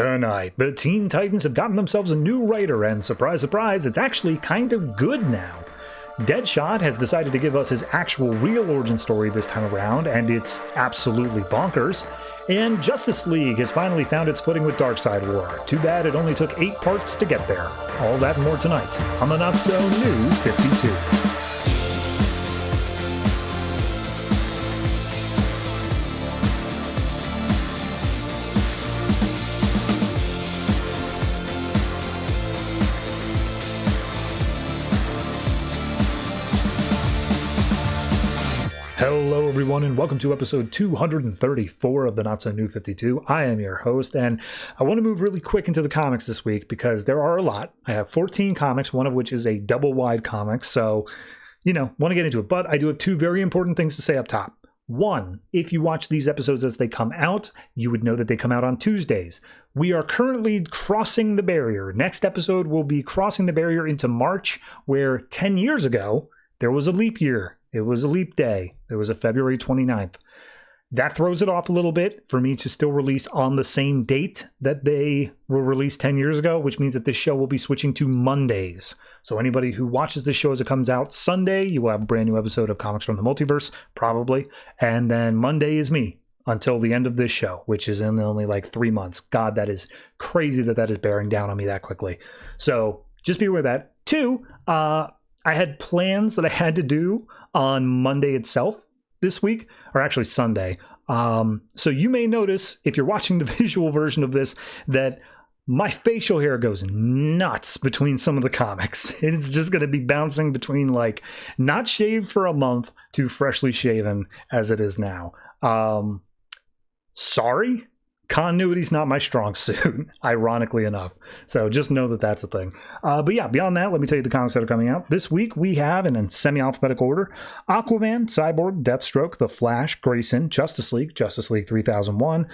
Tonight, the Teen Titans have gotten themselves a new writer, and surprise, surprise, it's actually kind of good now. Deadshot has decided to give us his actual real origin story this time around, and it's absolutely bonkers. And Justice League has finally found its footing with Darkseid War. Too bad it only took 8 parts to get there. All that and more tonight on the Not So New 52. Hello everyone and welcome to episode 234 of the Not So New 52. I am your host and I want to move really quick into the comics this week because there are a lot. I have 14 comics, one of which is a double wide comic, so, want to get into it. But I do have 2 very important things to say up top. One, if you watch these episodes as they come out, you would know that they come out on Tuesdays. We are currently crossing the barrier. Next episode will be crossing the barrier into March, where 10 years ago, there was a leap year. It was a leap day. It was a February 29th. That throws it off a little bit for me to still release on the same date that they were released 10 years ago, which means that this show will be switching to Mondays. So anybody who watches this show as it comes out Sunday, you will have a brand new episode of Comics from the Multiverse, probably. And then Monday is me until the end of this show, which is in only like 3 months. God, that is crazy that is bearing down on me that quickly. So just be aware of that. 2, I had plans that I had to do on Monday itself this week, or actually Sunday. So you may notice, if you're watching the visual version of this, that my facial hair goes nuts between some of the comics. It's just going to be bouncing between like not shaved for a month to freshly shaven as it is now. Sorry. Continuity's not my strong suit, ironically enough. So just know that that's a thing. But yeah, beyond that, let me tell you the comics that are coming out. This week we have, in semi-alphabetical order, Aquaman, Cyborg, Deathstroke, The Flash, Grayson, Justice League 3001,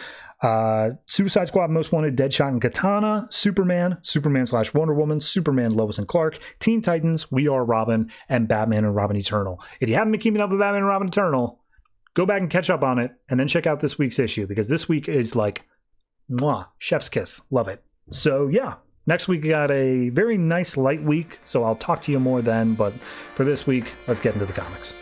Suicide Squad, Most Wanted, Deadshot and Katana, Superman, Superman/Wonder Woman, Superman, Lois and Clark, Teen Titans, We Are Robin, and Batman and Robin Eternal. If you haven't been keeping up with Batman and Robin Eternal, go back and catch up on it, and then check out this week's issue, because this week is like, mwah, chef's kiss. Love it. So yeah, next week we got a very nice light week, so I'll talk to you more then, but for this week, let's get into the comics.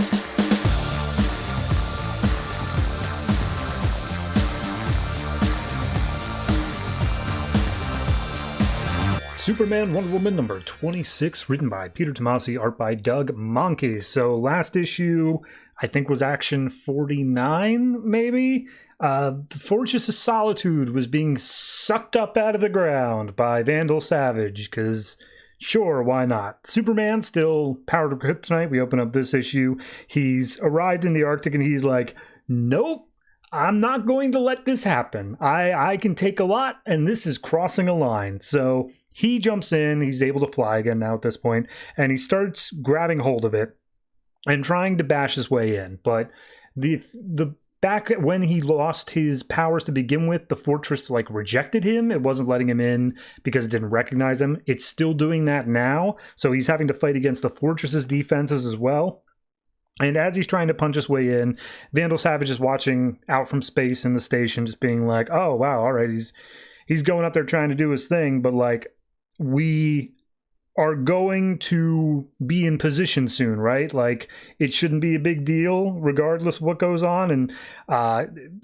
Superman Wonder Woman number 26, written by Peter Tomasi, art by Doug Mahnke. So last issue, I think, was action 49, maybe? The Fortress of Solitude was being sucked up out of the ground by Vandal Savage, because sure, why not? Superman still powered to kryptonite. We open up this issue. He's arrived in the Arctic and he's like, nope. I'm not going to let this happen. I can take a lot, and this is crossing a line. So he jumps in. He's able to fly again now at this point, and he starts grabbing hold of it and trying to bash his way in. But the back when he lost his powers to begin with, the fortress rejected him. It wasn't letting him in because it didn't recognize him. It's still doing that now. So he's having to fight against the fortress's defenses as well. And as he's trying to punch his way in, Vandal Savage is watching out from space in the station, just being like, oh, wow, all right, he's going up there trying to do his thing, but we are going to be in position soon, right? It shouldn't be a big deal regardless of what goes on. And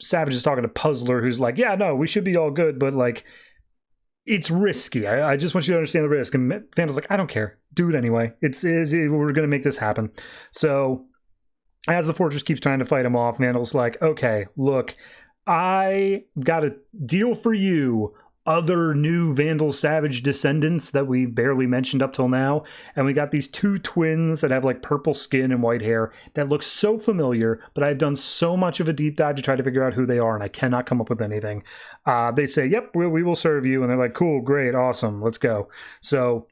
Savage is talking to Puzzler, who's like, yeah, no, we should be all good, but it's risky. I just want you to understand the risk. And Vandal's like, I don't care. Do it anyway. We're going to make this happen. So as the fortress keeps trying to fight him off, Vandal's like, okay, look, I got a deal for you, other new Vandal Savage descendants that we barely mentioned up till now. And we got these 2 twins that have purple skin and white hair that look so familiar, but I've done so much of a deep dive to try to figure out who they are, and I cannot come up with anything. They say, yep, we will serve you. And they're like, cool, great, awesome, let's go. So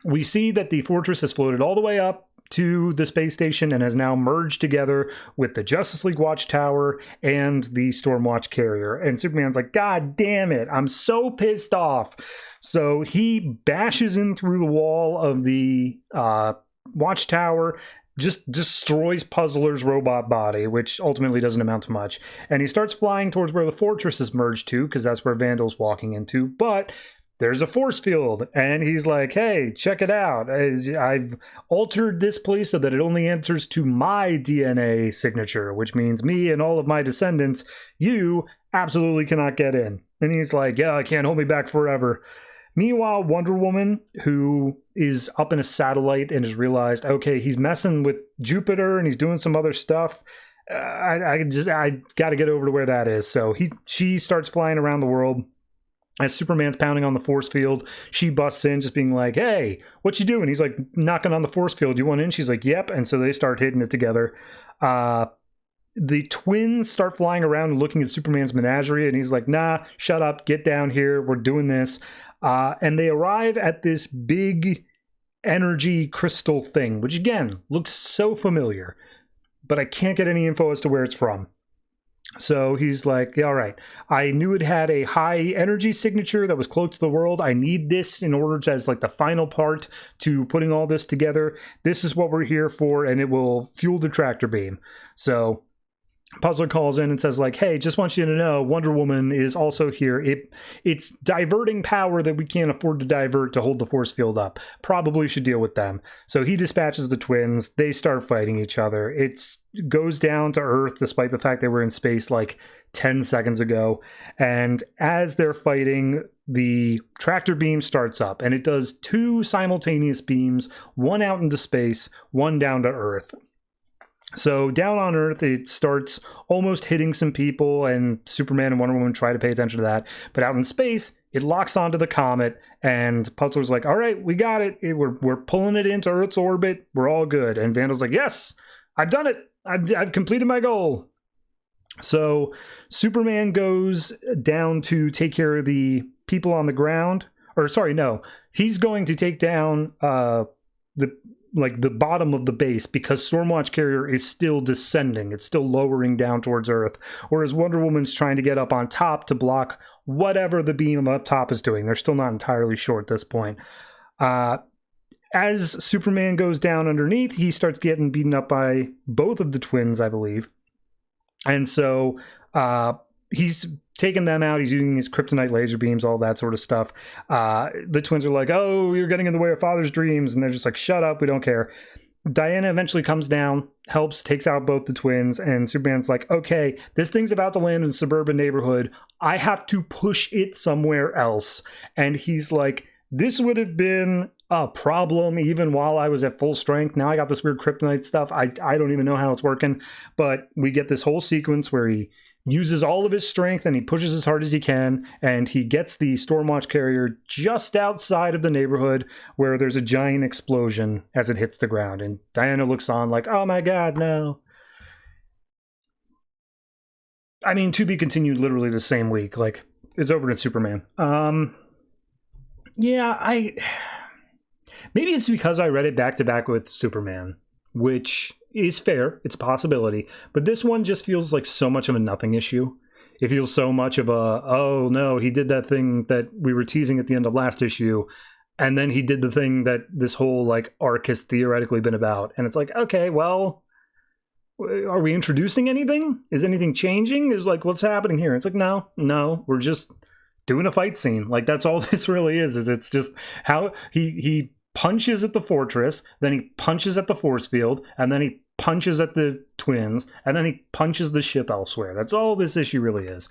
we see that the fortress has floated all the way up to the space station and has now merged together with the Justice League Watchtower and the Stormwatch carrier. And Superman's like, God damn it, I'm so pissed off. So he bashes in through the wall of the Watchtower. just destroys Puzzler's robot body, which ultimately doesn't amount to much. And he starts flying towards where the fortress is merged to, because that's where Vandal's walking into. But there's a force field, and he's like, hey, check it out. I've altered this place so that it only enters to my DNA signature, which means me and all of my descendants, you absolutely cannot get in. And he's like, yeah, I can't hold me back forever. Meanwhile, Wonder Woman, who is up in a satellite and has realized, okay, he's messing with Jupiter and he's doing some other stuff. I got to get over to where that is. So she starts flying around the world. As Superman's pounding on the force field, she busts in just being like, hey, what you doing? He's like knocking on the force field. You want in? She's like, yep. And so they start hitting it together. The twins start flying around and looking at Superman's menagerie. And he's like, nah, shut up. Get down here. We're doing this. And they arrive at this big energy crystal thing, which again, looks so familiar. But I can't get any info as to where it's from. So he's like, yeah, all right, I knew it had a high energy signature that was close to the world. I need this in order to, as like the final part to putting all this together. This is what we're here for, and it will fuel the tractor beam. So Puzzler calls in and says like, hey, just want you to know Wonder Woman is also here. It's diverting power that we can't afford to divert to hold the force field up. Probably should deal with them. So he dispatches the twins. They start fighting each other. It goes down to Earth despite the fact they were in space like 10 seconds ago. And as they're fighting, the tractor beam starts up and it does 2 simultaneous beams, one out into space, one down to Earth. So down on Earth, it starts almost hitting some people, and Superman and Wonder Woman try to pay attention to that. But out in space, it locks onto the comet, and Puzzler's like, all right, we got it. We're pulling it into Earth's orbit. We're all good. And Vandal's like, yes, I've done it. I've completed my goal. So Superman goes down to take care of the people on the ground. Or sorry, no. He's going to take down the bottom of the base because Stormwatch Carrier is still descending. It's still lowering down towards Earth. Whereas Wonder Woman's trying to get up on top to block whatever the beam up top is doing. They're still not entirely sure at this point. As Superman goes down underneath, he starts getting beaten up by both of the twins, I believe. And so he's taking them out. He's using his kryptonite laser beams, all that sort of stuff. The twins are like, oh, you're getting in the way of father's dreams. And they're just like, shut up, we don't care. Diana eventually comes down, helps, takes out both the twins. And Superman's like, okay, this thing's about to land in a suburban neighborhood. I have to push it somewhere else. And he's like, this would have been a problem even while I was at full strength. Now I got this weird kryptonite stuff. I don't even know how it's working. But we get this whole sequence where he uses all of his strength and he pushes as hard as he can, and he gets the Stormwatch Carrier just outside of the neighborhood where there's a giant explosion as it hits the ground. And Diana looks on like, oh my god, no. I mean, to be continued literally the same week. Like, it's over to Superman. Yeah, maybe it's because I read it back to back with Superman, which is fair. It's a possibility. But this one just feels like so much of a nothing issue. It feels so much of a, oh no, he did that thing that we were teasing at the end of last issue. And then he did the thing that this whole like arc has theoretically been about. And it's like, okay, well, are we introducing anything? Is anything changing? Is like, what's happening here? It's like, no, we're just doing a fight scene. Like, that's all this really is it's just how he punches at the fortress, then he punches at the force field, and then he punches at the twins, and then he punches the ship elsewhere. That's all this issue really is.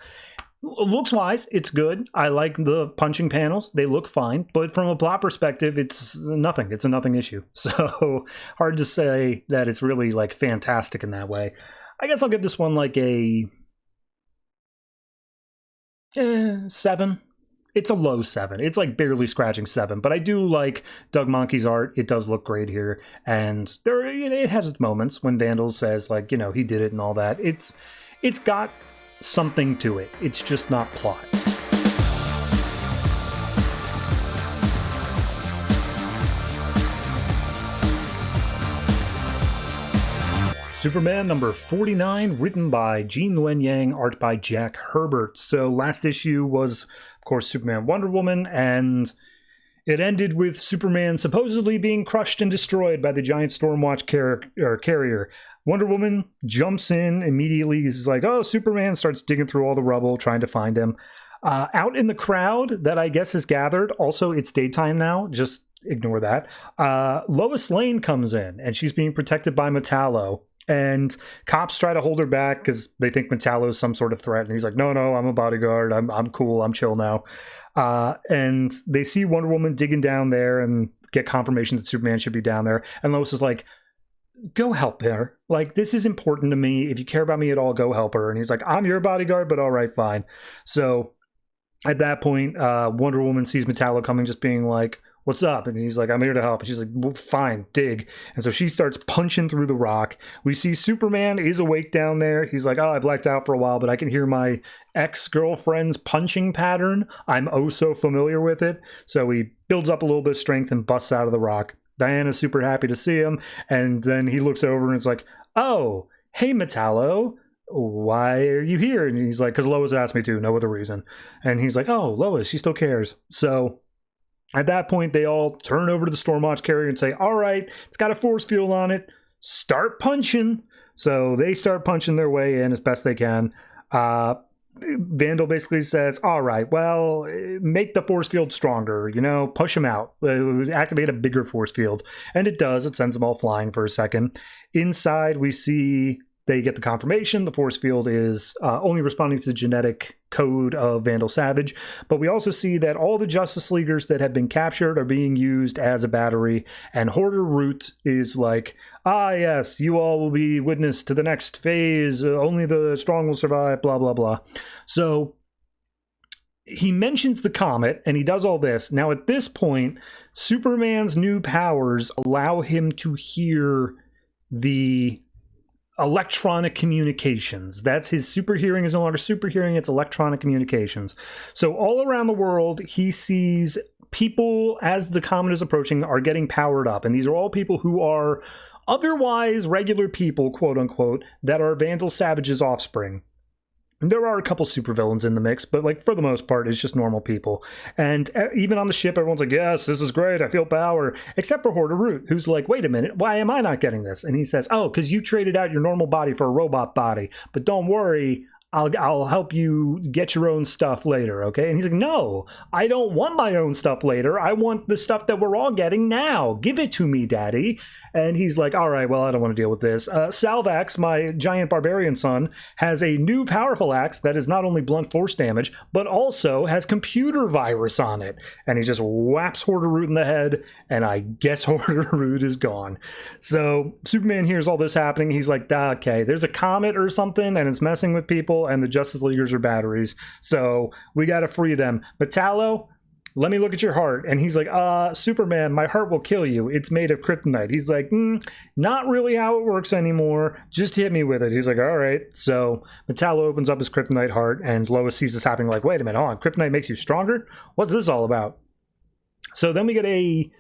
Looks-wise, it's good. I like the punching panels. They look fine. But from a plot perspective, it's nothing. It's a nothing issue. So hard to say that it's really like fantastic in that way. I guess I'll give this one like a 7. It's a low 7. It's like barely scratching 7. But I do like Doug Mahnke's art. It does look great here. And it has its moments when Vandal says, like, you know, he did it and all that. It's got something to it. It's just not plot. Superman number 49, written by Gene Luen Yang, art by Jack Herbert. So last issue was, of course, Superman Wonder Woman, and It ended with Superman supposedly being crushed and destroyed by the giant Stormwatch carrier. Wonder Woman jumps in immediately. He's like, oh, Superman, starts digging through all the rubble, trying to find him. Out in the crowd that I guess is gathered, also it's daytime now, just ignore that. Lois Lane comes in, and she's being protected by Metallo. And cops try to hold her back because they think Metallo is some sort of threat. And he's like, no, I'm a bodyguard. I'm cool. I'm chill now. And they see Wonder Woman digging down there and get confirmation that Superman should be down there. And Lois is like, go help her. Like, this is important to me. If you care about me at all, go help her. And he's like, I'm your bodyguard, but all right, fine. So at that point, Wonder Woman sees Metallo coming, just being like, what's up? And he's like, I'm here to help. And she's like, well, fine, dig. And so she starts punching through the rock. We see Superman is awake down there. He's like, oh, I blacked out for a while, but I can hear my ex-girlfriend's punching pattern. I'm oh so familiar with it. So he builds up a little bit of strength and busts out of the rock. Diana's super happy to see him. And then he looks over and is like, oh, hey, Metallo. Why are you here? And he's like, because Lois asked me to, no other reason. And he's like, oh, Lois, she still cares. So at that point, they all turn over to the Stormwatch carrier and say, all right, it's got a force field on it. Start punching. So they start punching their way in as best they can. Vandal basically says, all right, well, make the force field stronger, push them out, activate a bigger force field. And it does. It sends them all flying for a second. Inside, we see they get the confirmation. The force field is only responding to the genetic code of Vandal Savage. But we also see that all the Justice Leaguers that have been captured are being used as a battery. And Hoarder Root is like, yes, you all will be witness to the next phase. Only the strong will survive, blah, blah, blah. So he mentions the comet, and he does all this. Now, at this point, Superman's new powers allow him to hear the electronic communications. That's his super hearing is no longer super hearing, it's electronic communications. So all around the world, he sees people, as the comet is approaching, are getting powered up. And these are all people who are otherwise regular people, quote unquote, that are Vandal Savage's offspring. There are a couple supervillains in the mix, but for the most part, it's just normal people. And even on the ship, everyone's like, yes, this is great, I feel power. Except for Hoarder Root, who's like, wait a minute, why am I not getting this? And he says, oh, because you traded out your normal body for a robot body. But don't worry, I'll help you get your own stuff later, okay? And he's like, no, I don't want my own stuff later. I want the stuff that we're all getting now. Give it to me, Daddy. And he's like, all right, well, I don't want to deal with this. Salvax, my giant barbarian son, has a new powerful axe that is not only blunt force damage, but also has computer virus on it. And he just whaps Hoarder Root in the head, and I guess Hoarder Root is gone. So Superman hears all this happening. He's like, okay, there's a comet or something, and it's messing with people, and the Justice Leaguers are batteries. So we got to free them. Metallo, let me look at your heart. And he's like, Superman, my heart will kill you. It's made of kryptonite. He's like, not really how it works anymore. Just hit me with it. He's like, all right. So Metallo opens up his kryptonite heart, and Lois sees this happening like, wait a minute, hold on. Kryptonite makes you stronger? What's this all about? So then we get a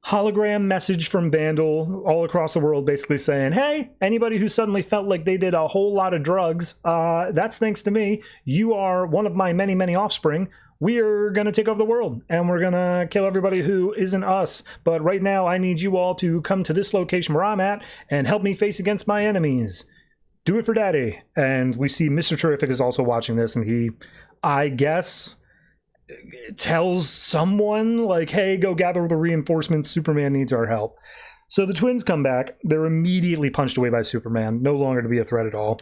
hologram message from Vandal all across the world basically saying, hey, anybody who suddenly felt like they did a whole lot of drugs, that's thanks to me. You are one of my many, many offspring. We are going to take over the world, and we're going to kill everybody who isn't us. But right now, I need you all to come to this location where I'm at and help me face against my enemies. Do it for Daddy. And we see Mr. Terrific is also watching this, and he, I guess, tells someone, like, hey, go gather the reinforcements. Superman needs our help. So the twins come back. They're immediately punched away by Superman, no longer to be a threat at all.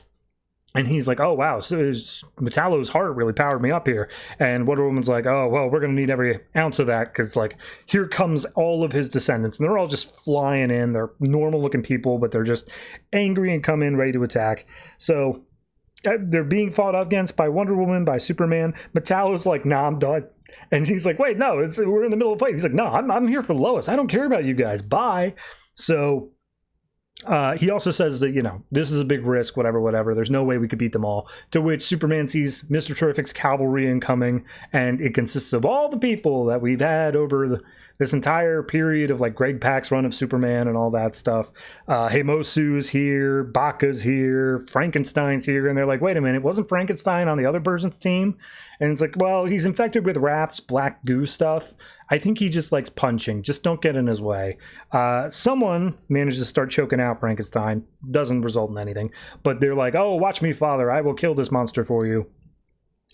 And he's like, oh, wow, so Metallo's heart really powered me up here. And Wonder Woman's like, oh, well, we're going to need every ounce of that because, here comes all of his descendants. And they're all just flying in. They're normal-looking people, but they're just angry and come in ready to attack. So they're being fought against by Wonder Woman, by Superman. Metallo's like, nah, I'm done. And he's like, wait, no, we're in the middle of a fight. He's like, no, I'm here for Lois. I don't care about you guys. Bye. So he also says that, this is a big risk, whatever. There's no way we could beat them all. To which Superman sees Mr. Terrific's cavalry incoming, and it consists of all the people that we've had over this entire period of like Greg Pak's run of Superman and all that stuff. Heimosu's here, Baka's here, Frankenstein's here, and they're like, wait a minute, wasn't Frankenstein on the other person's team? And it's like, well, he's infected with Raph's black goo stuff. I think he just likes punching. Just don't get in his way. Someone manages to start choking out Frankenstein. Doesn't result in anything. But they're like, oh, watch me, father. I will kill this monster for you.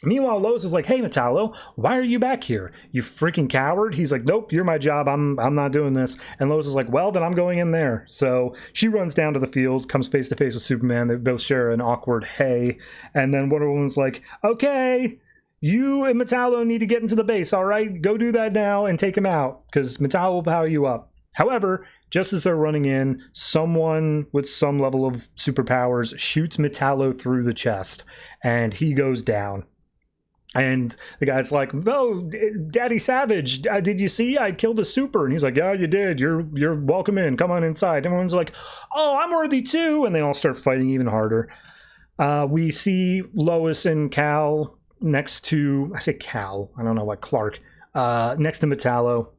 Meanwhile, Lois is like, hey, Metallo, why are you back here? You freaking coward. He's like, nope, you're my job. I'm not doing this. And Lois is like, well, then I'm going in there. So she runs down to the field, comes face to face with Superman. They both share an awkward hey. And then Wonder Woman's like, okay, you and Metallo need to get into the base, all right? Go do that now and take him out, because Metallo will power you up. However, just as they're running in, someone with some level of superpowers shoots Metallo through the chest, and he goes down. And the guy's like, oh, Daddy Savage, did you see I killed a super? And he's like, yeah, you did. You're welcome in. Come on inside. Everyone's like, oh, I'm worthy too. And they all start fighting even harder. We see Lois and Cal next to, I say Cal, I don't know what, Clark, next to Metallo.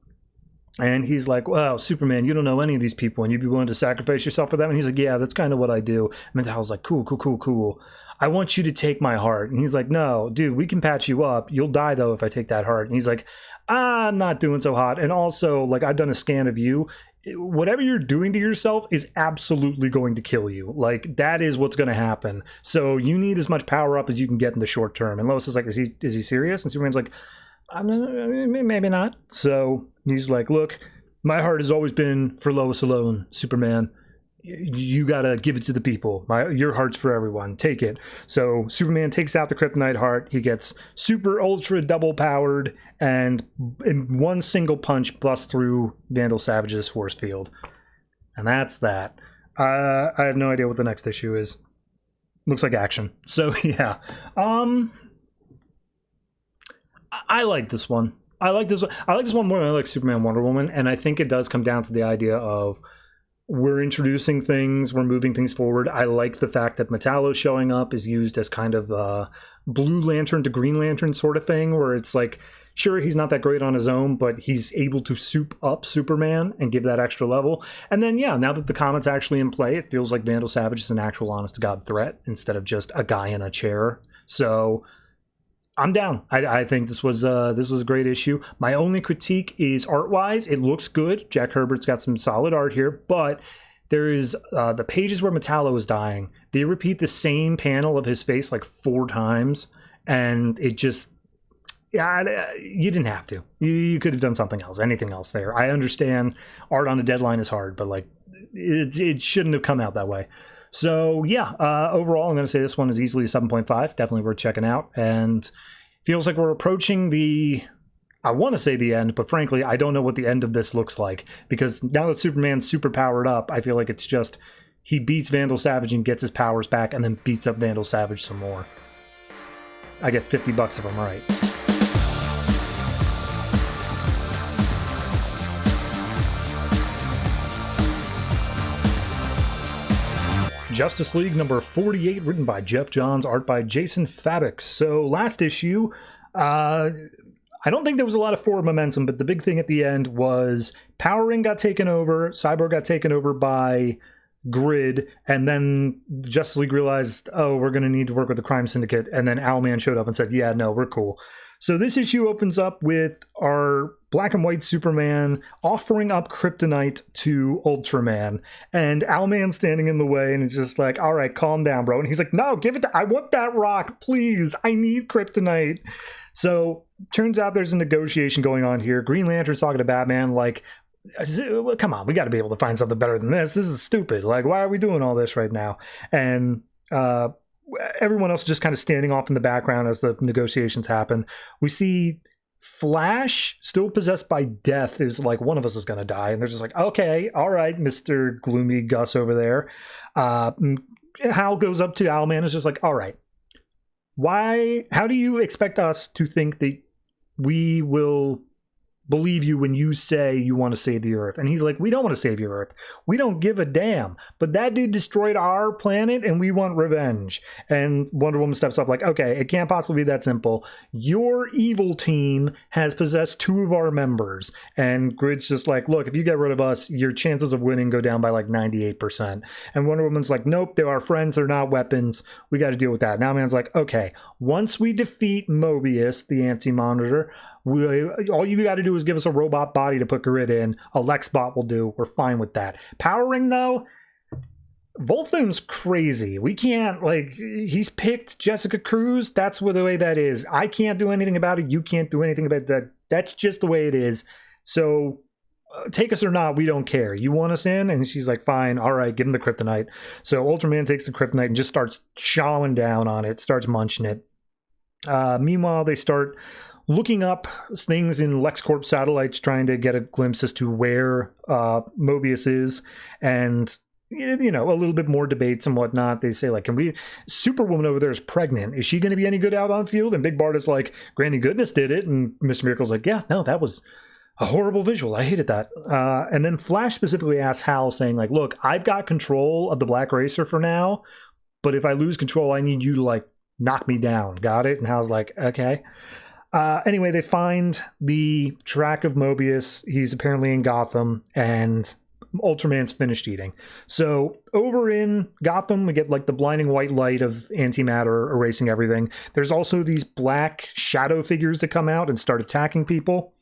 And he's like, well, Superman, you don't know any of these people, and you'd be willing to sacrifice yourself for them? And he's like, yeah, that's kind of what I do. And Metallo's like, cool. I want you to take my heart. And he's like, no, dude, we can patch you up. You'll die, though, if I take that heart. And he's like, I'm not doing so hot. And also, like, I've done a scan of you. Whatever you're doing to yourself is absolutely going to kill you. Like, that is what's going to happen. So you need as much power up as you can get in the short term. And Lois is like, is he serious? And Superman's like, maybe not. So he's like, look, my heart has always been for Lois alone, Superman. You gotta give it to the people. Your heart's for everyone. Take it. So Superman takes out the kryptonite heart. He gets super ultra double powered, and in one single punch busts through Vandal Savage's force field. And that's that. I have no idea what the next issue is. Looks like action. So yeah. I like this one. I like this one more than I like Superman Wonder Woman, and I think it does come down to the idea of we're introducing things, we're moving things forward. I like the fact that Metallo showing up is used as kind of a Blue Lantern to Green Lantern sort of thing, where it's like, sure, he's not that great on his own, but he's able to soup up Superman and give that extra level. And then, yeah, now that the comic's actually in play, it feels like Vandal Savage is an actual honest-to-God threat instead of just a guy in a chair. So I'm down. I think this was a great issue. My only critique is art-wise. It looks good. Jack Herbert's got some solid art here, but there is the pages where Metallo is dying. They repeat the same panel of his face like 4 times, and it just, yeah, you didn't have to. You could have done something else, anything else there. I understand art on a deadline is hard, but like it shouldn't have come out that way. So yeah, overall, I'm going to say this one is easily a 7.5. Definitely worth checking out. And feels like we're approaching I want to say the end, but frankly, I don't know what the end of this looks like. Because now that Superman's super powered up, I feel like it's just he beats Vandal Savage and gets his powers back and then beats up Vandal Savage some more. I get $50 if I'm right. Justice League number 48, written by Geoff Johns, art by Jason Fabok. So last issue, I don't think there was a lot of forward momentum, but the big thing at the end was Power Ring got taken over, Cyborg got taken over by Grid, and then Justice League realized, oh, we're going to need to work with the Crime Syndicate, and then Owlman showed up and said, yeah, no, we're cool. So this issue opens up with our black and white Superman offering up kryptonite to Ultraman, and Owlman standing in the way, and it's just like, all right, calm down, bro. And he's like, no, give it to, I want that rock, please. I need kryptonite. So turns out there's a negotiation going on here. Green Lantern's talking to Batman like, come on, we got to be able to find something better than this. This is stupid. Like, why are we doing all this right now? And everyone else just kind of standing off in the background as the negotiations happen. We see Flash, still possessed by death, is like, one of us is going to die. And they're just like, okay, all right, Mr. Gloomy Gus over there. Hal goes up to Owlman, is just like, all right, how do you expect us to think that we will believe you when you say you want to save the Earth. And he's like, we don't want to save your Earth. We don't give a damn. But that dude destroyed our planet and we want revenge. And Wonder Woman steps up like, okay, it can't possibly be that simple. Your evil team has possessed 2 of our members. And Grid's just like, look, if you get rid of us, your chances of winning go down by like 98%. And Wonder Woman's like, nope, they're our friends. They're not weapons. We got to deal with that. Now Man's like, okay, once we defeat Mobius, the anti-monitor, all you got to do is give us a robot body to put Grid in. A Lexbot will do. We're fine with that. Powering, though, Volthoom's crazy. We can't, like, he's picked Jessica Cruz. That's the way that is. I can't do anything about it. You can't do anything about that. That's just the way it is. So, take us or not, we don't care. You want us in? And she's like, fine, all right, give him the kryptonite. So, Ultraman takes the kryptonite and just starts chowing down on it, starts munching it. Meanwhile, they start looking up things in LexCorp satellites, trying to get a glimpse as to where Mobius is, and you know, a little bit more debates and whatnot. They say, like, Superwoman over there is pregnant. Is she going to be any good out on field? And Big Bart is like, Granny Goodness did it. And Mr. Miracle's like, yeah, no, that was a horrible visual. I hated that. And then Flash specifically asks Hal, saying, like, look, I've got control of the Black Racer for now, but if I lose control, I need you to, like, knock me down. Got it? And Hal's like, okay. Anyway, they find the track of Mobius. He's apparently in Gotham, and Ultraman's finished eating. So over in Gotham, we get like the blinding white light of antimatter erasing everything. There's also these black shadow figures that come out and start attacking people.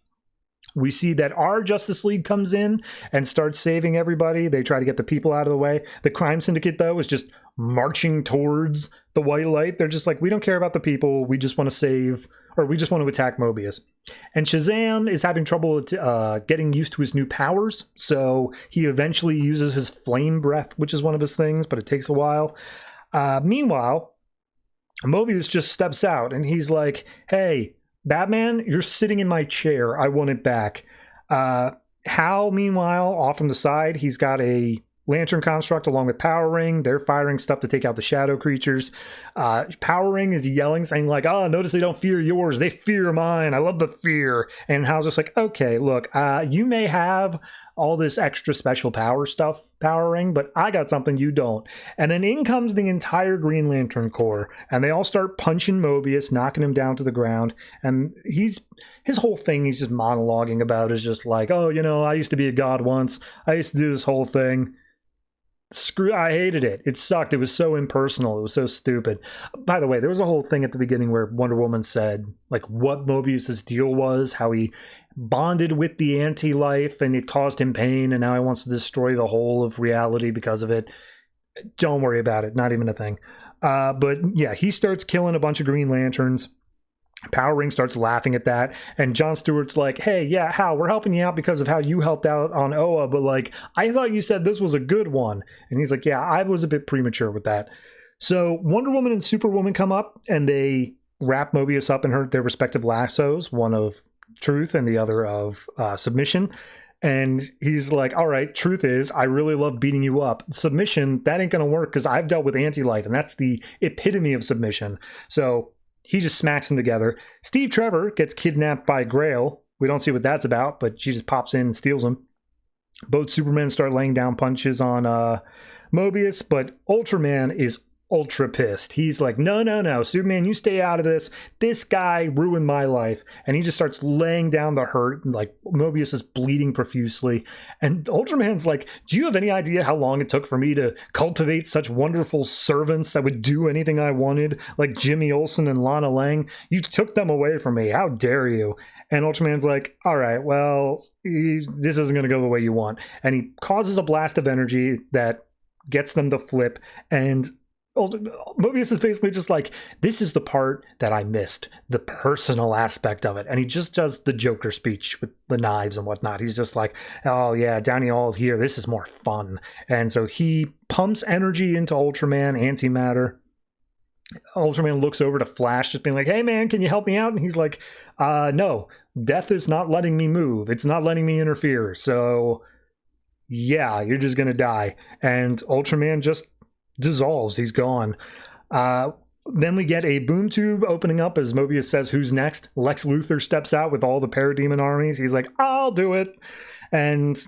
We see that our Justice League comes in and starts saving everybody. They try to get the people out of the way. The Crime Syndicate, though, is just marching towards the white light. They're just like, we don't care about the people. We just want to save, or we just want to attack Mobius. And Shazam is having trouble getting used to his new powers. So he eventually uses his flame breath, which is one of his things, but it takes a while. Meanwhile, Mobius just steps out and he's like, hey, Batman, you're sitting in my chair. I want it back. Hal, meanwhile, off on the side, he's got a Lantern construct along with Power Ring. They're firing stuff to take out the shadow creatures. Power Ring is yelling, saying like, oh, notice they don't fear yours. They fear mine. I love the fear. And Hal's just like, okay, look, you may have all this extra special power stuff, Power Ring, but I got something you don't. And then in comes the entire Green Lantern Corps, and they all start punching Mobius, knocking him down to the ground. And his whole thing he's just monologuing about is just like, oh, you know, I used to be a god once. I used to do this whole thing. I hated it. It sucked. It was so impersonal. It was so stupid. By the way, there was a whole thing at the beginning where Wonder Woman said, like, what Mobius's deal was, how he bonded with the anti-life and it caused him pain, and now he wants to destroy the whole of reality because of it. Don't worry about it. Not even a thing. But yeah, he starts killing a bunch of Green Lanterns. Power Ring starts laughing at that, and Jon Stewart's like, hey, yeah, Hal, we're helping you out because of how you helped out on Oa, but like, I thought you said this was a good one. And he's like, yeah, I was a bit premature with that. So Wonder Woman and Superwoman come up, and they wrap Mobius up in their respective lassos, one of truth and the other of submission. And he's like, all right, truth is, I really love beating you up. Submission, that ain't gonna work because I've dealt with anti-life, and that's the epitome of submission. So he just smacks them together. Steve Trevor gets kidnapped by Grail. We don't see what that's about, but she just pops in and steals him. Both Supermen start laying down punches on Mobius, but Ultraman is ultra pissed. He's like, no, Superman, you stay out of this. This guy ruined my life. And he just starts laying down the hurt. Like, Mobius is bleeding profusely. And Ultraman's like, do you have any idea how long it took for me to cultivate such wonderful servants that would do anything I wanted? Like Jimmy Olsen and Lana Lang. You took them away from me. How dare you? And Ultraman's like, all right, well, this isn't going to go the way you want. And he causes a blast of energy that gets them to flip. And Mobius is basically just like, this is the part that I missed, the personal aspect of it. And he just does the Joker speech with the knives and whatnot. He's just like, oh yeah, Downey all here, this is more fun. And so he pumps energy into Ultraman, antimatter. Ultraman looks over to Flash, just being like, hey man, can you help me out? And he's like, no, death is not letting me move. It's not letting me interfere. So yeah, you're just gonna die. And Ultraman just dissolves. He's gone. Then we get a boom tube opening up as Mobius says, "Who's next?" Lex Luthor steps out with all the parademon armies. He's like, "I'll do it." And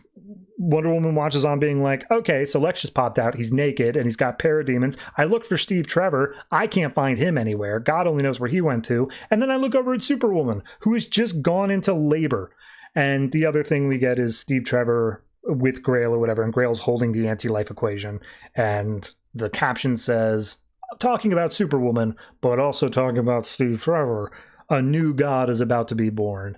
Wonder Woman watches on being like, okay, so Lex just popped out. He's naked and he's got parademons. I look for Steve Trevor. I can't find him anywhere. God only knows where he went to. And then I look over at Superwoman, who has just gone into labor. And the other thing we get is Steve Trevor with Grail or whatever, and Grail's holding the anti-life equation. And the caption says, talking about Superwoman, but also talking about Steve Trevor, a new god is about to be born.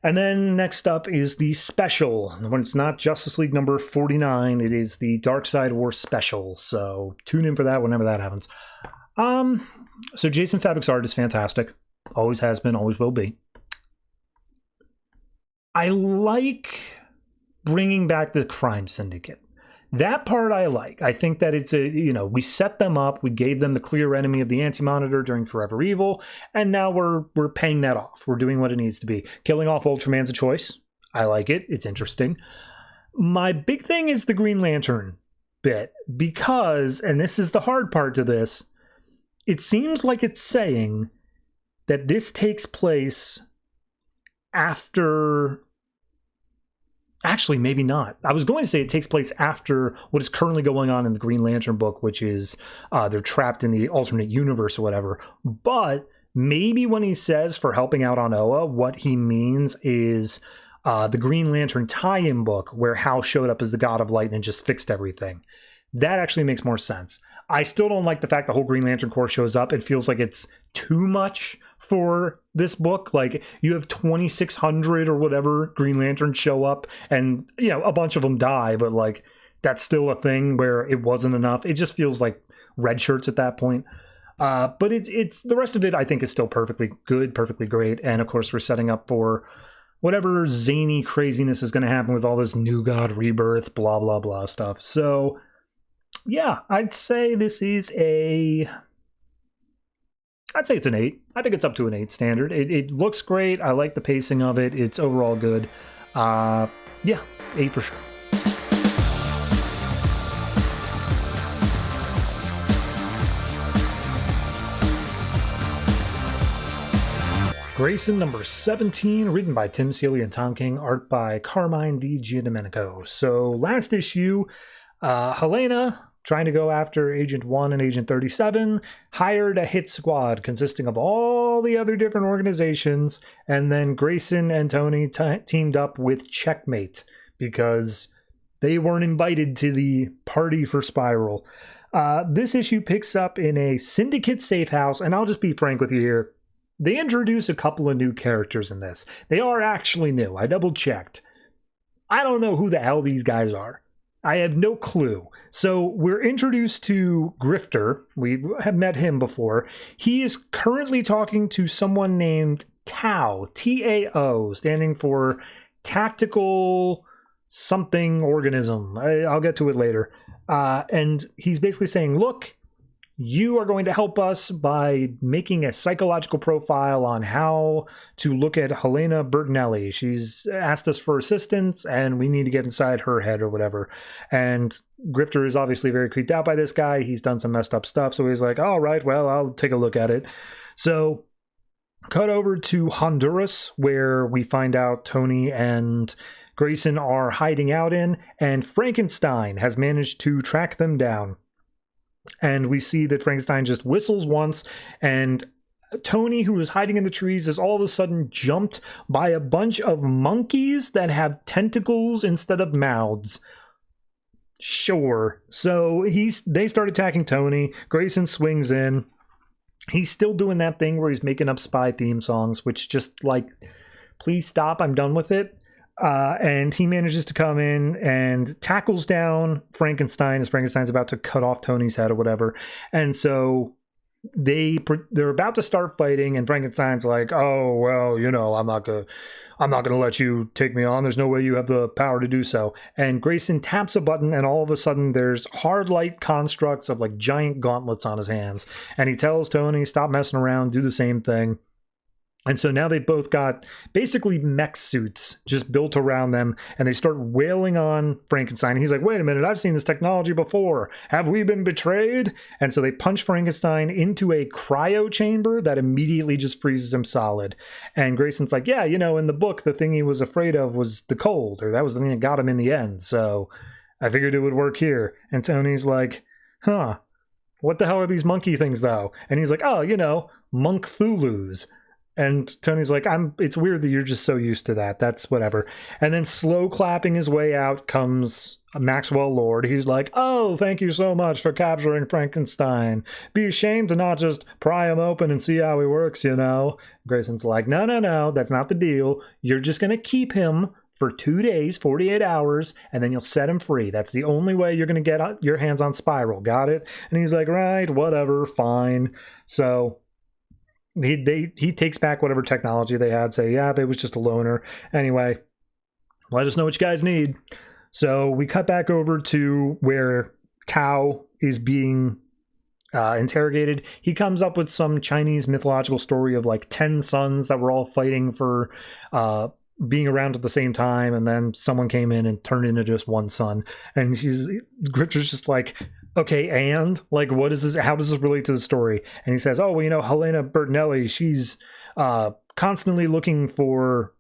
And then next up is the special. When it's not Justice League number 49, it is the Darkseid War special. So tune in for that whenever that happens. So Jason Fabok's art is fantastic. Always has been, always will be. I like bringing back the crime syndicate. That part I like. I think that it's we set them up, we gave them the clear enemy of the Anti-Monitor during Forever Evil, and now we're paying that off. We're doing what it needs to be. Killing off Ultraman's a choice. I like it. It's interesting. My big thing is the Green Lantern bit, because, and this is the hard part to this, it seems like it's saying that this takes place after... Actually, maybe not. I was going to say it takes place after what is currently going on in the Green Lantern book, which is they're trapped in the alternate universe or whatever. But maybe when he says for helping out on Oa, what he means is the Green Lantern tie-in book where Hal showed up as the God of Light and just fixed everything. That actually makes more sense. I still don't like the fact the whole Green Lantern Corps shows up. It feels like it's too much for this book. Like, you have 2,600 or whatever Green Lanterns show up, and a bunch of them die, but like that's still a thing where it wasn't enough. It just feels like red shirts at that point. But it's the rest of it I think is still perfectly good, perfectly great. And of course we're setting up for whatever zany craziness is going to happen with all this New God rebirth, blah blah blah stuff. So yeah, I'd say this is I'd say it's an 8. I think it's up to an 8 standard. It looks great. I like the pacing of it. It's overall good. Yeah, 8 for sure. Grayson number 17, written by Tim Seeley and Tom King, art by Carmine di Giandomenico. So last issue, Helena, trying to go after Agent 1 and Agent 37, hired a hit squad consisting of all the other different organizations, and then Grayson and Tony teamed up with Checkmate because they weren't invited to the party for Spiral. This issue picks up in a syndicate safe house, and I'll just be frank with you here. They introduce a couple of new characters in this. They are actually new. I double-checked. I don't know who the hell these guys are. I have no clue. So we're introduced to Grifter. We have met him before. He is currently talking to someone named Tao, T-A-O, standing for Tactical Something Organism. I'll get to it later. And he's basically saying, look, you are going to help us by making a psychological profile on how to look at Helena Bertinelli. She's asked us for assistance, and we need to get inside her head or whatever. And Grifter is obviously very creeped out by this guy. He's done some messed up stuff, so he's like, all right, well, I'll take a look at it. So cut over to Honduras, where we find out Tony and Grayson are hiding out in, and Frankenstein has managed to track them down. And we see that Frankenstein just whistles once, and Tony, who is hiding in the trees, is all of a sudden jumped by a bunch of monkeys that have tentacles instead of mouths. Sure. So they start attacking Tony. Grayson swings in. He's still doing that thing where he's making up spy theme songs, which just like, please stop, I'm done with it. And he manages to come in and tackles down Frankenstein as Frankenstein's about to cut off Tony's head or whatever. And so they're about to start fighting, and Frankenstein's like, oh, well, I'm not gonna let you take me on. There's no way you have the power to do so. And Grayson taps a button, and all of a sudden there's hard light constructs of like giant gauntlets on his hands. And he tells Tony, stop messing around, do the same thing. And so now they've both got basically mech suits just built around them, and they start wailing on Frankenstein. He's like, wait a minute, I've seen this technology before. Have we been betrayed? And so they punch Frankenstein into a cryo chamber that immediately just freezes him solid. And Grayson's like, yeah, you know, in the book, the thing he was afraid of was the cold, or that was the thing that got him in the end. So I figured it would work here. And Tony's like, huh, what the hell are these monkey things, though? And he's like, oh, you know, monk Thulus. And Tony's like, it's weird that you're just so used to that. That's whatever. And then slow clapping his way out comes Maxwell Lord. He's like, oh, thank you so much for capturing Frankenstein. Be ashamed to not just pry him open and see how he works, you know? Grayson's like, no, that's not the deal. You're just going to keep him for 2 days, 48 hours, and then you'll set him free. That's the only way you're going to get your hands on Spiral. Got it? And he's like, right, whatever, fine. So he takes back whatever technology they had, say, yeah, they was just a loner. Anyway, let us know what you guys need. So we cut back over to where Tao is being interrogated. He comes up with some Chinese mythological story of like 10 sons that were all fighting for being around at the same time, and then someone came in and turned into just one son. And Grifter's just like, okay, and like, what is this? How does this relate to the story? And he says, oh, well, you know, Helena Bertinelli, she's constantly looking for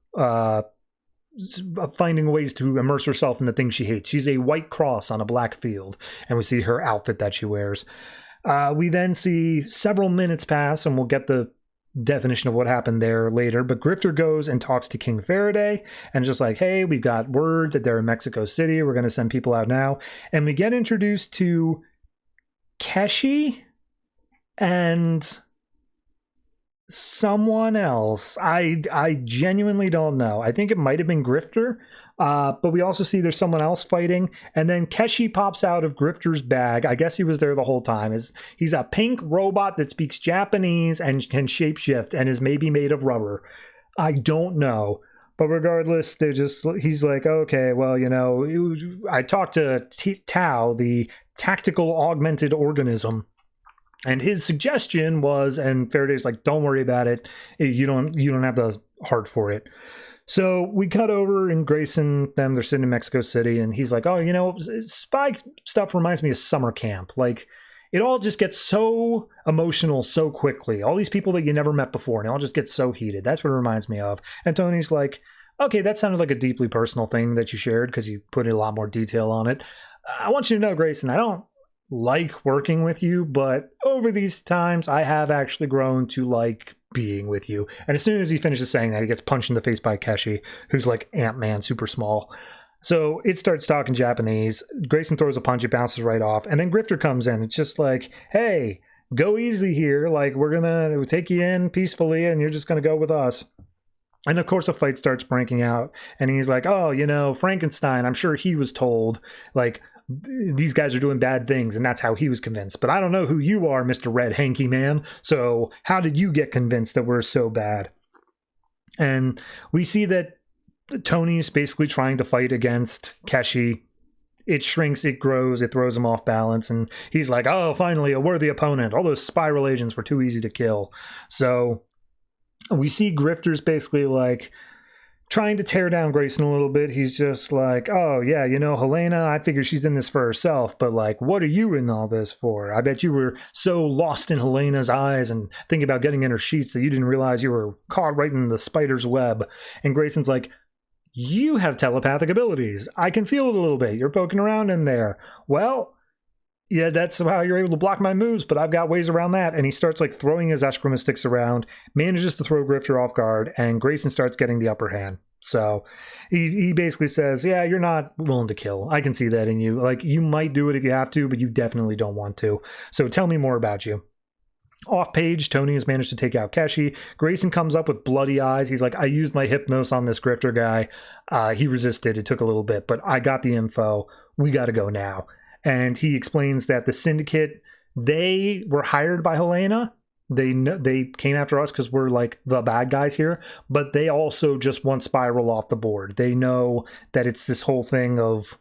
finding ways to immerse herself in the things she hates. She's a white cross on a black field, and we see her outfit that she wears. We then see several minutes pass, and we'll get the definition of what happened there later, but Grifter goes and talks to King Faraday and just like, hey, we got word that they're in Mexico City, we're going to send people out now. And we get introduced to Keshi and someone else. I genuinely don't know. I think it might have been Grifter, but we also see there's someone else fighting, and then Keshi pops out of Grifter's bag. I guess he was there the whole time. He's a pink robot that speaks Japanese and can shapeshift and is maybe made of rubber. I don't know. But regardless, he's like, okay, well, you know, I talked to Tao, the tactical augmented organism, and his suggestion was, and Faraday's like, don't worry about it. You don't have the heart for it. So we cut over in Grayson, they're sitting in Mexico City, and he's like, oh, you know, spy stuff reminds me of summer camp. Like, it all just gets so emotional so quickly. All these people that you never met before, and it all just gets so heated. That's what it reminds me of. And Tony's like, okay, that sounded like a deeply personal thing that you shared because you put a lot more detail on it. I want you to know, Grayson, I don't like working with you, but over these times I have actually grown to like being with you. And as soon as he finishes saying that, he gets punched in the face by Keshi, who's like Ant-Man, super small. So it starts talking Japanese. Grayson throws a punch, it bounces right off, and then Grifter comes in. It's just like, hey, go easy here, like we're gonna take you in peacefully and you're just gonna go with us. And of course a fight starts breaking out, and he's like, oh, you know, Frankenstein, I'm sure he was told like these guys are doing bad things, and that's how he was convinced. But I don't know who you are, Mr. Red Hanky Man. So how did you get convinced that we're so bad? And we see that Tony's basically trying to fight against Keshi. It shrinks, it grows, it throws him off balance, and he's like, oh, finally a worthy opponent. All those spiral agents were too easy to kill. So we see Grifter's basically like trying to tear down Grayson a little bit. He's just like, oh, yeah, you know, Helena, I figure she's in this for herself, but like, what are you in all this for? I bet you were so lost in Helena's eyes and thinking about getting in her sheets that you didn't realize you were caught right in the spider's web. And Grayson's like, you have telepathic abilities. I can feel it a little bit. You're poking around in there. Well, yeah, that's how you're able to block my moves, but I've got ways around that. And he starts like throwing his Eskrima sticks around, manages to throw Grifter off guard, and Grayson starts getting the upper hand. So he basically says, yeah, you're not willing to kill. I can see that in you. Like, you might do it if you have to, but you definitely don't want to. So tell me more about you. Off page, Tony has managed to take out Keshi. Grayson comes up with bloody eyes. He's like, I used my hypnos on this Grifter guy. He resisted. It took a little bit, but I got the info. We got to go now. And he explains that the Syndicate, they were hired by Helena. They came after us because we're like the bad guys here, but they also just want Spiral off the board. They know that it's this whole thing of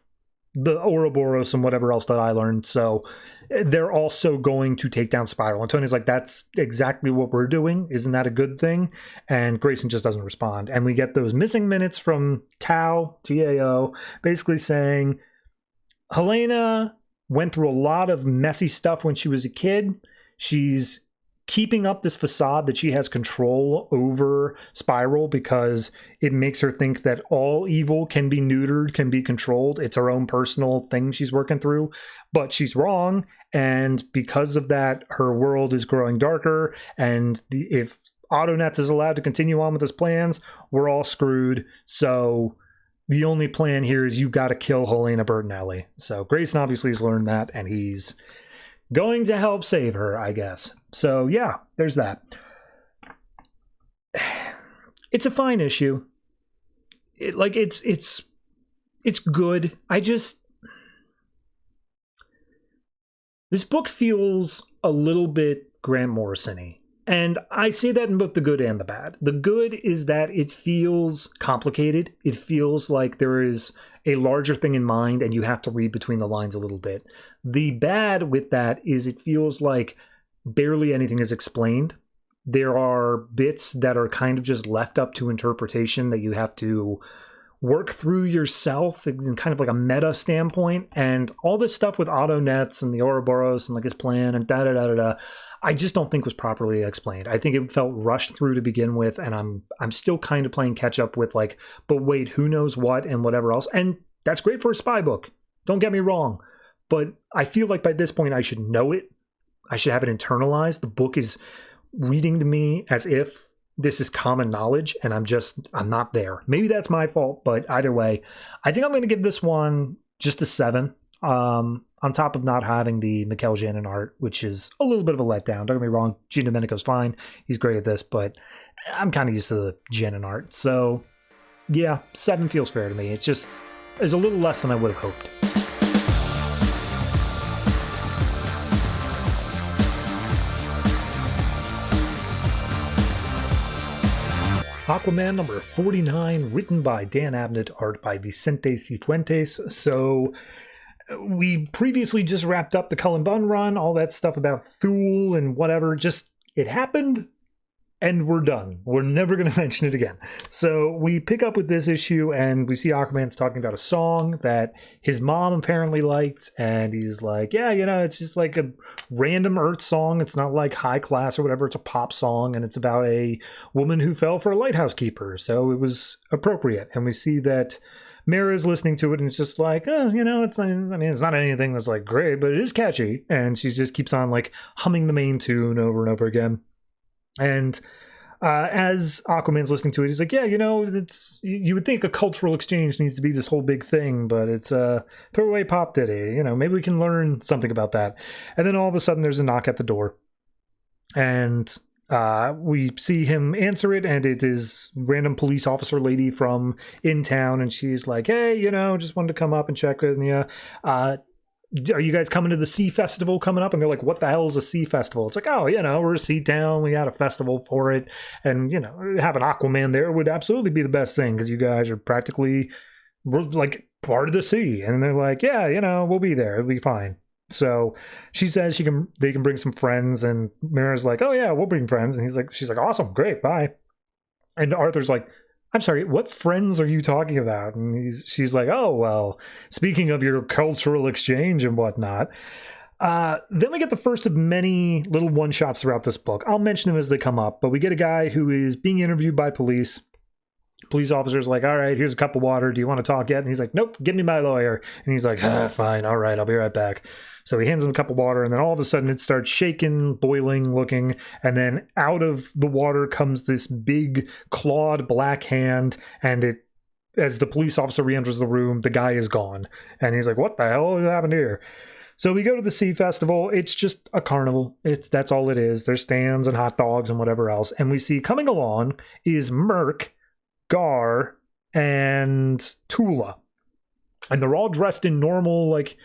the Ouroboros and whatever else that I learned. So they're also going to take down Spiral. And Tony's like, that's exactly what we're doing. Isn't that a good thing? And Grayson just doesn't respond. And we get those missing minutes from Tao, T-A-O, basically saying, Helena went through a lot of messy stuff when she was a kid. She's keeping up this facade that she has control over Spiral because it makes her think that all evil can be neutered, can be controlled. It's her own personal thing she's working through, but she's wrong. And because of that, her world is growing darker. And if Autonets is allowed to continue on with his plans, we're all screwed. So the only plan here is you've got to kill Helena Bertinelli. So Grayson obviously has learned that, and he's going to help save her, I guess. So yeah, there's that. It's a fine issue. It's good. This book feels a little bit Grant Morrison-y. And I say that in both the good and the bad. The good is that it feels complicated. It feels like there is a larger thing in mind and you have to read between the lines a little bit. The bad with that is it feels like barely anything is explained. There are bits that are kind of just left up to interpretation that you have to work through yourself in kind of like a meta standpoint. And all this stuff with Autonets and the Ouroboros and like his plan and da-da-da-da-da, I just don't think was properly explained. I think it felt rushed through to begin with, and I'm still kind of playing catch up with like, but wait, who knows what and whatever else. And that's great for a spy book. Don't get me wrong. But I feel like by this point I should know it. I should have it internalized. The book is reading to me as if this is common knowledge, and I'm not there. Maybe that's my fault, but either way, I think I'm going to give this one just a 7. On top of not having the Mikel Janin art, which is a little bit of a letdown. Don't get me wrong, Giandomenico's fine. He's great at this, but I'm kind of used to the Janin art. So yeah, 7 feels fair to me. It just is a little less than I would have hoped. Aquaman number 49, written by Dan Abnett, art by Vicente Cifuentes. So we previously just wrapped up the Cullen Bunn run, all that stuff about Thule and whatever. Just, it happened, and we're done. We're never going to mention it again. So we pick up with this issue, and we see Aquaman's talking about a song that his mom apparently liked, and he's like, yeah, it's just like a random Earth song. It's not like high class or whatever. It's a pop song, and it's about a woman who fell for a lighthouse keeper. So it was appropriate. And we see that Mara's listening to it, and it's just like, it's not anything that's like great, but it is catchy. And she just keeps on like humming the main tune over and over again. And as Aquaman's listening to it, he's like, yeah, it's, you would think a cultural exchange needs to be this whole big thing, but it's throwaway pop ditty. Maybe we can learn something about that. And then all of a sudden there's a knock at the door, and we see him answer it, and it is random police officer lady from in town, and she's like, hey, just wanted to come up and check with you. Are you guys coming to the Sea Festival coming up? And they're like, what the hell is a Sea Festival? It's like, oh, we're a sea town. We got a festival for it. And, have an Aquaman there would absolutely be the best thing, because you guys are practically like part of the sea. And they're like, yeah, we'll be there. It'll be fine. So she says they can bring some friends, and Mara's like, oh yeah, we'll bring friends. And she's like, awesome, great, bye. And Arthur's like, I'm sorry, what friends are you talking about? And she's like, oh, well, speaking of your cultural exchange and whatnot. Then we get the first of many little one-shots throughout this book. I'll mention them as they come up, but we get a guy who is being interviewed by police. Police officer's like, all right, here's a cup of water. Do you want to talk yet? And he's like, nope, give me my lawyer. And he's like, fine, all right, I'll be right back. So he hands him a cup of water, and then all of a sudden it starts shaking, boiling looking, and then out of the water comes this big clawed black hand, and as the police officer re-enters the room, the guy is gone. And he's like, what the hell happened here? So we go to the Sea Festival. It's just a carnival. That's all it is. There's stands and hot dogs and whatever else. And we see coming along is Merc, Gar, and Tula. And they're all dressed in normal, like,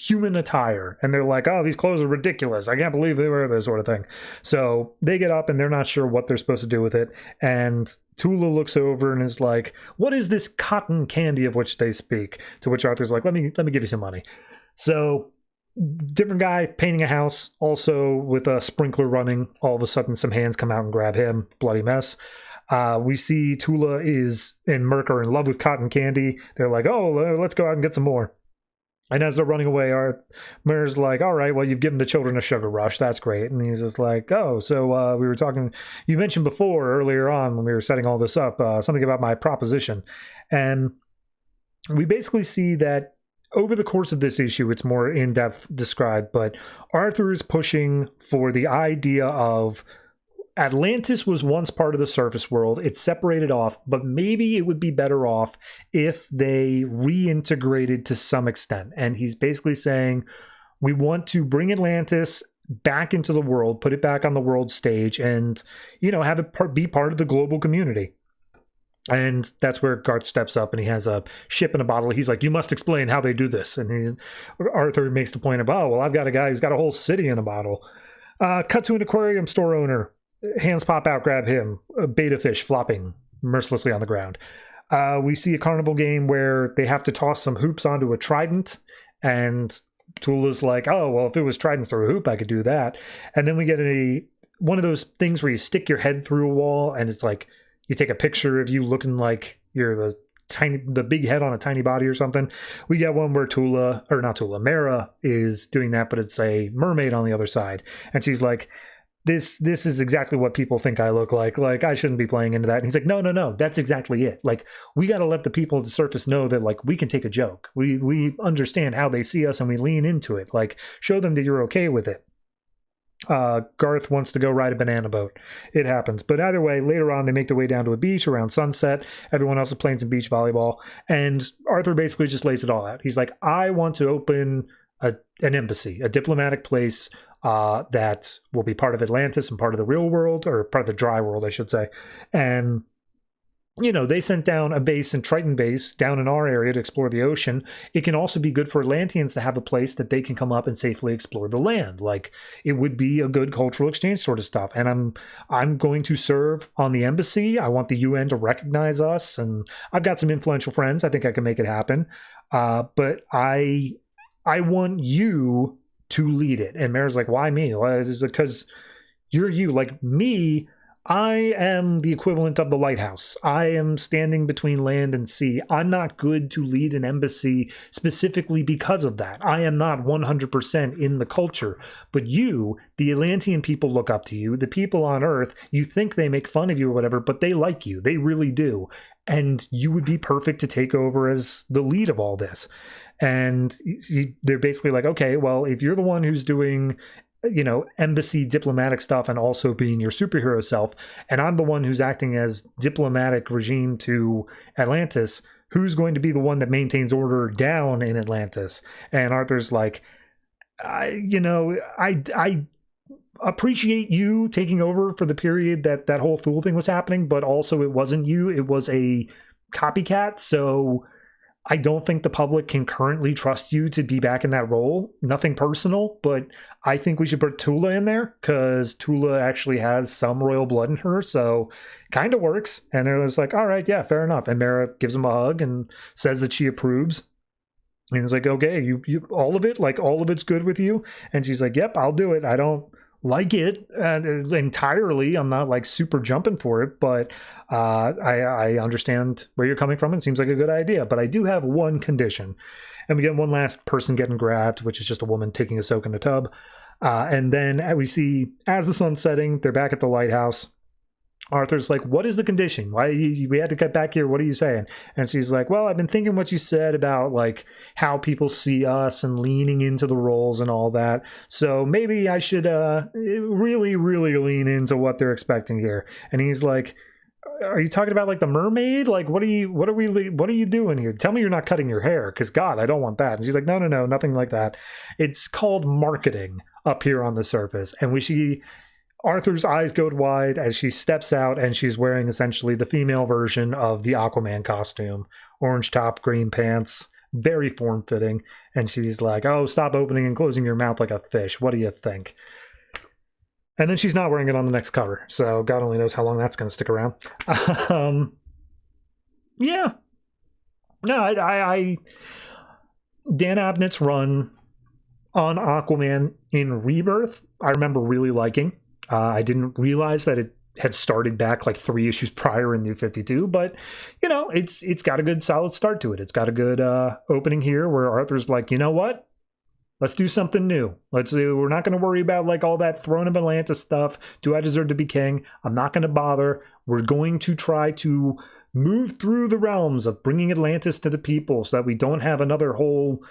human attire, and they're like, oh, these clothes are ridiculous, I can't believe they wear this, sort of thing. So they get up and they're not sure what they're supposed to do with it, and Tula looks over and is like, what is this cotton candy of which they speak? To which Arthur's like, let me give you some money. So different guy painting a house, also with a sprinkler running. All of a sudden some hands come out and grab him. Bloody mess. We see Tula and Merc are in love with cotton candy. They're like, oh, let's go out and get some more. And as they're running away, Mer's like, all right, well, you've given the children a sugar rush. That's great. And he's just like, oh, so we were talking, you mentioned before earlier on when we were setting all this up, something about my proposition. And we basically see that over the course of this issue, it's more in-depth described, but Arthur is pushing for the idea of Atlantis was once part of the surface world. It's separated off, but maybe it would be better off if they reintegrated to some extent. And he's basically saying, we want to bring Atlantis back into the world, put it back on the world stage, and, have it be part of the global community. And that's where Garth steps up, and he has a ship in a bottle. He's like, you must explain how they do this. And Arthur makes the point of, oh, well, I've got a guy who's got a whole city in a bottle. Cut to an aquarium store owner. Hands pop out, grab him. A beta fish flopping mercilessly on the ground. We see a carnival game where they have to toss some hoops onto a trident, and Tula's like, oh, well, if it was tridents through a hoop, I could do that. And then we get one of those things where you stick your head through a wall, and it's like you take a picture of you looking like you're the big head on a tiny body or something. We get one where Mara is doing that, but it's a mermaid on the other side. And she's like, this is exactly what people think I look like. Like, I shouldn't be playing into that. And he's like, no, that's exactly it. Like, we got to let the people at the surface know that, like, we can take a joke. We understand how they see us, and we lean into it. Like, show them that you're okay with it. Garth wants to go ride a banana boat. It happens. But either way, later on, they make their way down to a beach around sunset. Everyone else is playing some beach volleyball. And Arthur basically just lays it all out. He's like, I want to open an embassy, a diplomatic place that will be part of Atlantis and part of the real world, or part of the dry world, I should say. And, they sent down a base in Triton Base down in our area to explore the ocean. It can also be good for Atlanteans to have a place that they can come up and safely explore the land. Like, it would be a good cultural exchange sort of stuff. And I'm going to serve on the embassy. I want the UN to recognize us, and I've got some influential friends. I think I can make it happen. But I want you to lead it. And Mara's like, why me? Well, it's because you're you. Like me, I am the equivalent of the lighthouse. I am standing between land and sea. I'm not good to lead an embassy specifically because of that. I am not 100% in the culture. But you, the Atlantean people, look up to you. The people on Earth, you think they make fun of you or whatever, but they like you. They really do. And you would be perfect to take over as the lead of all this. And they're basically like, okay, well, if you're the one who's doing, embassy diplomatic stuff and also being your superhero self, and I'm the one who's acting as diplomatic regime to Atlantis, who's going to be the one that maintains order down in Atlantis? And Arthur's like, I appreciate you taking over for the period that whole Thule thing was happening, but also it wasn't you, it was a copycat. So I don't think the public can currently trust you to be back in that role. Nothing personal, but I think we should put Tula in there, because Tula actually has some royal blood in her, so kind of works. And they're just like, all right, yeah, fair enough. And Mara gives him a hug and says that she approves. And he's like, okay, you all of it, like all of it's good with you? And she's like, yep, I'll do it. I don't like it entirely. I'm not like super jumping for it, but I understand where you're coming from. It seems like a good idea, but I do have one condition. And we get one last person getting grabbed, which is just a woman taking a soak in a tub. And then we see, as the sun's setting, they're back at the lighthouse. Arthur's like, what is the condition? Why we had to get back here? What are you saying? And she's like, well, I've been thinking what you said about like how people see us and leaning into the roles and all that. So maybe I should really, really lean into what they're expecting here. And he's like, are you talking about like the mermaid? Like, what are you doing here? Tell me you're not cutting your hair, because God, I don't want that. And she's like, no, nothing like that. It's called marketing up here on the surface. And we see Arthur's eyes go wide as she steps out, and she's wearing essentially the female version of the Aquaman costume. Orange top, green pants, very form-fitting. And she's like, oh, stop opening and closing your mouth like a fish. What do you think? And then she's not wearing it on the next cover. So God only knows how long that's going to stick around. Yeah. No, I Dan Abnett's run on Aquaman in Rebirth, I remember really liking. I didn't realize that it had started back like 3 issues prior in New 52, but you know, it's got a good solid start to it. It's got a good opening here where Arthur's like, you know what? Let's do something new. We're not going to worry about like all that Throne of Atlantis stuff. Do I deserve to be king? I'm not going to bother. We're going to try to move through the realms of bringing Atlantis to the people so that we don't have another whole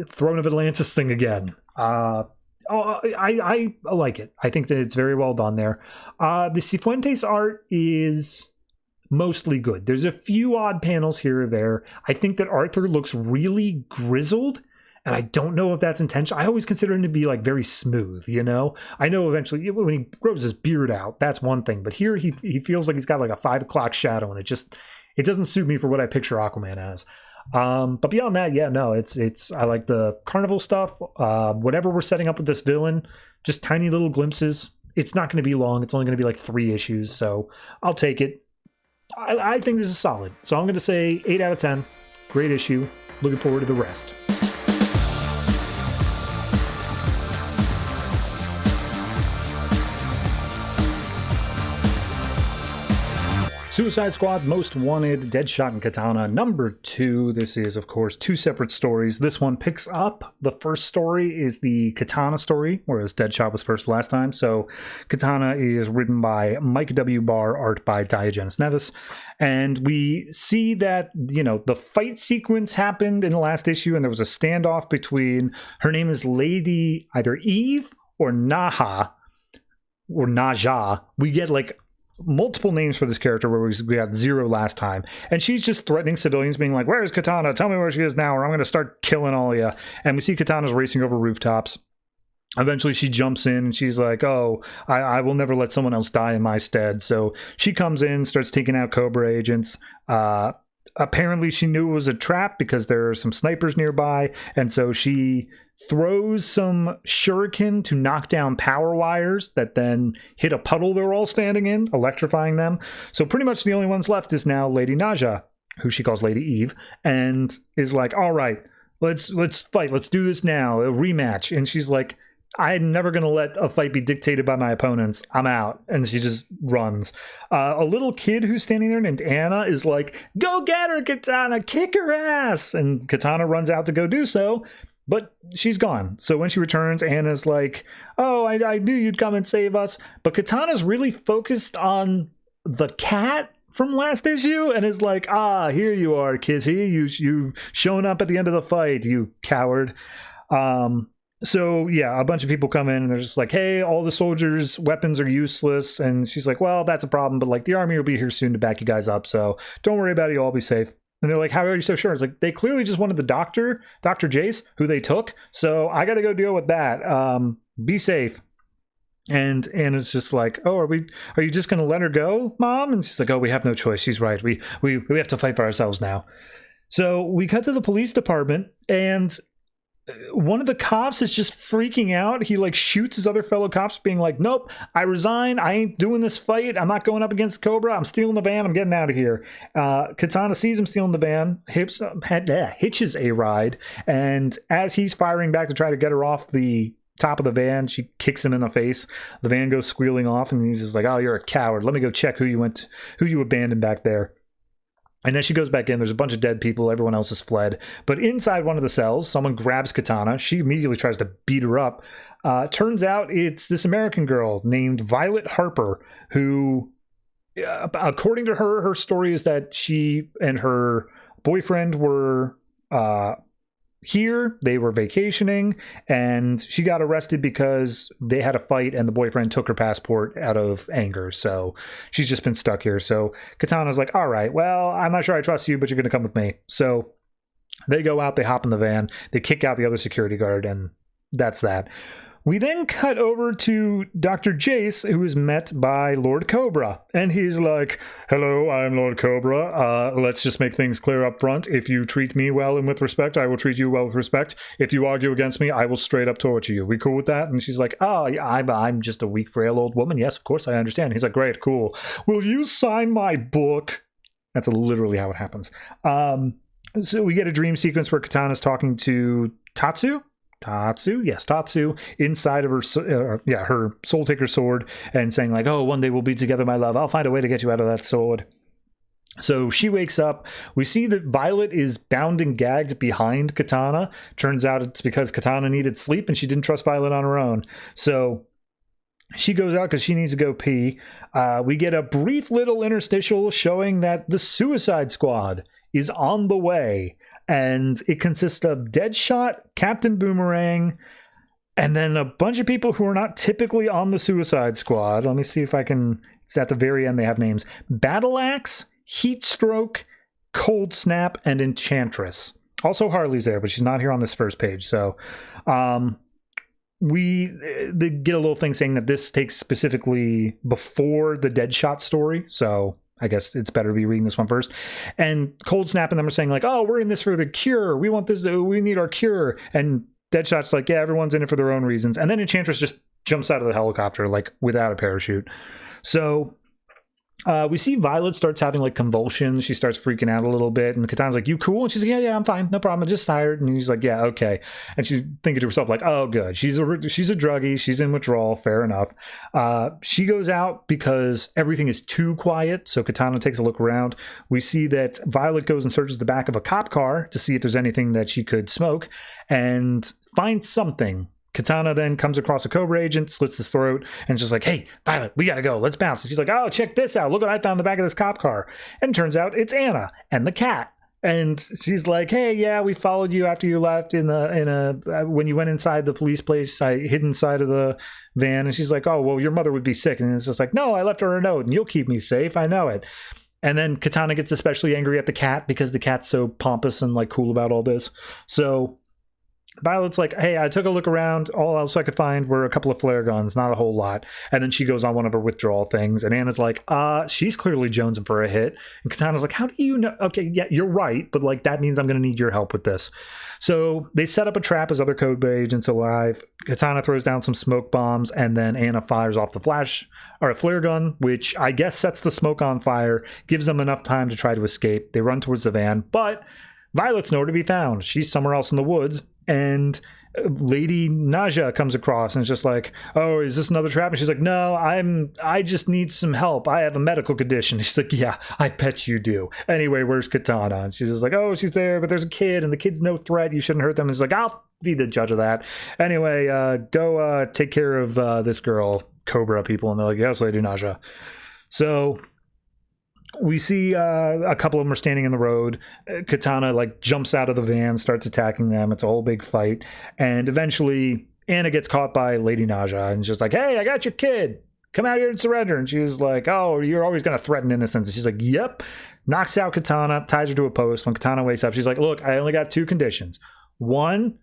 Throne of Atlantis thing again. I like it. I think that it's very well done there. The Cifuentes art is mostly good. There's a few odd panels here or there. I think that Arthur looks really grizzled, and I don't know if that's intentional. I always consider him to be like very smooth, you know? I know eventually when he grows his beard out, that's one thing, but here he feels like he's got like a 5 o'clock shadow, and it doesn't suit me for what I picture Aquaman as. But beyond that, yeah, no, it's I like the carnival stuff. Whatever we're setting up with this villain, just tiny little glimpses. It's not going to be long. It's only going to be like 3 issues, so I'll take it. I think this is solid. So I'm going to say 8 out of 10. Great issue. Looking forward to the rest. Suicide Squad Most Wanted, Deadshot and Katana, number 2. This is, of course, 2 separate stories. This one picks up. The first story is the Katana story, whereas Deadshot was first last time. So Katana is written by Mike W. Barr, art by Diogenes Neves. And we see that, you know, the fight sequence happened in the last issue, and there was a standoff between, her name is Lady either Eve or Naha, or Naja. We get, like, multiple names for this character where we got 0 last time, and she's just threatening civilians, being like, where's Katana? Tell me where she is now, or I'm going to start killing all of you. And we see Katana's racing over rooftops. Eventually she jumps in and she's like, oh, I will never let someone else die in my stead. So she comes in, starts taking out Cobra agents. Apparently she knew it was a trap because there are some snipers nearby, and so she throws some shuriken to knock down power wires that then hit a puddle they're all standing in, electrifying them. So pretty much the only ones left is now Lady Naja, who she calls Lady Eve, and is like, all right, let's fight. Let's do this now, a rematch. And she's like, I'm never going to let a fight be dictated by my opponents. I'm out. And she just runs. A little kid who's standing there named Anna is like, go get her, Katana, kick her ass. And Katana runs out to go do so, but she's gone. So when she returns, Anna's like, oh, I knew you'd come and save us. But Katana's really focused on the cat from last issue and is like, here you are, Kizzy. You've shown up at the end of the fight, you coward. So yeah, a bunch of people come in and they're just like, hey, all the soldiers' weapons are useless. And she's like, well, that's a problem, but like the army will be here soon to back you guys up, so don't worry about it, you'll all be safe. And they're like, how are you so sure? It's like, they clearly just wanted the Dr. Jace, who they took, so I gotta go deal with that. Be safe. And it's just like, oh, are you just gonna let her go, Mom? And she's like, oh, we have no choice, she's right, we have to fight for ourselves now. So we cut to the police department, and one of the cops is just freaking out. He like shoots his other fellow cops, being like, nope, I resign. I ain't doing this fight. I'm not going up against Cobra. I'm stealing the van. I'm getting out of here. Katana sees him stealing the van, hitches a ride. And as he's firing back to try to get her off the top of the van, she kicks him in the face. The van goes squealing off, and he's just like, oh, you're a coward. Let me go check who you abandoned back there. And then she goes back in. There's a bunch of dead people. Everyone else has fled. But inside one of the cells, someone grabs Katana. She immediately tries to beat her up. Turns out it's this American girl named Violet Harper, who, according to her, her story is that she and her boyfriend were here. They were vacationing, and she got arrested because they had a fight and the boyfriend took her passport out of anger. So she's just been stuck here. So Katana's like, all right, well, I'm not sure I trust you, but you're going to come with me. So they go out, they hop in the van, they kick out the other security guard, and that's that. We then cut over to Dr. Jace, who is met by Lord Cobra. And he's like, hello, I'm Lord Cobra. Let's just make things clear up front. If you treat me well and with respect, I will treat you well with respect. If you argue against me, I will straight up torture you. We cool with that? And she's like, oh, yeah, I'm just a weak, frail old woman. Yes, of course, I understand. He's like, great, cool. Will you sign my book? That's literally how it happens. So we get a dream sequence where Katana's talking to Tatsu, inside of her Soul Taker sword, and saying like, oh, one day we'll be together, my love. I'll find a way to get you out of that sword. So she wakes up. We see that Violet is bound and gagged behind Katana. Turns out it's because Katana needed sleep and she didn't trust Violet on her own. So she goes out because she needs to go pee. We get a brief little interstitial showing that the Suicide Squad is on the way. And it consists of Deadshot, Captain Boomerang, and then a bunch of people who are not typically on the Suicide Squad. Let me see if I can... It's at the very end, they have names. Battle Axe, Heatstroke, Cold Snap, and Enchantress. Also Harley's there, but she's not here on this first page. So they get a little thing saying that this takes specifically before the Deadshot story. So I guess it's better to be reading this one first. And Cold Snap and them are saying like, oh, we're in this for the cure. We want this. We need our cure. And Deadshot's like, yeah, everyone's in it for their own reasons. And then Enchantress just jumps out of the helicopter like without a parachute. So we see Violet starts having like convulsions. She starts freaking out a little bit. And Katana's like, you cool? And she's like, yeah, I'm fine. No problem. I'm just tired. And he's like, yeah, okay. And she's thinking to herself like, oh, good. She's a druggie. She's in withdrawal. Fair enough. She goes out because everything is too quiet. So Katana takes a look around. We see that Violet goes and searches the back of a cop car to see if there's anything that she could smoke and finds something. Katana then comes across a Cobra agent, slits his throat, and just like, hey, Violet, we gotta go. Let's bounce. And she's like, oh, check this out. Look what I found in the back of this cop car. And it turns out it's Anna and the cat. And she's like, hey, yeah, we followed you after you left when you went inside the police place. I hid inside of the van. And she's like, oh, well, your mother would be sick. And it's just like, no, I left her a note and you'll keep me safe. I know it. And then Katana gets especially angry at the cat because the cat's so pompous and like cool about all this. So Violet's like, hey, I took a look around. All else I could find were a couple of flare guns, not a whole lot. And then she goes on one of her withdrawal things. And Anna's like, she's clearly jonesing for a hit. And Katana's like, how do you know? Okay, yeah, you're right. But like, that means I'm going to need your help with this. So they set up a trap as other Cobra agents arrive. Katana throws down some smoke bombs. And then Anna fires off a flare gun, which I guess sets the smoke on fire, gives them enough time to try to escape. They run towards the van. But Violet's nowhere to be found. She's somewhere else in the woods. And Lady Naja comes across and is just like, oh, is this another trap? And she's like, no, I just need some help. I have a medical condition. She's like, yeah, I bet you do. Anyway, where's Katana? And she's just like, oh, she's there, but there's a kid and the kid's no threat. You shouldn't hurt them. And she's like, I'll be the judge of that. Anyway, go take care of this girl, Cobra people. And they're like, yes, Lady Naja. So we see a couple of them are standing in the road. Katana like jumps out of the van, starts attacking them. It's a whole big fight. And eventually Anna gets caught by Lady Naja and she's like, hey, I got your kid. Come out here and surrender. And she's like, oh, you're always going to threaten innocence. And she's like, yep. Knocks out Katana, ties her to a post. When Katana wakes up, she's like, look, I only got 2 conditions. 1,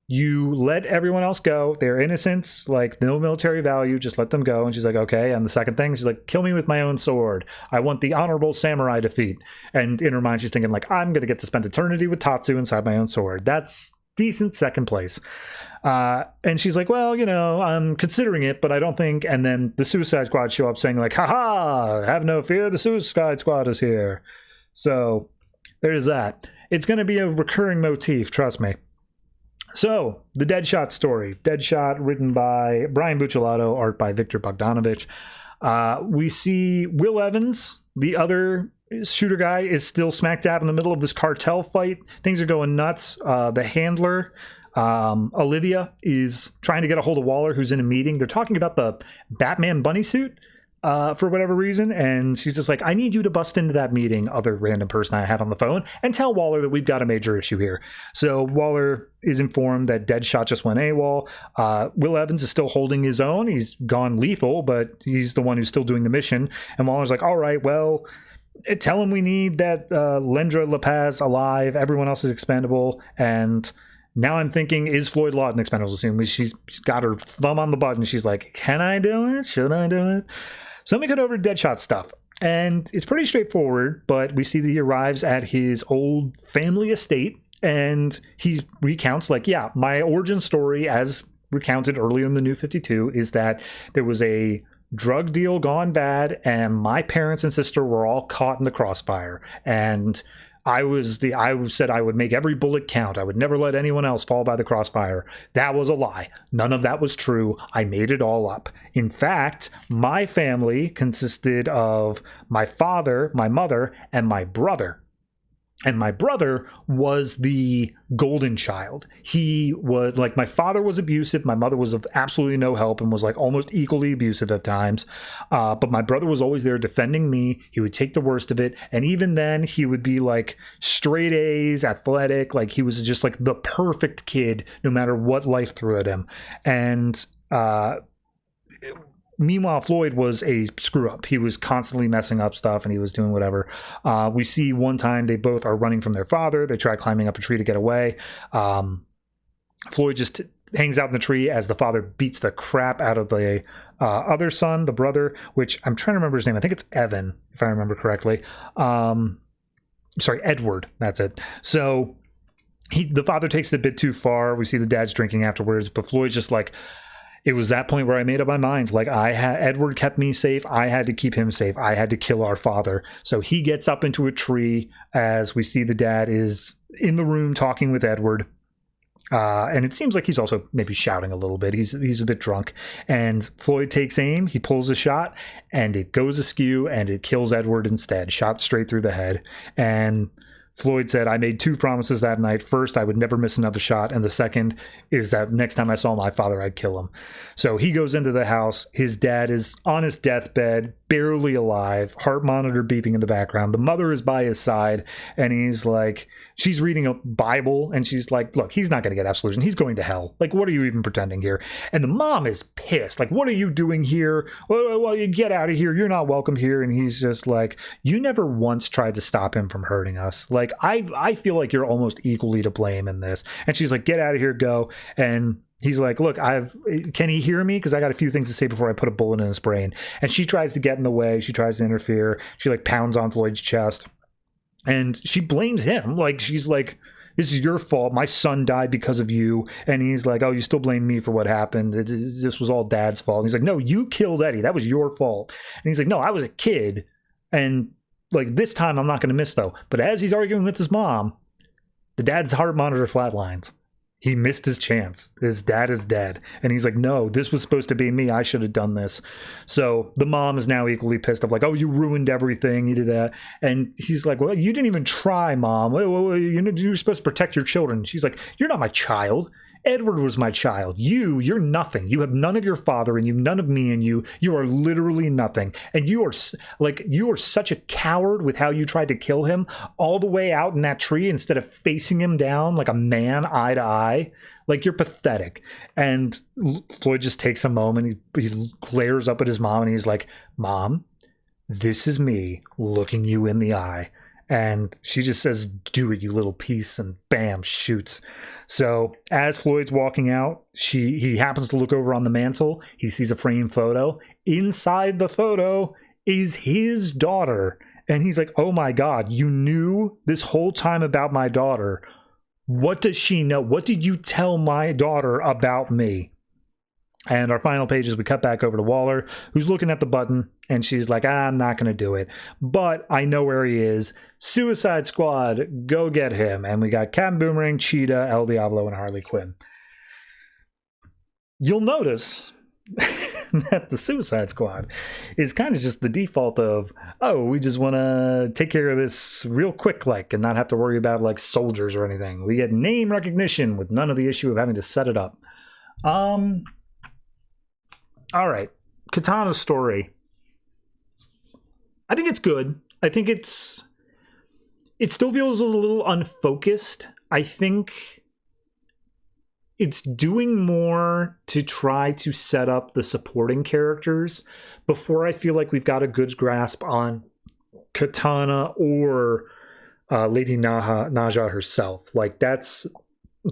you let everyone else go. They're innocents, like no military value. Just let them go. And she's like, okay. And the second thing, she's like, kill me with my own sword. I want the honorable samurai defeat. And in her mind, she's thinking like, I'm going to get to spend eternity with Tatsu inside my own sword. That's decent second place. And she's like, well, I'm considering it, but I don't think. And then the Suicide Squad show up saying like, haha, have no fear. The Suicide Squad is here. So there's that. It's going to be a recurring motif. Trust me. So, the Deadshot story. Deadshot, written by Brian Buccellato, art by Victor Bogdanovic. We see Will Evans, the other shooter guy, is still smack dab in the middle of this cartel fight. Things are going nuts. The handler, Olivia, is trying to get a hold of Waller, who's in a meeting. They're talking about the Batman bunny suit. For whatever reason, and she's just like, I need you to bust into that meeting, other random person I have on the phone, and tell Waller that we've got a major issue here. So Waller is informed that Deadshot just went AWOL. Will Evans is still holding his own. He's gone lethal, but he's the one who's still doing the mission. And Waller's like, all right, well, tell him we need that Lendra La Paz alive. Everyone else is expendable, and Now I'm thinking, is Floyd Lawton expendable soon? She's got her thumb on the button. She's like, can I do it? Should I do it? So let me get over to Deadshot stuff. And it's pretty straightforward, but we see that he arrives at his old family estate, and he recounts, like, yeah, my origin story, as recounted earlier in the New 52, is that there was a drug deal gone bad, and my parents and sister were all caught in the crossfire. And I said I would make every bullet count. I would never let anyone else fall by the crossfire. That was a lie. None of that was true. I made it all up. In fact, my family consisted of my father, my mother, and my brother. And my brother was the golden child. He was, like, my father was abusive. My mother was of absolutely no help and was, like, almost equally abusive at times. But my brother was always there defending me. He would take the worst of it. And even then, he would be, like, straight A's, athletic. Like, he was just, like, the perfect kid, no matter what life threw at him. And meanwhile, Floyd was a screw up. He was constantly messing up stuff, and he was doing whatever. We see one time they both are running from their father. They try climbing up a tree to get away. Floyd just hangs out in the tree as the father beats the crap out of the other son, the brother, which I'm trying to remember his name. I think it's Evan, if I remember correctly. Sorry, Edward. That's it. So the father takes it a bit too far. We see the dad's drinking afterwards, but Floyd's just like, it was that point where I made up my mind. Like, Edward kept me safe. I had to keep him safe. I had to kill our father. So he gets up into a tree as we see the dad is in the room talking with Edward. And it seems like he's also maybe shouting a little bit. He's a bit drunk. And Floyd takes aim. He pulls a shot, and it goes askew, and it kills Edward instead. Shot straight through the head. And Floyd said, I made 2 promises that night. First, I would never miss another shot. And the second is that next time I saw my father, I'd kill him. So he goes into the house. His dad is on his deathbed, barely alive, heart monitor beeping in the background. The mother is by his side, and he's like, she's reading a Bible, and she's like, look, he's not going to get absolution. He's going to hell. Like, what are you even pretending here? And the mom is pissed. Like, what are you doing here? Well, you get out of here. You're not welcome here. And he's just like, you never once tried to stop him from hurting us. Like, I feel like you're almost equally to blame in this. And she's like, get out of here, go. And he's like, look, can he hear me? Because I got a few things to say before I put a bullet in his brain. And she tries to get in the way. She tries to interfere. She, like, pounds on Floyd's chest. And she blames him. Like, she's like, this is your fault. My son died because of you. And he's like, oh, you still blame me for what happened. This was all Dad's fault. And he's like, no, you killed Eddie. That was your fault. And he's like, no, I was a kid. And, like, this time I'm not going to miss, though. But as he's arguing with his mom, the dad's heart monitor flatlines. He missed his chance. His dad is dead. And he's like, no, this was supposed to be me. I should have done this. So the mom is now equally pissed off, like, oh, you ruined everything. You did that. And he's like, well, you didn't even try, Mom. You're supposed to protect your children. She's like, you're not my child. Edward was my child. You're nothing. You have none of your father and you have none of me and you. You are literally nothing. And you are such a coward with how you tried to kill him all the way out in that tree instead of facing him down like a man, eye to eye. Like, you're pathetic. And Floyd just takes a moment. He glares up at his mom and he's like, Mom, this is me looking you in the eye. And she just says, do it, you little piece, and bam, shoots. So as Floyd's walking out, he happens to look over on the mantle. He sees a framed photo. Inside the photo is his daughter. And he's like, oh my God, you knew this whole time about my daughter. What does she know? What did you tell my daughter about me? And our final page is we cut back over to Waller, who's looking at the button, and she's like, I'm not going to do it. But I know where he is. Suicide Squad, go get him. And we got Captain Boomerang, Cheetah, El Diablo, and Harley Quinn. You'll notice that the Suicide Squad is kind of just the default of, oh, we just want to take care of this real quick, like, and not have to worry about, like, soldiers or anything. We get name recognition with none of the issue of having to set it up. All right, Katana's story. I think it's good. I think it still feels a little unfocused. I think it's doing more to try to set up the supporting characters before I feel like we've got a good grasp on Katana or Lady Naja herself. Like, that's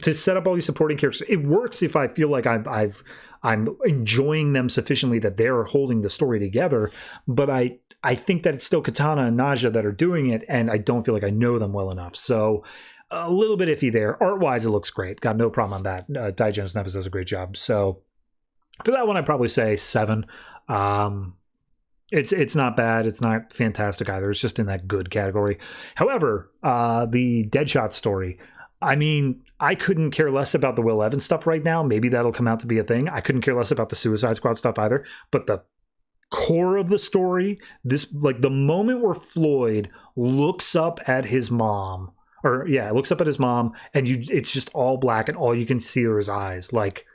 to set up all these supporting characters. It works if I feel like I'm enjoying them sufficiently that they're holding the story together. But I think that it's still Katana and Naja that are doing it, and I don't feel like I know them well enough. So a little bit iffy there. Art-wise, it looks great. Got no problem on that. Diogenes Neves does a great job. So for that one, I'd probably say 7. It's not bad. It's not fantastic either. It's just in that good category. However, the Deadshot story, I mean, I couldn't care less about the Will Evans stuff right now. Maybe that'll come out to be a thing. I couldn't care less about the Suicide Squad stuff either. But the core of the story, this, like, the moment where Floyd looks up at his mom, looks up at his mom, and it's just all black, and all you can see are his eyes. Like,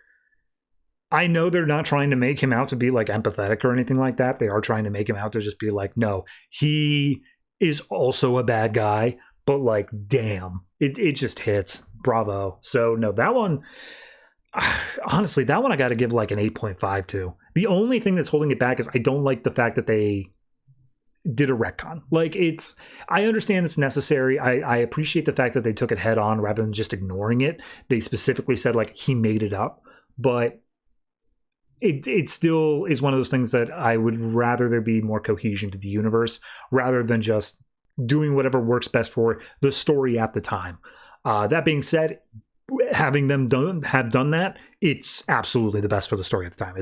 I know they're not trying to make him out to be like empathetic or anything like that. They are trying to make him out to just be like, no, he is also a bad guy, but like, damn, it just hits. Bravo. So no, that one, honestly, that one I got to give like an 8.5 to. The only thing that's holding it back is I don't like the fact that they did a retcon. Like, I understand it's necessary. I appreciate the fact that they took it head on rather than just ignoring it. They specifically said like he made it up, but it still is one of those things that I would rather there be more cohesion to the universe rather than just doing whatever works best for the story at the time. That being said, having them have done that, it's absolutely the best for the story at the time.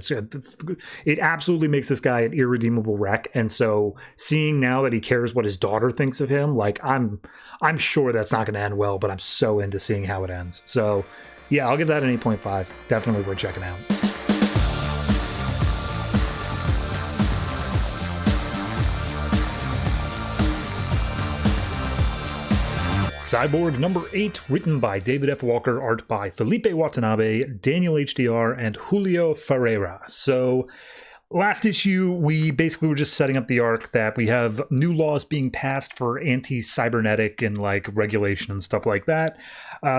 It absolutely makes this guy an irredeemable wreck, and so seeing now that he cares what his daughter thinks of him, like, I'm sure that's not going to end well, but I'm so into seeing how it ends. So yeah, I'll give that an 8.5. Definitely worth checking out. Cyborg number 8, written by David F. Walker, art by Felipe Watanabe, Daniel HDR, and Julio Ferreira. So last issue, we basically were just setting up the arc that we have new laws being passed for anti-cybernetic and like regulation and stuff like that.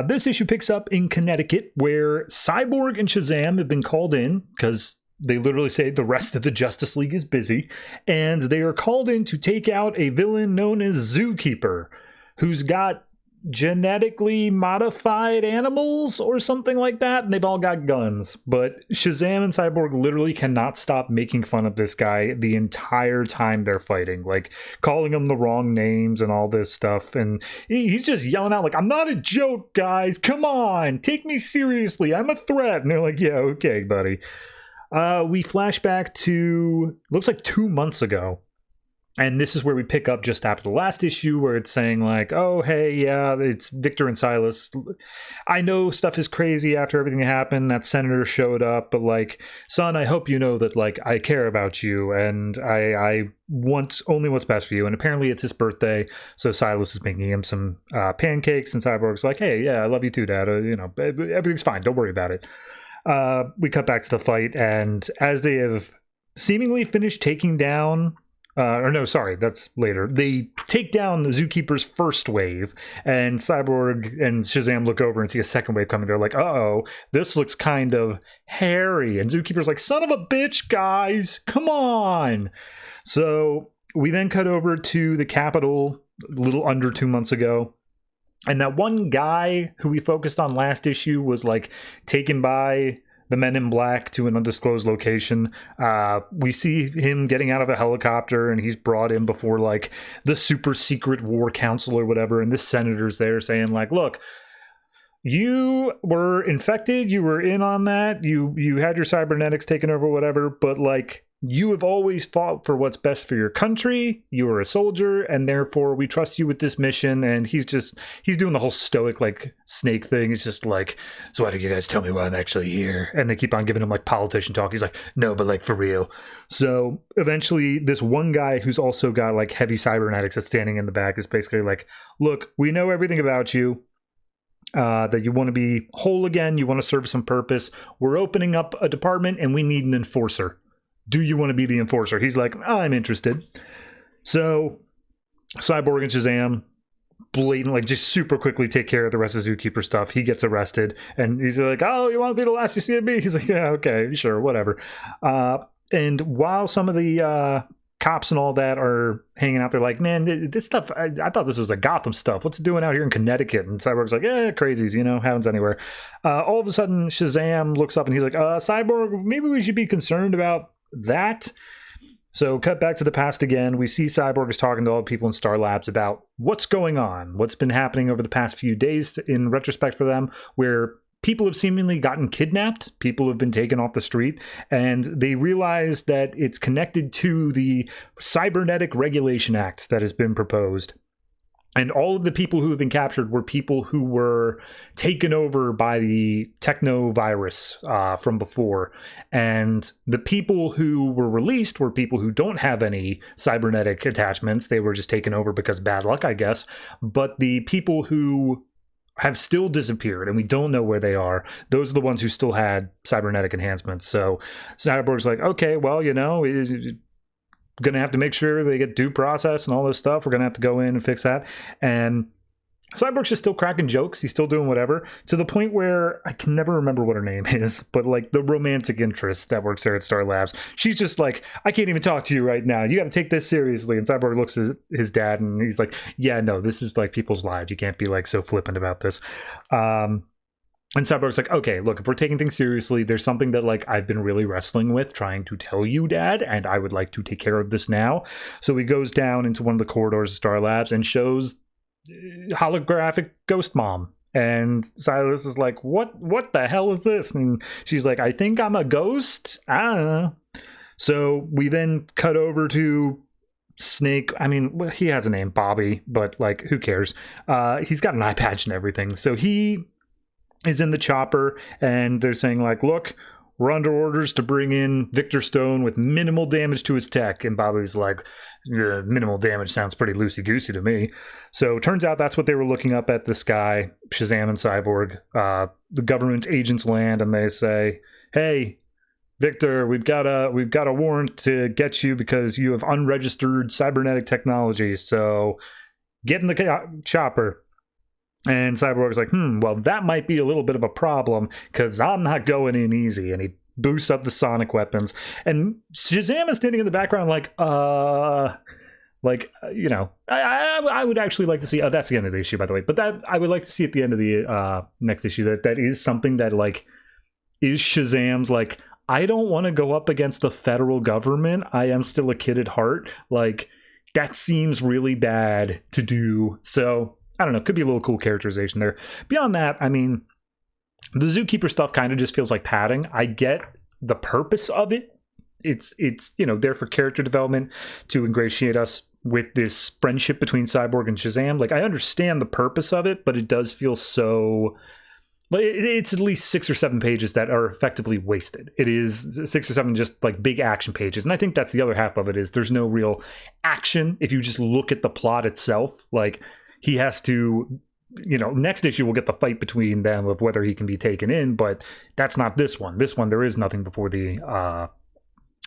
This issue picks up in Connecticut, where Cyborg and Shazam have been called in because they literally say the rest of the Justice League is busy, and they are called in to take out a villain known as Zookeeper, who's got genetically modified animals or something like that, and they've all got guns. But Shazam and Cyborg literally cannot stop making fun of this guy the entire time they're fighting, like calling him the wrong names and all this stuff, and he's just yelling out like, I'm not a joke, guys, come on, take me seriously, I'm a threat. And they're like, yeah, okay, buddy. We flash back to, looks like 2 months ago. And this is where we pick up just after the last issue, where it's saying like, oh, hey, yeah, it's Victor and Silas. I know stuff is crazy after everything happened. That senator showed up, but like, son, I hope you know that like I care about you and I want only what's best for you. And apparently it's his birthday, so Silas is making him some pancakes, and Cyborg's like, hey, yeah, I love you too, Dad. Everything's fine. Don't worry about it. We cut back to the fight, and as they have seemingly finished taking down. That's later. They take down the Zookeeper's first wave, and Cyborg and Shazam look over and see a second wave coming. They're like, uh-oh, this looks kind of hairy. And Zookeeper's like, son of a bitch, guys, come on. So we then cut over to the Capitol a little under 2 months ago. And that one guy who we focused on last issue was like taken by the Men in Black to an undisclosed location. We see him getting out of a helicopter, and he's brought in before like the super secret war council or whatever. And this senator's there saying like, look, you were infected, you were in on that, you had your cybernetics taken over, whatever, but like, you have always fought for what's best for your country. You were a soldier, and therefore we trust you with this mission. And he's doing the whole stoic like snake thing. He's just like, so why don't you guys tell me why I'm actually here? And they keep on giving him like politician talk. He's like, no, but like for real. So eventually this one guy who's also got like heavy cybernetics that's standing in the back is basically like, look, we know everything about you. That you want to be whole again. You want to serve some purpose. We're opening up a department and we need an enforcer. Do you want to be the enforcer? He's like, I'm interested. So Cyborg and Shazam blatant, like just super quickly take care of the rest of Zookeeper stuff. He gets arrested and he's like, oh, you want to be the last you see of me? He's like, yeah, okay, sure, whatever. And while some of the cops and all that are hanging out there like, man, this stuff, I thought this was a Gotham stuff. What's it doing out here in Connecticut? And Cyborg's like, crazies, happens anywhere. All of a sudden, Shazam looks up and he's like, Cyborg, maybe we should be concerned about that. So cut back to the past again. We see Cyborg is talking to all the people in Star Labs about what's going on, what's been happening over the past few days in retrospect for them, where people have seemingly gotten kidnapped, people have been taken off the street, and they realize that it's connected to the Cybernetic Regulation Act that has been proposed. And all of the people who have been captured were people who were taken over by the technovirus from before. And the people who were released were people who don't have any cybernetic attachments. They were just taken over because of bad luck, I guess. But the people who have still disappeared and we don't know where they are, those are the ones who still had cybernetic enhancements. So Cyborg's like, okay, well, going to have to make sure they get due process and all this stuff. We're going to have to go in and fix that. And Cyborg's just still cracking jokes. He's still doing whatever, to the point where I can never remember what her name is, but like the romantic interest that works there at Star Labs, she's just like, I can't even talk to you right now. You got to take this seriously. And Cyborg looks at his dad and he's like, yeah, no, this is like people's lives. You can't be like so flippant about this. And Cyborg's like, okay, look, if we're taking things seriously, there's something that like I've been really wrestling with trying to tell you, Dad, and I would like to take care of this now. So he goes down into one of the corridors of Star Labs and shows holographic Ghost Mom. And Silas is like, what the hell is this? And she's like, I think I'm a ghost. I don't know. So we then cut over to Snake. I mean, he has a name, Bobby, but like, who cares? He's got an eye patch and everything. So he is in the chopper and they're saying like, look, we're under orders to bring in Victor Stone with minimal damage to his tech. And Bobby's like, minimal damage sounds pretty loosey-goosey to me. So it turns out that's what they were looking up at the sky, Shazam and Cyborg. The government agents land and they say, hey, Victor, we've got a warrant to get you because you have unregistered cybernetic technology. So get in the chopper. And Cyborg's like, well, that might be a little bit of a problem because I'm not going in easy. And he boosts up the sonic weapons. And Shazam is standing in the background like, I would actually like to see, that's the end of the issue, by the way. But that I would like to see at the end of the next issue that is something that like is Shazam's like, I don't want to go up against the federal government. I am still a kid at heart. Like, that seems really bad to do. So I don't know, could be a little cool characterization there. Beyond that, I mean, the Zookeeper stuff kind of just feels like padding. I get the purpose of it. It's there for character development to ingratiate us with this friendship between Cyborg and Shazam. Like, I understand the purpose of it, but it does feel so... But it's at least 6 or 7 pages that are effectively wasted. It is 6 or 7 just like big action pages. And I think that's the other half of it is there's no real action if you just look at the plot itself. Like, he has to, next issue we'll get the fight between them of whether he can be taken in, but that's not this one. This one, there is nothing before the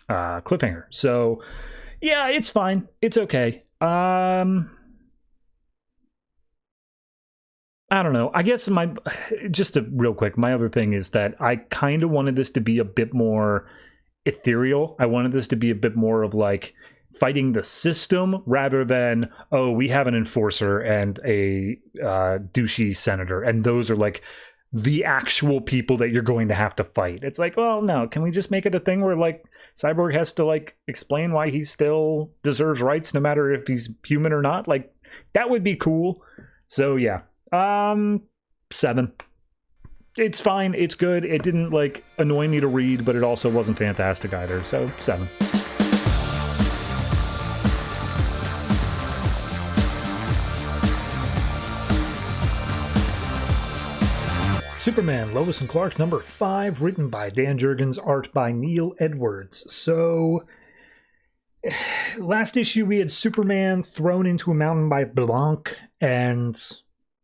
cliffhanger. So, yeah, it's fine. It's okay. I don't know. I guess real quick, my other thing is that I kind of wanted this to be a bit more ethereal. I wanted this to be a bit more of like fighting the system rather than, oh, we have an enforcer and a douchey senator, and those are like the actual people that you're going to have to fight. It's like, well, no, can we just make it a thing where like Cyborg has to like explain why he still deserves rights no matter if he's human or not? Like, that would be cool. So yeah, 7. It's fine. It's good. It didn't like annoy me to read, but it also wasn't fantastic either. So 7. Superman, Lois and Clark, number 5, written by Dan Jurgens, art by Neil Edwards. So, last issue we had Superman thrown into a mountain by Blanc, and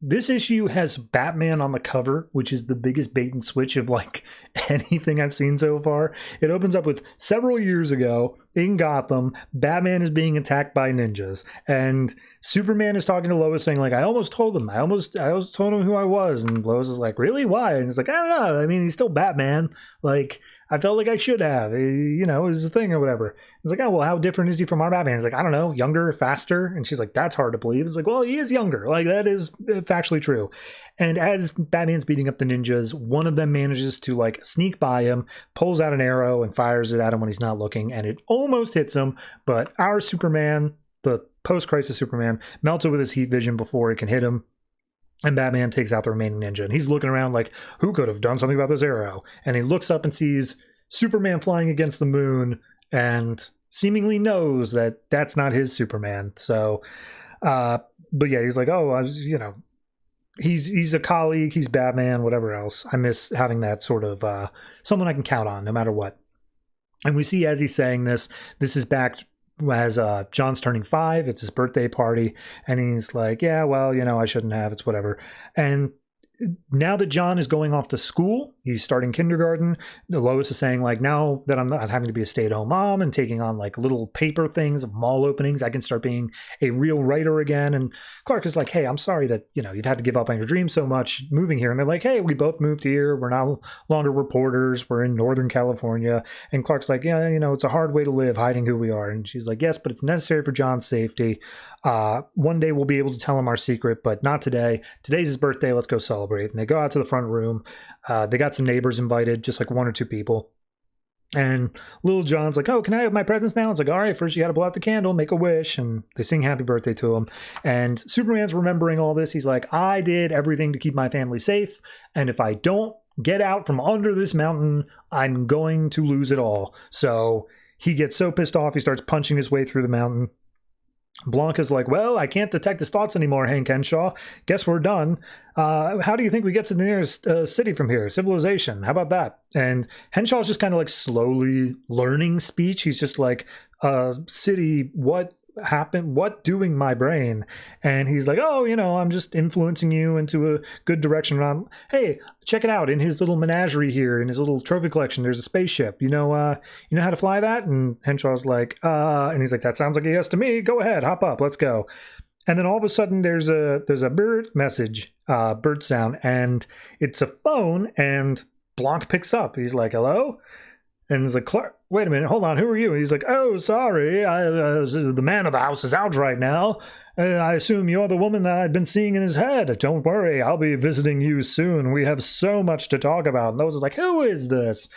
this issue has Batman on the cover, which is the biggest bait and switch of like anything I've seen so far. It opens up with several years ago in Gotham, Batman is being attacked by ninjas, and Superman is talking to Lois saying like, I almost told him who I was, and Lois is like, really? Why? And he's like, I don't know. I mean, he's still Batman. Like, I felt like I should have. You know, it was a thing or whatever. It's like, oh, well, how different is he from our Batman? He's like, I don't know, younger, faster. And she's like, that's hard to believe. It's like, well, he is younger. Like, that is factually true. And as Batman's beating up the ninjas, one of them manages to like sneak by him, pulls out an arrow and fires it at him when he's not looking. And it almost hits him. But our Superman, the post-crisis Superman, melts it with his heat vision before it can hit him. And Batman takes out the remaining ninja. And he's looking around like, who could have done something about this arrow? And he looks up and sees Superman flying against the moon and seemingly knows that that's not his Superman. So, but yeah, he's like, oh, you know, he's a colleague, he's Batman, whatever else. I miss having that sort of someone I can count on no matter what. And we see as he's saying this is back as John's turning 5. It's his birthday party. And he's like, yeah, well, you know, I shouldn't have. It's whatever. And now that John is going off to school, he's starting kindergarten. Lois is saying, like, now that I'm not having to be a stay-at-home mom and taking on like little paper things of mall openings, I can start being a real writer again. And Clark is like, hey, I'm sorry that, you know, you've had to give up on your dream so much moving here. And they're like, hey, we both moved here. We're no longer reporters. We're in Northern California. And Clark's like, yeah, you know, it's a hard way to live hiding who we are. And she's like, yes, but it's necessary for John's safety. One day we'll be able to tell him our secret, but not today. Today's his birthday. Let's go celebrate. And they go out to the front room. They got some neighbors invited, just like 1 or 2 people. And little John's like, oh, can I have my presents now? It's like, all right, first you got to blow out the candle, make a wish. And they sing happy birthday to him. And Superman's remembering all this. He's like, I did everything to keep my family safe. And if I don't get out from under this mountain, I'm going to lose it all. So he gets so pissed off, he starts punching his way through the mountain. Blanca's like, well, I can't detect his thoughts anymore, Hank Henshaw. Guess we're done. How do you think we get to the nearest city from here? Civilization. How about that? And Henshaw's just kind of like slowly learning speech. He's just like, city, what happened? What doing my brain? And he's like, oh, you know, I'm just influencing you into a good direction. Hey, check it out. In his little menagerie here, in his little trophy collection, there's a spaceship. You know how to fly that? And Henshaw's like, and he's like, that sounds like a yes to me. Go ahead, hop up, let's go. And then all of a sudden there's a bird message, bird sound, and it's a phone, and Blanc picks up. He's like, hello? And he's like, Clark, wait a minute, hold on, who are you? And he's like, oh, sorry, the man of the house is out right now. I assume you're the woman that I've been seeing in his head. Don't worry, I'll be visiting you soon. We have so much to talk about. And Lois is like, who is this?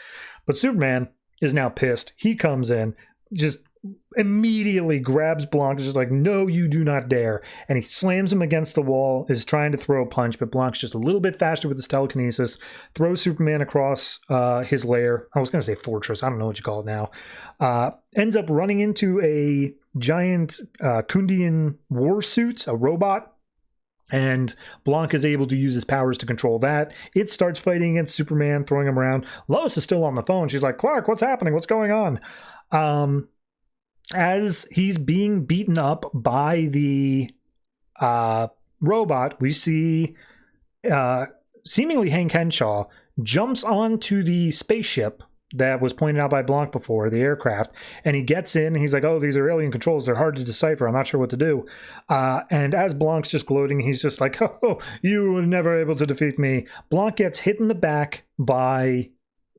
But Superman is now pissed. He comes in, just immediately grabs Blanc, just like, no, you do not dare. And he slams him against the wall, is trying to throw a punch, but Blanc's just a little bit faster with his telekinesis, throws Superman across his lair. I was going to say fortress. I don't know what you call it now. Ends up running into a giant Kundian war suit, a robot. And Blanc is able to use his powers to control that. It starts fighting against Superman, throwing him around. Lois is still on the phone. She's like, Clark, what's happening? What's going on? As he's being beaten up by the robot, we see seemingly Hank Henshaw jumps onto the spaceship that was pointed out by Blanc before, the aircraft, and he gets in, and he's like, oh, these are alien controls, they're hard to decipher, I'm not sure what to do. And as Blanc's just gloating, he's just like, oh, you were never able to defeat me. Blanc gets hit in the back by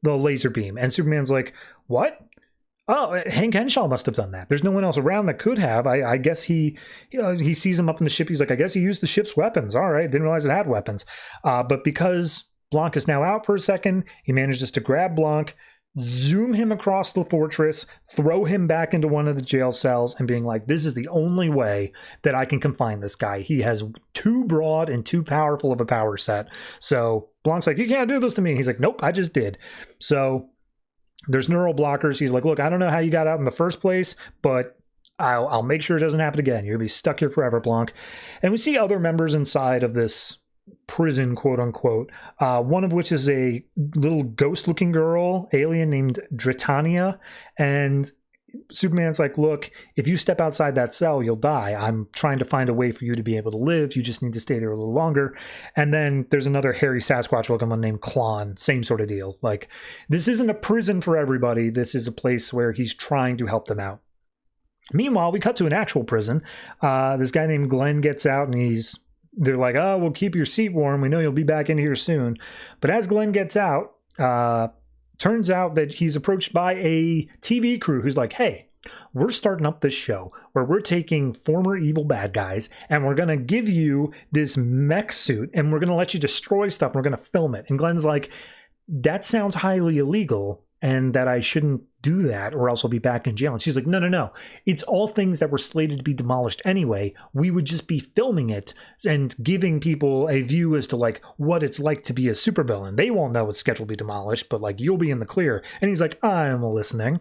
the laser beam, and Superman's like, what? Oh, Hank Henshaw must have done that. There's no one else around that could have. I guess he sees him up in the ship. He's like, I guess he used the ship's weapons. All right, didn't realize it had weapons. But because Blanc is now out for a second, he manages to grab Blanc, zoom him across the fortress, throw him back into one of the jail cells, and being like, this is the only way that I can confine this guy. He has too broad and too powerful of a power set. So Blanc's like, you can't do this to me. He's like, nope, I just did. So there's neural blockers. He's like, look, I don't know how you got out in the first place, but I'll make sure it doesn't happen again. You're going to be stuck here forever, Blanc. And we see other members inside of this prison, quote unquote, one of which is a little ghost-looking girl, alien named Dritania. And Superman's like, look, if you step outside that cell, you'll die. I'm trying to find a way for you to be able to live. You just need to stay there a little longer. And then there's another hairy Sasquatch looking one named Klon. Same sort of deal. Like, this isn't a prison for everybody. This is a place where he's trying to help them out. Meanwhile, we cut to an actual prison. This guy named Glenn gets out, and they're like, oh, we'll keep your seat warm. We know you'll be back in here soon. But as Glenn gets out, turns out that he's approached by a TV crew who's like, hey, we're starting up this show where we're taking former evil bad guys and we're going to give you this mech suit and we're going to let you destroy stuff and we're going to film it. And Glenn's like, that sounds highly illegal and that I shouldn't do that or else I'll be back in jail. And she's like, no. It's all things that were slated to be demolished anyway. We would just be filming it and giving people a view as to like what it's like to be a supervillain. They won't know it's scheduled to be demolished, but like you'll be in the clear. And he's like, I'm listening.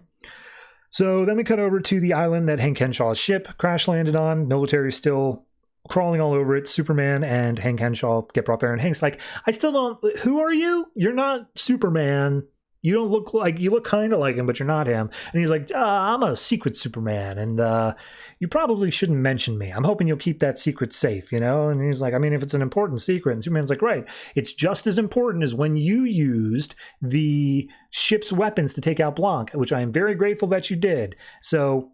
So then we cut over to the island that Hank Henshaw's ship crash landed on. Military's still crawling all over it. Superman and Hank Henshaw get brought there. And Hank's like, I still don't... Who are you? You're not Superman. You don't look like... You look kind of like him, but you're not him. And he's like, I'm a secret Superman. And you probably shouldn't mention me. I'm hoping you'll keep that secret safe, you know? And he's like, I mean, if it's an important secret. And Superman's like, right. It's just as important as when you used the ship's weapons to take out Blanc, which I am very grateful that you did. So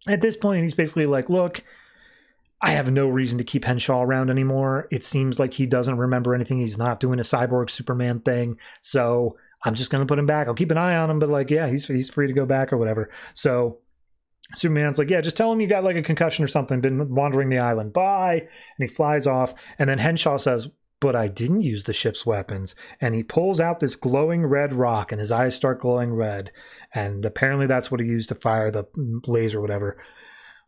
at this point, he's basically like, look, I have no reason to keep Henshaw around anymore. It seems like he doesn't remember anything. He's not doing a cyborg Superman thing. So I'm just going to put him back. I'll keep an eye on him, but like, yeah, he's free to go back or whatever. So Superman's like, yeah, just tell him you got like a concussion or something, been wandering the island. Bye. And he flies off. And then Henshaw says, but I didn't use the ship's weapons. And he pulls out this glowing red rock and his eyes start glowing red. And apparently that's what he used to fire the laser or whatever.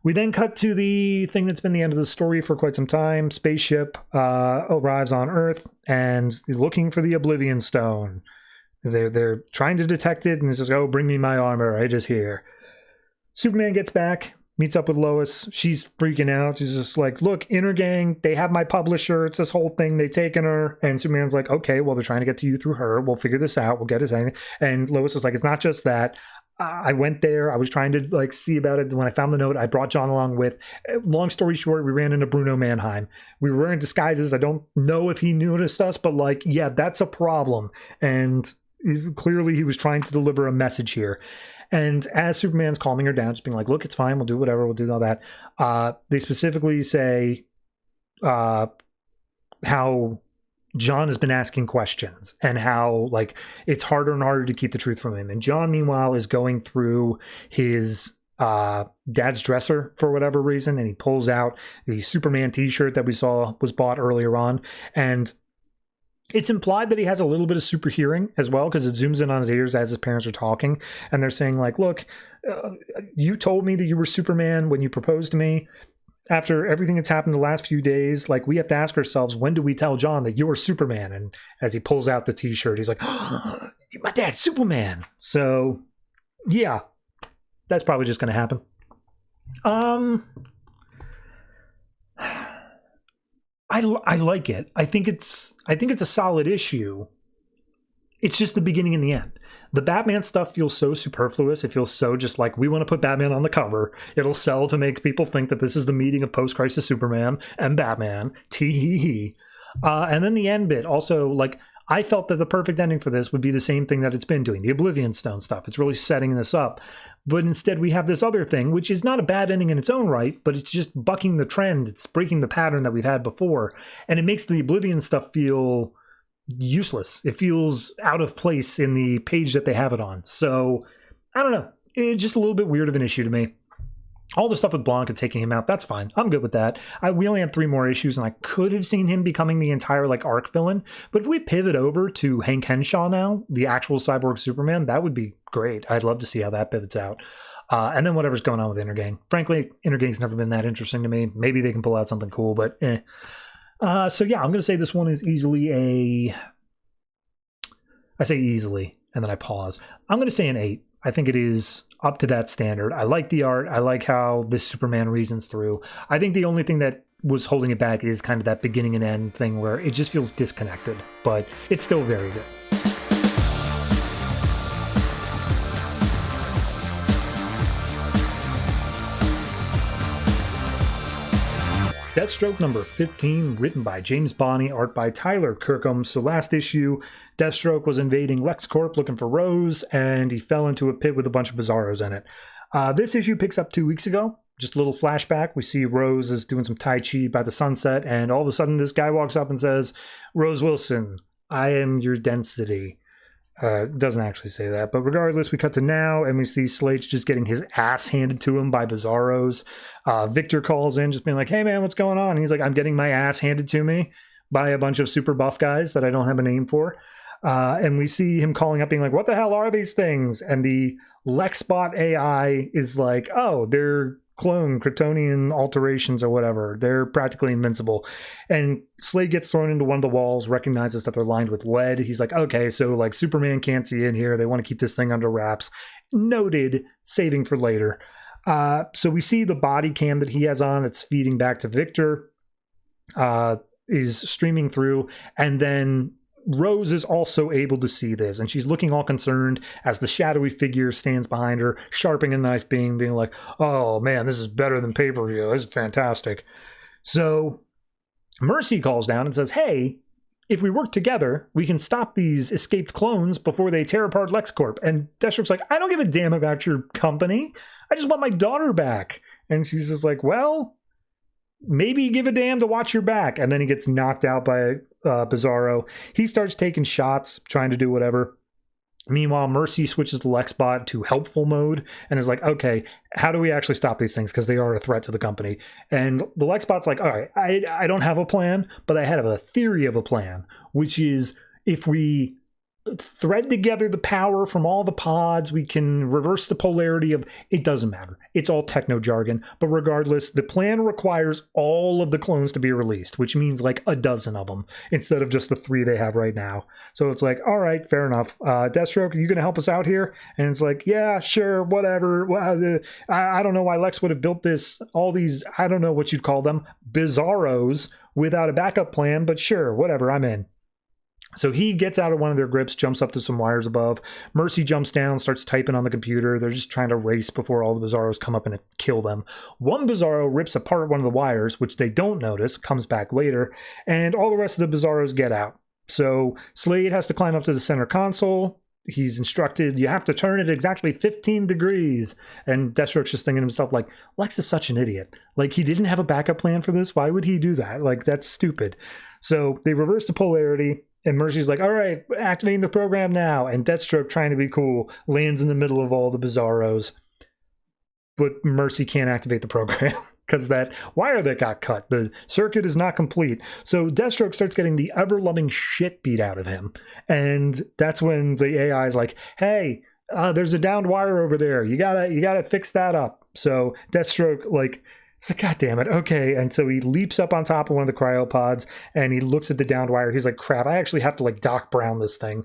We then cut to the thing that's been the end of the story for quite some time. Spaceship arrives on Earth and looking for the Oblivion Stone. They're trying to detect it, and it's just, oh, bring me my armor. I just here. Superman gets back, meets up with Lois. She's freaking out. She's just like, look, Inner Gang, they have my publisher. It's this whole thing. They've taken her. And Superman's like, okay, well, they're trying to get to you through her. We'll figure this out. We'll get his thing. And Lois is like, it's not just that. I went there. I was trying to like see about it. When I found the note, I brought John along with. Long story short, we ran into Bruno Mannheim. We were wearing disguises. I don't know if he noticed us, but like, yeah, that's a problem. And clearly he was trying to deliver a message here. And as Superman's calming her down, just being like, look, it's fine. We'll do whatever. We'll do all that. They specifically say how John has been asking questions and how like it's harder and harder to keep the truth from him. And John, meanwhile, is going through his dad's dresser for whatever reason. And he pulls out the Superman t-shirt that we saw was bought earlier on. And it's implied that he has a little bit of super hearing as well, because it zooms in on his ears as his parents are talking. And they're saying like, look, you told me that you were Superman when you proposed to me. After everything that's happened the last few days, like we have to ask ourselves, when do we tell John that you're Superman? And as he pulls out the t-shirt, he's like, oh, my dad's Superman. So yeah, that's probably just going to happen. I like it. I think it's a solid issue. It's just the beginning and the end. The Batman stuff feels so superfluous. It feels so just like, we want to put Batman on the cover. It'll sell to make people think that this is the meeting of post-crisis Superman and Batman. Tee-hee-hee. And then the end bit. Also, like, I felt that the perfect ending for this would be the same thing that it's been doing, the Oblivion Stone stuff. It's really setting this up. But instead we have this other thing, which is not a bad ending in its own right, but it's just bucking the trend. It's breaking the pattern that we've had before. And it makes the Oblivion stuff feel useless. It feels out of place in the page that they have it on. So, I don't know. It's just a little bit weird of an issue to me. All the stuff with Blanc and taking him out, that's fine. I'm good with that. We only had 3 more issues, and I could have seen him becoming the entire like arc villain. But if we pivot over to Hank Henshaw now, the actual cyborg Superman, that would be great. I'd love to see how that pivots out. And then whatever's going on with Inner Gang. Frankly, Inner Gang's never been that interesting to me. Maybe they can pull out something cool, but eh. So yeah, I'm going to say this one is easily I say easily, and then I pause. I'm going to say an 8. I think it is up to that standard. I like the art. I like how this Superman reasons through. I think the only thing that was holding it back is kind of that beginning and end thing where it just feels disconnected, but it's still very good. Deathstroke number 15, written by James Bonny, art by Tyler Kirkham. So last issue, Deathstroke was invading LexCorp looking for Rose, and he fell into a pit with a bunch of Bizarros in it. This issue picks up 2 weeks ago. Just a little flashback. We see Rose is doing some Tai Chi by the sunset, and all of a sudden this guy walks up and says, Rose Wilson, I am your density. Doesn't actually say that, but regardless, we cut to now, and we see Slade's just getting his ass handed to him by Bizarros. Victor calls in, just being like, "Hey man, what's going on?" And he's like, "I'm getting my ass handed to me by a bunch of super buff guys that I don't have a name for." And we see him calling up, being like, "What the hell are these things?" And the Lexbot AI is like, "Oh, they're clone Kryptonian alterations or whatever. They're practically invincible." And Slade gets thrown into one of the walls, recognizes that they're lined with lead. He's like, "Okay, so like Superman can't see in here. They want to keep this thing under wraps." Noted, saving for later. So we see the body cam that he has on. It's feeding back to Victor. Is streaming through, and then Rose is also able to see this, and she's looking all concerned as the shadowy figure stands behind her, sharpening a knife, being like, "Oh man, this is better than pay-per-view. This is fantastic." So Mercy calls down and says, "Hey, if we work together, we can stop these escaped clones before they tear apart LexCorp." And Deathstroke's like, "I don't give a damn about your company. I just want my daughter back." And she's just like, "Well, maybe give a damn to watch your back." And then he gets knocked out by Bizarro. He starts taking shots, trying to do whatever. Meanwhile, Mercy switches to Lexbot to helpful mode and is like, "Okay, how do we actually stop these things? Because they are a threat to the company." And the Lexbot's like, "All right, I don't have a plan, but I have a theory of a plan, which is if we thread together the power from all the pods, we can reverse the polarity of..." It doesn't matter. It's all techno jargon. But regardless, the plan requires all of the clones to be released, which means like a dozen of them instead of just the 3 they have right now. So it's like, all right, fair enough. Deathstroke, are you going to help us out here? And it's like, yeah, sure, whatever. I don't know why Lex would have built all these, I don't know what you'd call them, Bizarros without a backup plan, but sure, whatever, I'm in. So he gets out of one of their grips, jumps up to some wires above. Mercy jumps down, starts typing on the computer. They're just trying to race before all the Bizarros come up and kill them. One Bizarro rips apart one of the wires, which they don't notice, comes back later, and all the rest of the Bizarros get out. So Slade has to climb up to the center console. He's instructed, you have to turn it exactly 15 degrees. And Deathstroke's just thinking to himself, like, Lex is such an idiot. Like, he didn't have a backup plan for this. Why would he do that? Like, that's stupid. So they reverse the polarity. And Mercy's like, all right, activating the program now. And Deathstroke, trying to be cool, lands in the middle of all the Bizarros. But Mercy can't activate the program because that wire that got cut, the circuit is not complete. So Deathstroke starts getting the ever-loving shit beat out of him. And that's when the AI is like, hey, there's a downed wire over there. You gotta fix that up. So Deathstroke, like... It's like, God damn it, okay. And so he leaps up on top of one of the cryopods and he looks at the downed wire. He's like, crap, I actually have to like Doc Brown this thing.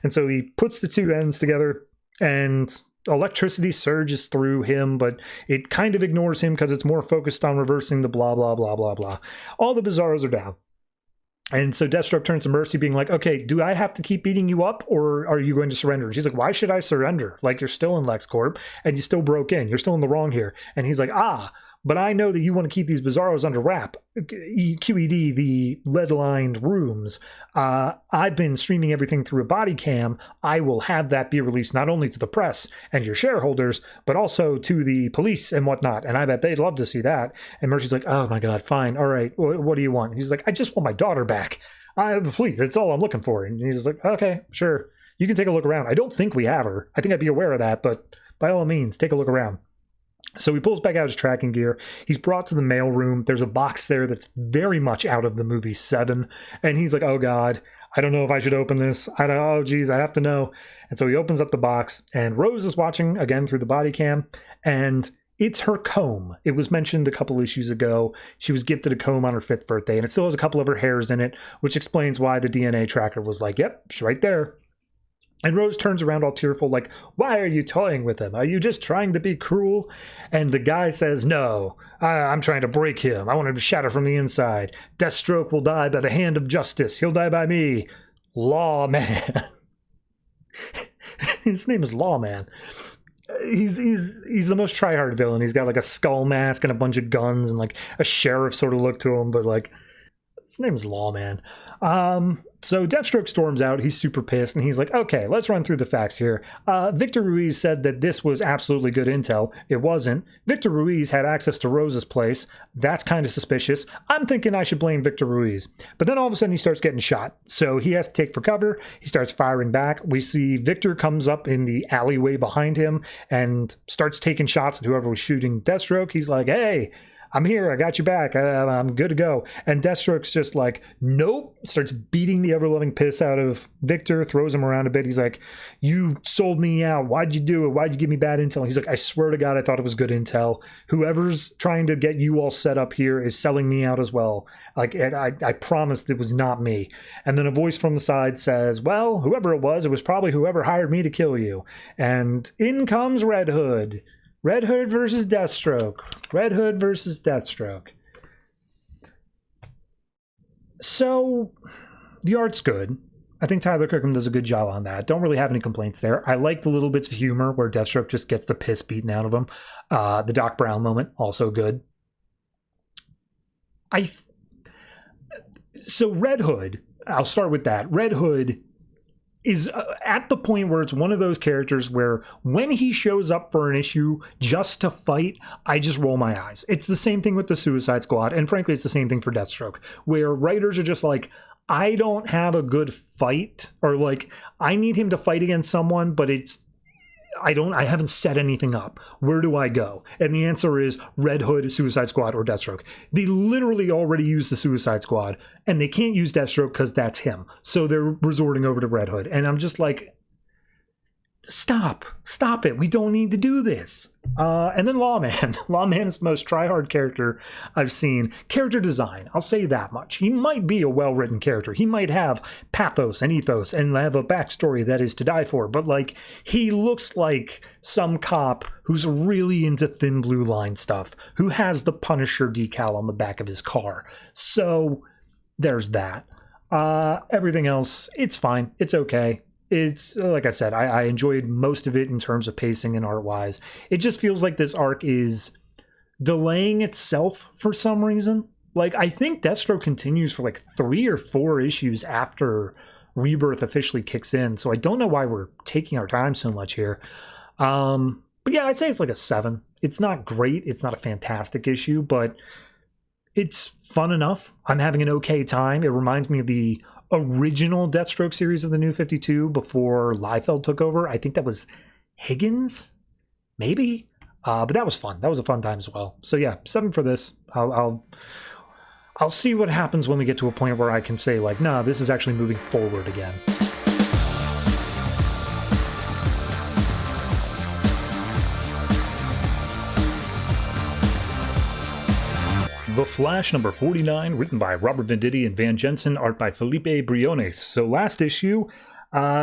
And so he puts the two ends together and electricity surges through him, but it kind of ignores him because it's more focused on reversing the blah, blah, blah, blah, blah. All the Bizarros are down. And so Deathstroke turns to Mercy being like, okay, do I have to keep beating you up or are you going to surrender? And she's like, why should I surrender? Like, you're still in LexCorp and you still broke in. You're still in the wrong here. And he's like, but I know that you want to keep these Bizarros under wrap. QED, the lead-lined rooms. I've been streaming everything through a body cam. I will have that be released not only to the press and your shareholders, but also to the police and whatnot. And I bet they'd love to see that. And Mercy's like, oh my God, fine. All right. What do you want? And he's like, I just want my daughter back. Please, that's all I'm looking for. And he's like, okay, sure. You can take a look around. I don't think we have her. I think I'd be aware of that, but by all means, take a look around. So he pulls back out his tracking gear. He's brought to the mail room. There's a box there that's very much out of the movie 7. And he's like, oh God, I don't know if I should open this. Oh geez, I have to know. And so he opens up the box and Rose is watching again through the body cam. And it's her comb. It was mentioned a couple issues ago. She was gifted a comb on her 5th birthday and it still has a couple of her hairs in it, which explains why the DNA tracker was like, yep, she's right there. And Rose turns around all tearful, like, why are you toying with him? Are you just trying to be cruel? And the guy says, no, I'm trying to break him. I want him to shatter from the inside. Deathstroke will die by the hand of justice. He'll die by me. Lawman. His name is Lawman. He's the most try-hard villain. He's got like a skull mask and a bunch of guns and like a sheriff sort of look to him, but like... His name is Lawman. So Deathstroke storms out. He's super pissed, and he's like, okay, let's run through the facts here. Victor Ruiz said that this was absolutely good intel. It wasn't. Victor Ruiz had access to Rosa's place. That's kind of suspicious. I'm thinking I should blame Victor Ruiz. But then all of a sudden he starts getting shot. So he has to take for cover. He starts firing back. We see Victor comes up in the alleyway behind him and starts taking shots at whoever was shooting Deathstroke. He's like, hey, I'm here. I got you back. I'm good to go. And Deathstroke's just like, nope. Starts beating the ever-loving piss out of Victor, throws him around a bit. He's like, you sold me out. Why'd you do it? Why'd you give me bad intel? And he's like, I swear to God, I thought it was good intel. Whoever's trying to get you all set up here is selling me out as well. Like, I promised it was not me. And then a voice from the side says, well, whoever it was probably whoever hired me to kill you. And in comes Red Hood. Red Hood versus Deathstroke. Red Hood versus Deathstroke. So, the art's good. I think Tyler Kirkham does a good job on that. Don't really have any complaints there. I like the little bits of humor where Deathstroke just gets the piss beaten out of him. The Doc Brown moment, also good. So Red Hood, I'll start with that. Red Hood is at the point where it's one of those characters where when he shows up for an issue just to fight, I just roll my eyes. It's the same thing with the Suicide Squad, and frankly, it's the same thing for Deathstroke, where writers are just like, I don't have a good fight, or like, I need him to fight against someone, but I haven't set anything up. Where do I go? And the answer is Red Hood, Suicide Squad, or Deathstroke. They literally already used the Suicide Squad, and they can't use Deathstroke because that's him. So they're resorting over to Red Hood. And I'm just like, stop it. We don't need to do this. And then Lawman. Lawman is the most try-hard character I've seen. Character design, I'll say that much. He might be a well-written character. He might have pathos and ethos and have a backstory that is to die for. But, like, he looks like some cop who's really into Thin Blue Line stuff, who has the Punisher decal on the back of his car. So, there's that. Everything else, it's fine. It's okay. It's, like I said, I enjoyed most of it in terms of pacing and art-wise. It just feels like this arc is delaying itself for some reason. Like, I think Deathstroke continues for like 3 or 4 issues after Rebirth officially kicks in, so I don't know why we're taking our time so much here. But yeah, I'd say it's like a 7. It's not great. It's not a fantastic issue, but it's fun enough. I'm having an okay time. It reminds me of the original Deathstroke series of the New 52 before Liefeld took over. I think that was Higgins, maybe, but that was fun. That was a fun time as well. So yeah, 7 for this. I'll see what happens when we get to a point where I can say like, nah, this is actually moving forward again. The Flash number 49, written by Robert Venditti and Van Jensen, art by Felipe Briones. So last issue,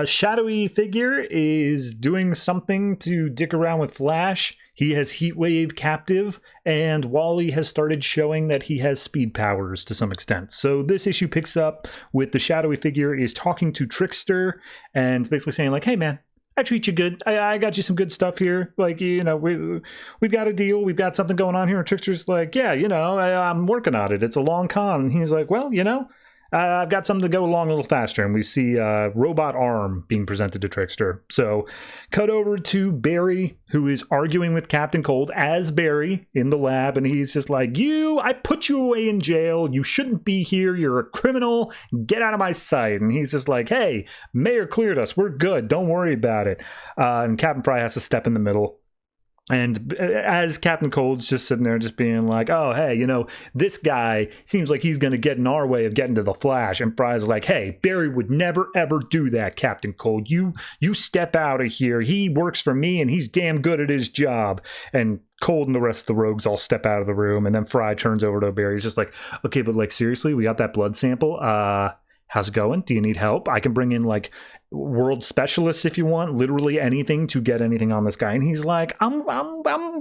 shadowy figure is doing something to dick around with Flash. He has Heatwave captive, and Wally has started showing that he has speed powers to some extent. So this issue picks up with the shadowy figure is talking to Trickster and basically saying like, hey man, I treat you good. I got you some good stuff here. Like, you know, we've got a deal. We've got something going on here. And Trickster's like, yeah, you know, I'm working on it. It's a long con. And he's like, well, you know, I've got something to go along a little faster. And we see robot arm being presented to Trickster. So cut over to Barry, who is arguing with Captain Cold as Barry in the lab. And he's just like, I put you away in jail. You shouldn't be here. You're a criminal. Get out of my sight. And he's just like, hey, Mayor cleared us. We're good. Don't worry about it. And Captain Fry has to step in the middle. And as Captain Cold's just sitting there just being like, oh, hey, you know, this guy seems like he's going to get in our way of getting to the Flash. And Fry's like, hey, Barry would never, ever do that, Captain Cold. You step out of here. He works for me and he's damn good at his job. And Cold and the rest of the rogues all step out of the room. And then Fry turns over to Barry. He's just like, okay, but like, seriously, we got that blood sample. How's it going? Do you need help? I can bring in like world specialists if you want, literally anything to get anything on this guy. And he's like, I'm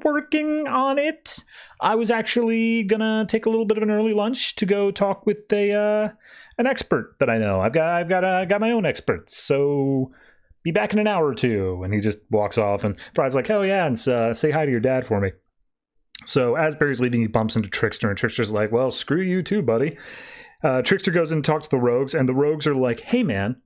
working on it. I was actually gonna take a little bit of an early lunch to go talk with an expert that I know. I've got my own experts. So be back in an hour or two. And he just walks off. And Fry's like, hell yeah, and say hi to your dad for me. So as Barry's leaving, he bumps into Trickster, and Trickster's like, well, screw you too, buddy. Trickster goes in and talks to the rogues, and the rogues are like, hey man,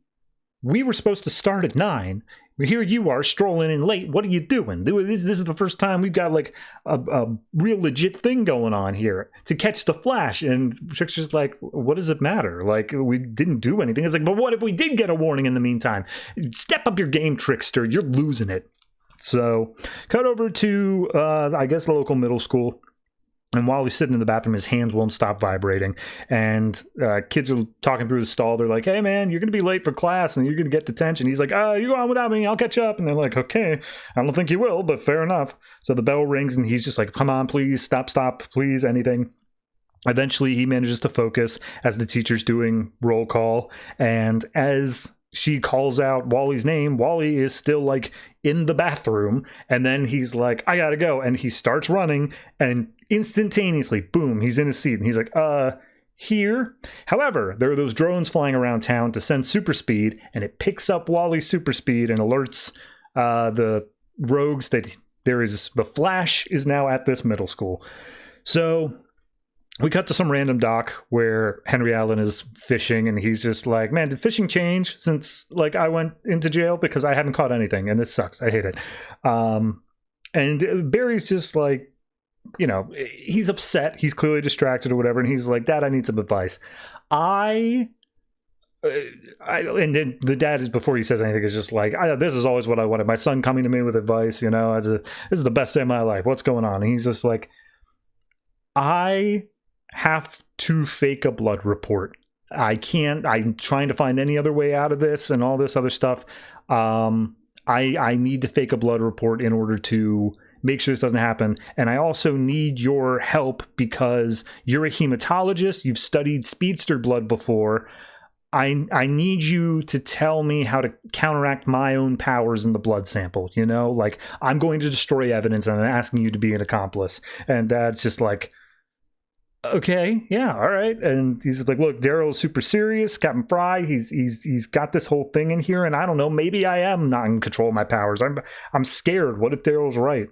we were supposed to start at 9. Here you are strolling in late. What are you doing? This is the first time we've got like a real legit thing going on here to catch the Flash. And Trickster's like, what does it matter? Like, we didn't do anything. It's like, but what if we did get a warning in the meantime? Step up your game, Trickster. You're losing it. So cut over to, I guess, the local middle school. And while he's sitting in the bathroom, his hands won't stop vibrating. And kids are talking through the stall. They're like, hey, man, you're going to be late for class and you're going to get detention. He's like, you go on without me. I'll catch up. And they're like, okay, I don't think you will, but fair enough. So the bell rings and he's just like, come on, please, stop, please, anything. Eventually, he manages to focus as the teacher's doing roll call. And as she calls out Wally's name, Wally is still like in the bathroom, and then he's like, I gotta go, and he starts running, and instantaneously, boom, he's in his seat, and he's like, here. However, there are those drones flying around town to send super speed, and it picks up Wally's super speed and alerts the rogues that the Flash is now at this middle school. So we cut to some random dock where Henry Allen is fishing, and he's just like, man, did fishing change since like I went into jail? Because I haven't caught anything, and this sucks. I hate it. And Barry's just like, you know, he's upset. He's clearly distracted or whatever, and he's like, Dad, I need some advice. And then the dad is, before he says anything, is just like, this is always what I wanted. My son coming to me with advice, you know, this is the best day of my life. What's going on? And he's just like, I have to fake a blood report. I can't. I'm trying to find any other way out of this and all this other stuff. I need to fake a blood report in order to make sure this doesn't happen. And I also need your help because you're a hematologist. You've studied speedster blood before. I need you to tell me how to counteract my own powers in the blood sample. You know, like, I'm going to destroy evidence and I'm asking you to be an accomplice. And Dad's just like, okay, yeah, all right. And he's just like, look, Daryl's super serious. Captain Fry, he's got this whole thing in here, and I don't know, maybe I am not in control of my powers. I'm scared. What if Daryl's right?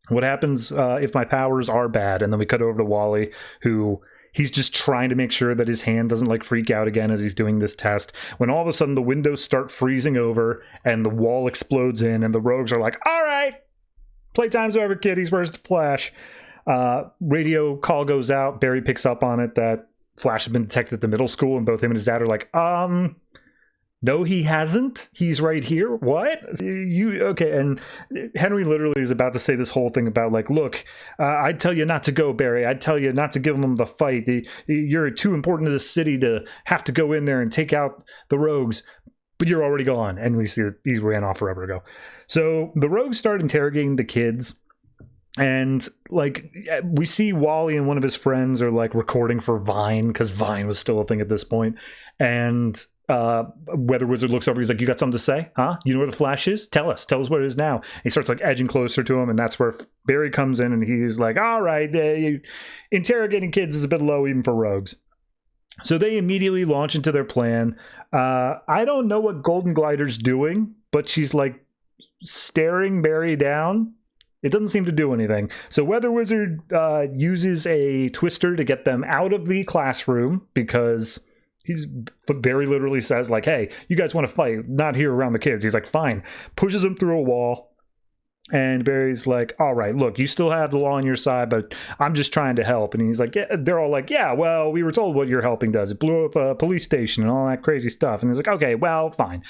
What happens if my powers are bad? And then we cut over to Wally, who he's just trying to make sure that his hand doesn't like freak out again as he's doing this test, when all of a sudden the windows start freezing over and the wall explodes in, and the rogues are like, all right, playtime's over, kiddies, where's the Flash? Radio call goes out. Barry picks up on it that Flash has been detected at the middle school, and both him and his dad are like, no, he hasn't. He's right here. What? Okay? And Henry literally is about to say this whole thing about like, look, I'd tell you not to go, Barry. I'd tell you not to give him the fight. You're too important to the city to have to go in there and take out the rogues. But you're already gone. And we see he ran off forever ago. So the rogues start interrogating the kids. And like, we see Wally and one of his friends are like recording for Vine, because Vine was still a thing at this point. And Weather Wizard looks over, he's like, you got something to say? Huh? You know where the Flash is? Tell us what it is now. And he starts like edging closer to him, and that's where Barry comes in, and he's like, all right, interrogating kids is a bit low even for rogues. So they immediately launch into their plan. I don't know what Golden Glider's doing, but she's like staring Barry down. It doesn't seem to do anything. So Weather Wizard uses a twister to get them out of the classroom, because Barry literally says like, hey, you guys want to fight, not here around the kids. He's like, fine. Pushes them through a wall. And Barry's like, all right, look, you still have the law on your side, but I'm just trying to help. And he's like, yeah, they're all like, yeah, well, we were told what your helping does. It blew up a police station and all that crazy stuff. And he's like, okay, well, fine.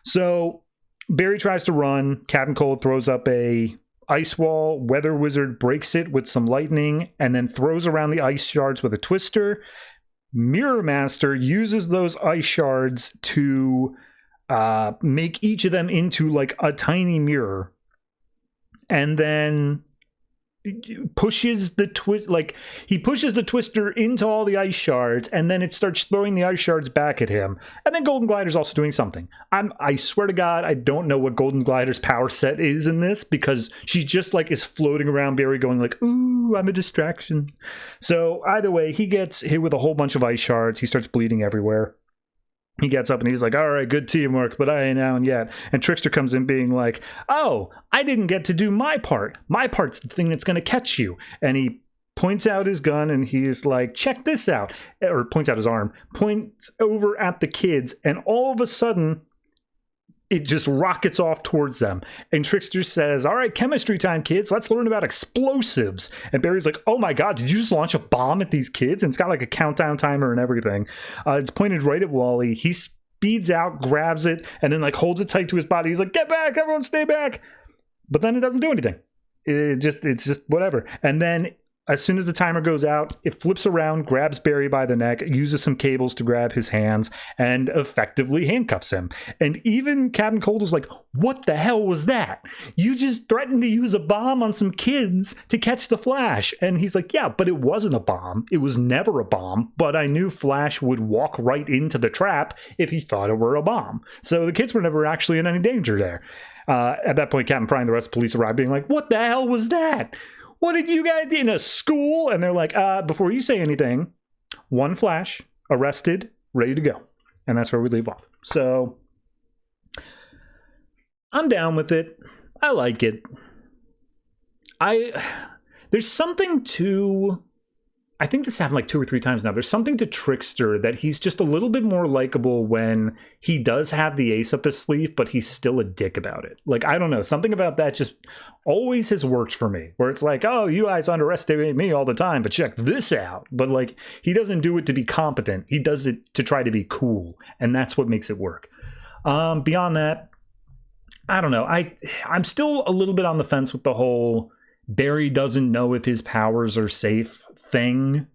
So Barry tries to run. Captain Cold throws up a ice wall. Weather Wizard breaks it with some lightning and then throws around the ice shards with a twister. Mirror Master uses those ice shards to make each of them into like a tiny mirror, and then pushes the twister into all the ice shards, and then it starts throwing the ice shards back at him. And then Golden Glider's also doing something. I swear to God, I don't know what Golden Glider's power set is in this, because she just like is floating around Barry going like, ooh, I'm a distraction. So either way, he gets hit with a whole bunch of ice shards. He starts bleeding everywhere. He gets up and he's like, all right, good teamwork, but I ain't out yet. And Trickster comes in being like, oh, I didn't get to do my part. My part's the thing that's going to catch you. And he points out his gun, and he's like, check this out. Or points out his arm, points over at the kids, and all of a sudden, it just rockets off towards them. And Trickster says, all right, chemistry time, kids. Let's learn about explosives. And Barry's like, oh my God, did you just launch a bomb at these kids? And it's got like a countdown timer and everything. It's pointed right at Wally. He speeds out, grabs it, and then like holds it tight to his body. He's like, get back, everyone stay back. But then it doesn't do anything. It's just whatever. And then as soon as the timer goes out, it flips around, grabs Barry by the neck, uses some cables to grab his hands, and effectively handcuffs him. And even Captain Cold is like, what the hell was that? You just threatened to use a bomb on some kids to catch the Flash. And he's like, yeah, but it wasn't a bomb. It was never a bomb. But I knew Flash would walk right into the trap if he thought it were a bomb. So the kids were never actually in any danger there. At that point, Captain Fry and the rest of the police arrive being like, what the hell was that? What did you guys do in a school? And they're like, before you say anything, one Flash, arrested, ready to go. And that's where we leave off. So I'm down with it. I like it. There's something to, I think this happened like 2 or 3 times now. There's something to Trickster that he's just a little bit more likable when he does have the ace up his sleeve, but he's still a dick about it. Like, I don't know. Something about that just always has worked for me, where it's like, oh, you guys underestimate me all the time, but check this out. But like, he doesn't do it to be competent. He does it to try to be cool. And that's what makes it work. Beyond that, I don't know. I'm still a little bit on the fence with the whole Barry doesn't know if his powers are safe thing,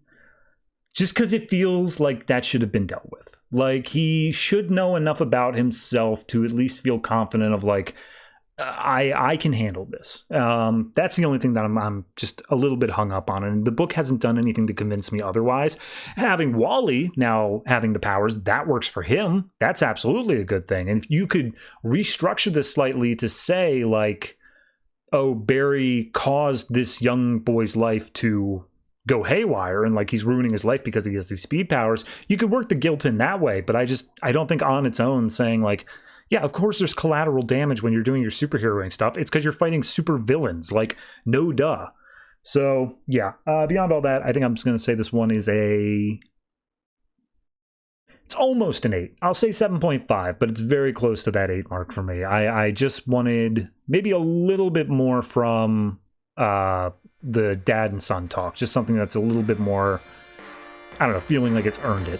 just because it feels like that should have been dealt with. Like, he should know enough about himself to at least feel confident of like, I can handle this. That's the only thing that I'm just a little bit hung up on, and the book hasn't done anything to convince me otherwise. Having Wally now having the powers, that works for him. That's absolutely a good thing. And if you could restructure this slightly to say like, oh, Barry caused this young boy's life to go haywire and like he's ruining his life because he has these speed powers, you could work the guilt in that way. But I don't think on its own saying like, yeah, of course there's collateral damage when you're doing your superheroing stuff. It's because you're fighting super villains. Like, no duh. So yeah, beyond all that, I think I'm just going to say this one is it's almost an 8. I'll say 7.5, but it's very close to that 8 mark for me. I just wanted maybe a little bit more from the dad and son talk. Just something that's a little bit more, I don't know, feeling like it's earned it.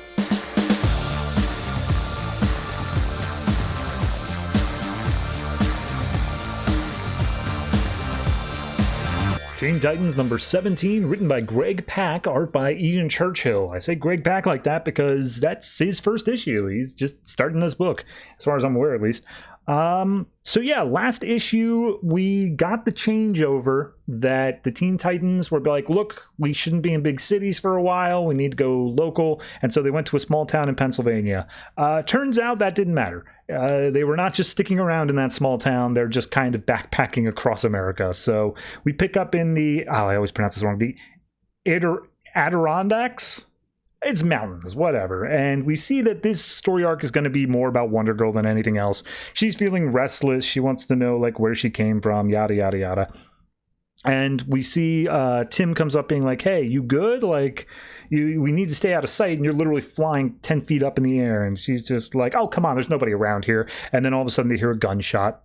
Teen Titans number 17, written by Greg Pak, art by Ian Churchill. I say Greg Pak like that because that's his first issue. He's just starting this book, as far as I'm aware at least. So yeah, last issue, we got the changeover that the Teen Titans were like, look, we shouldn't be in big cities for a while. We need to go local. And so they went to a small town in Pennsylvania. Turns out that didn't matter. They were not just sticking around in that small town. They're just kind of backpacking across America. So we pick up in I always pronounce this wrong, the Adirondacks? It's mountains, whatever. And we see that this story arc is going to be more about Wonder Girl than anything else. She's feeling restless. She wants to know like where she came from, yada, yada, yada. And we see Tim comes up being like, hey, you good? Like, we need to stay out of sight. And you're literally flying 10 feet up in the air. And she's just like, oh, come on, there's nobody around here. And then all of a sudden they hear a gunshot.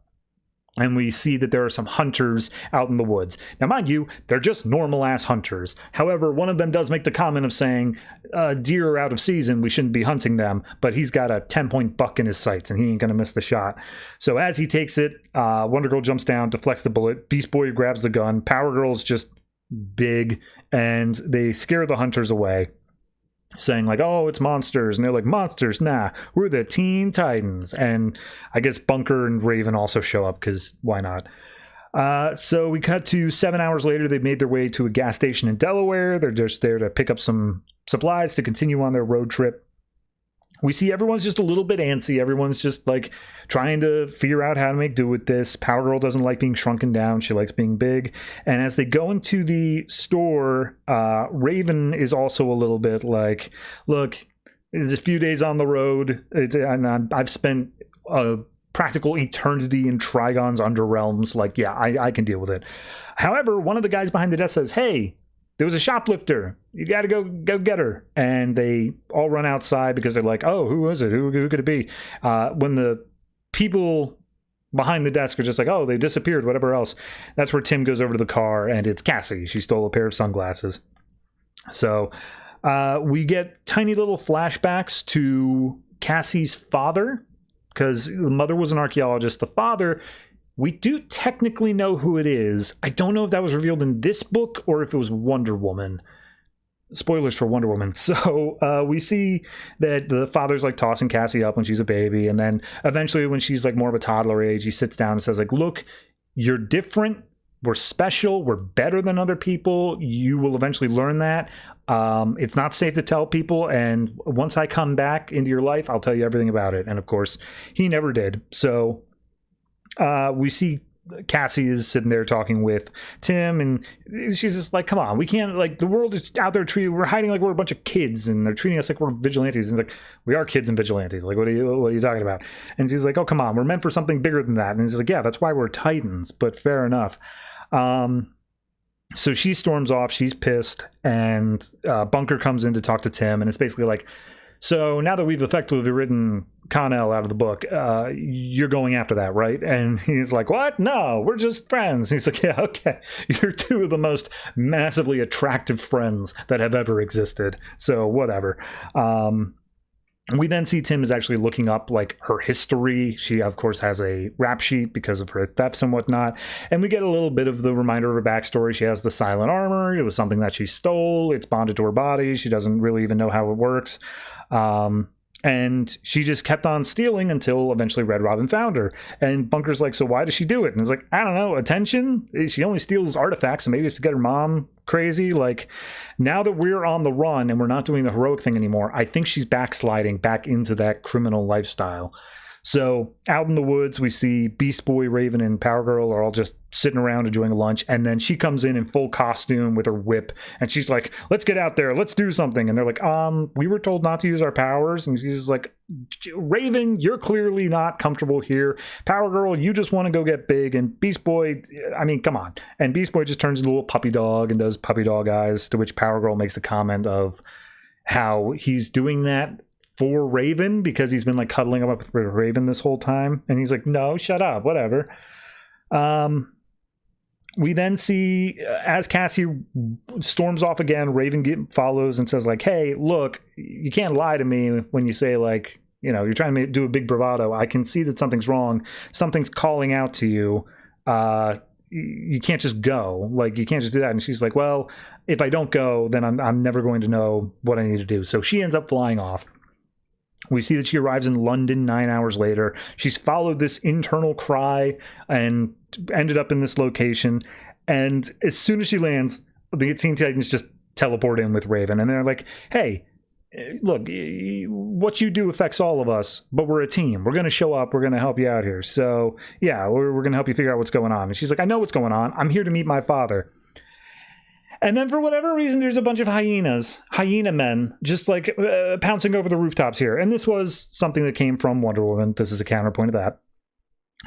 And we see that there are some hunters out in the woods. Now, mind you, they're just normal-ass hunters. However, one of them does make the comment of saying, deer are out of season, we shouldn't be hunting them. But he's got a 10-point buck in his sights, and he ain't going to miss the shot. So as he takes it, Wonder Girl jumps down, deflects the bullet. Beast Boy grabs the gun. Power Girl's just big, and they scare the hunters away, saying like, oh, it's monsters. And they're like, monsters? Nah, we're the Teen Titans. And I guess Bunker and Raven also show up because why not? So we cut to 7 hours later. They've made their way to a gas station in Delaware. They're just there to pick up some supplies to continue on their road trip. We see everyone's just a little bit antsy. Everyone's just like trying to figure out how to make do with this. Power Girl doesn't like being shrunken down. She likes being big. And as they go into the store, Raven is also a little bit like, look, it's a few days on the road. And I've spent a practical eternity in Trigon's Underrealms. Like, yeah, I can deal with it. However, one of the guys behind the desk says, hey, there was a shoplifter. You got to go get her. And they all run outside because they're like, oh, who is it? Who could it be? When the people behind the desk are just like, oh, they disappeared, whatever else. That's where Tim goes over to the car, and it's Cassie. She stole a pair of sunglasses. So we get tiny little flashbacks to Cassie's father, because the mother was an archaeologist. The father, we do technically know who it is. I don't know if that was revealed in this book or if it was Wonder Woman. Spoilers for Wonder Woman. So we see that the father's like tossing Cassie up when she's a baby, and then eventually when she's like more of a toddler age, he sits down and says like, look, you're different, we're special, we're better than other people, you will eventually learn that. It's not safe to tell people, and once I come back into your life, I'll tell you everything about it. And of course he never did. So we see Cassie is sitting there talking with Tim, and she's just like, come on, we can't, like, the world is out there treating, we're hiding like we're a bunch of kids, and they're treating us like we're vigilantes. And it's like, we are kids and vigilantes, like what are you talking about? And she's like, oh, come on, we're meant for something bigger than that. And he's like, yeah, that's why we're Titans, but fair enough. So she storms off, she's pissed, and Bunker comes in to talk to Tim, and it's basically like, so now that we've effectively written Connell out of the book, you're going after that, right? And he's like, what? No, we're just friends. And he's like, yeah, okay. You're two of the most massively attractive friends that have ever existed. So whatever. We then see Tim is actually looking up like her history. She, of course, has a rap sheet because of her thefts and whatnot. And we get a little bit of the reminder of her backstory. She has the silent armor. It was something that she stole. It's bonded to her body. She doesn't really even know how it works. And she just kept on stealing until eventually Red Robin found her. And Bunker's like, so why does she do it? And it's like, I don't know, attention? She only steals artifacts, so maybe it's to get her mom crazy. Like, now that we're on the run and we're not doing the heroic thing anymore, I think she's backsliding back into that criminal lifestyle. So out in the woods, we see Beast Boy, Raven, and Power Girl are all just sitting around enjoying lunch. And then she comes in full costume with her whip. And she's like, let's get out there. Let's do something. And they're like, we were told not to use our powers. And she's like, Raven, you're clearly not comfortable here. Power Girl, you just want to go get big. And Beast Boy, I mean, come on. And Beast Boy just turns into a little puppy dog and does puppy dog eyes, to which Power Girl makes a comment of how he's doing that for Raven because he's been like cuddling up with Raven this whole time. And he's like, no, shut up, whatever. We then see as Cassie storms off again, Raven follows and says like, hey, look, you can't lie to me when you say like, you know, you're trying to do a big bravado. I can see that something's wrong. Something's calling out to you. You can't just go. Like, you can't just do that. And she's like, well, if I don't go, then I'm never going to know what I need to do. So she ends up flying off. We see that she arrives in London 9 hours later. She's followed this internal cry and ended up in this location. And as soon as she lands, the Teen Titans just teleport in with Raven. And they're like, hey, look, what you do affects all of us, but we're a team. We're going to show up. We're going to help you out here. So, yeah, we're going to help you figure out what's going on. And she's like, I know what's going on. I'm here to meet my father. And then for whatever reason, there's a bunch of hyena men, just like pouncing over the rooftops here. And this was something that came from Wonder Woman. This is a counterpoint of that.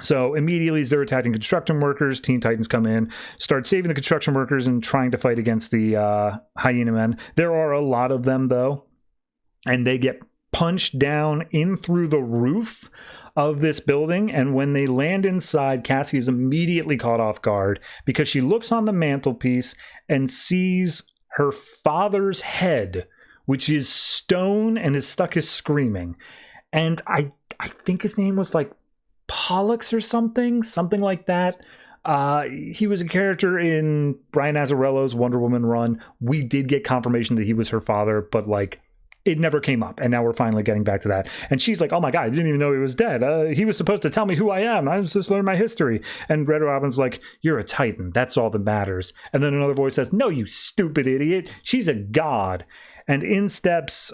So immediately as they're attacking construction workers, Teen Titans come in, start saving the construction workers and trying to fight against the hyena men. There are a lot of them, though, and they get punched down in through the roof of this building. And when they land inside, Cassie is immediately caught off guard because she looks on the mantelpiece and sees her father's head, which is stone and is stuck as screaming. And I think his name was like Pollux or something like that. He was a character in Brian Azzarello's Wonder Woman run. We did get confirmation that he was her father, but like, it never came up, and now we're finally getting back to that. And she's like, oh my God, I didn't even know he was dead. He was supposed to tell me who I am. I was supposed to learn my history. And Red Robin's like, you're a Titan. That's all that matters. And then another voice says, no, you stupid idiot. She's a god. And in steps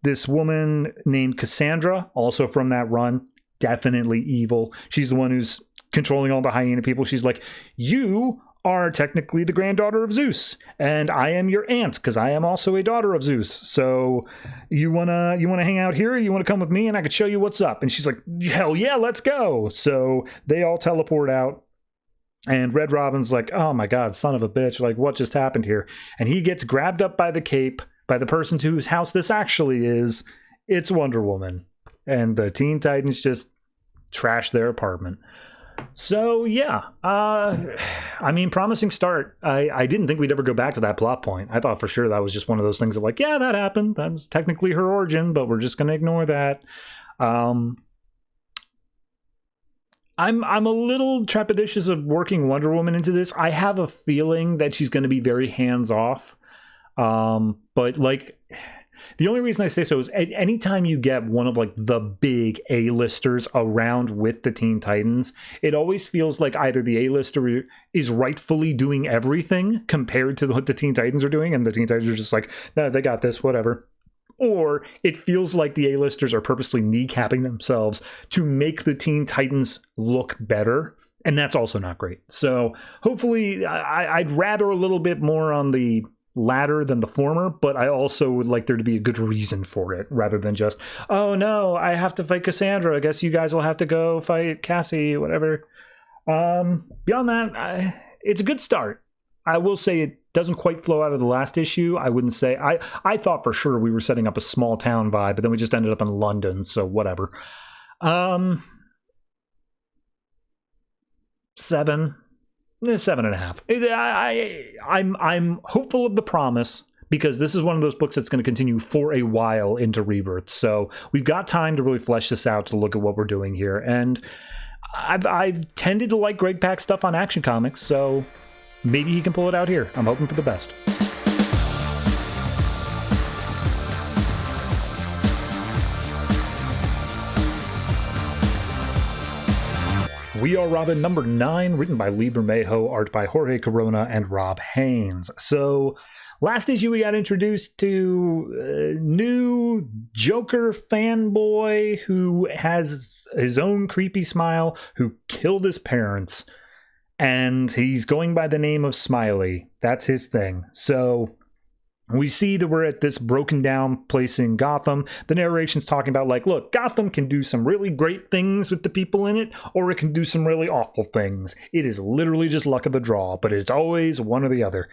this woman named Cassandra, also from that run, definitely evil. She's the one who's controlling all the hyena people. She's like, you are technically the granddaughter of Zeus, and I am your aunt because I am also a daughter of Zeus. So you wanna hang out here? You wanna come with me, and I could show you what's up? And she's like, hell yeah, let's go. So they all teleport out, And Red Robin's like, oh my God, son of a bitch, like what just happened here? And he gets grabbed up by the cape by the person to whose house this actually is. It's Wonder Woman. And the Teen Titans just trash their apartment. So yeah, I mean, promising start. I didn't think we'd ever go back to that plot point. I thought for sure that was just one of those things of like, yeah, that happened. That's technically her origin, but we're just going to ignore that. I'm a little trepidatious of working Wonder Woman into this. I have a feeling that she's going to be very hands-off. But like, the only reason I say so is anytime you get one of like the big A-listers around with the Teen Titans, it always feels like either the A-lister is rightfully doing everything compared to what the Teen Titans are doing, and the Teen Titans are just like, no, they got this, whatever. Or it feels like the A-listers are purposely kneecapping themselves to make the Teen Titans look better. And that's also not great. So hopefully I'd rather a little bit more on the latter than the former, but I also would like there to be a good reason for it rather than just, oh no, I have to fight Cassandra. I guess you guys will have to go fight Cassie, whatever. Beyond that, it's a good start. I will say it doesn't quite flow out of the last issue. I wouldn't say I thought for sure we were setting up a small town vibe, but then we just ended up in London, so whatever. 7.5. I'm hopeful of the promise because this is one of those books that's going to continue for a while into Rebirth. So we've got time to really flesh this out to look at what we're doing here. And I've tended to like Greg Pak's stuff on Action Comics, so maybe he can pull it out here. I'm hoping for the best. We Are Robin number 9, written by Lee Bermejo, art by Jorge Corona and Rob Haynes. So last issue we got introduced to a new Joker fanboy who has his own creepy smile, who killed his parents, and he's going by the name of Smiley. That's his thing. So we see that we're at this broken down place in Gotham. The narration's talking about like, look, Gotham can do some really great things with the people in it, or it can do some really awful things. It is literally just luck of the draw, but it's always one or the other.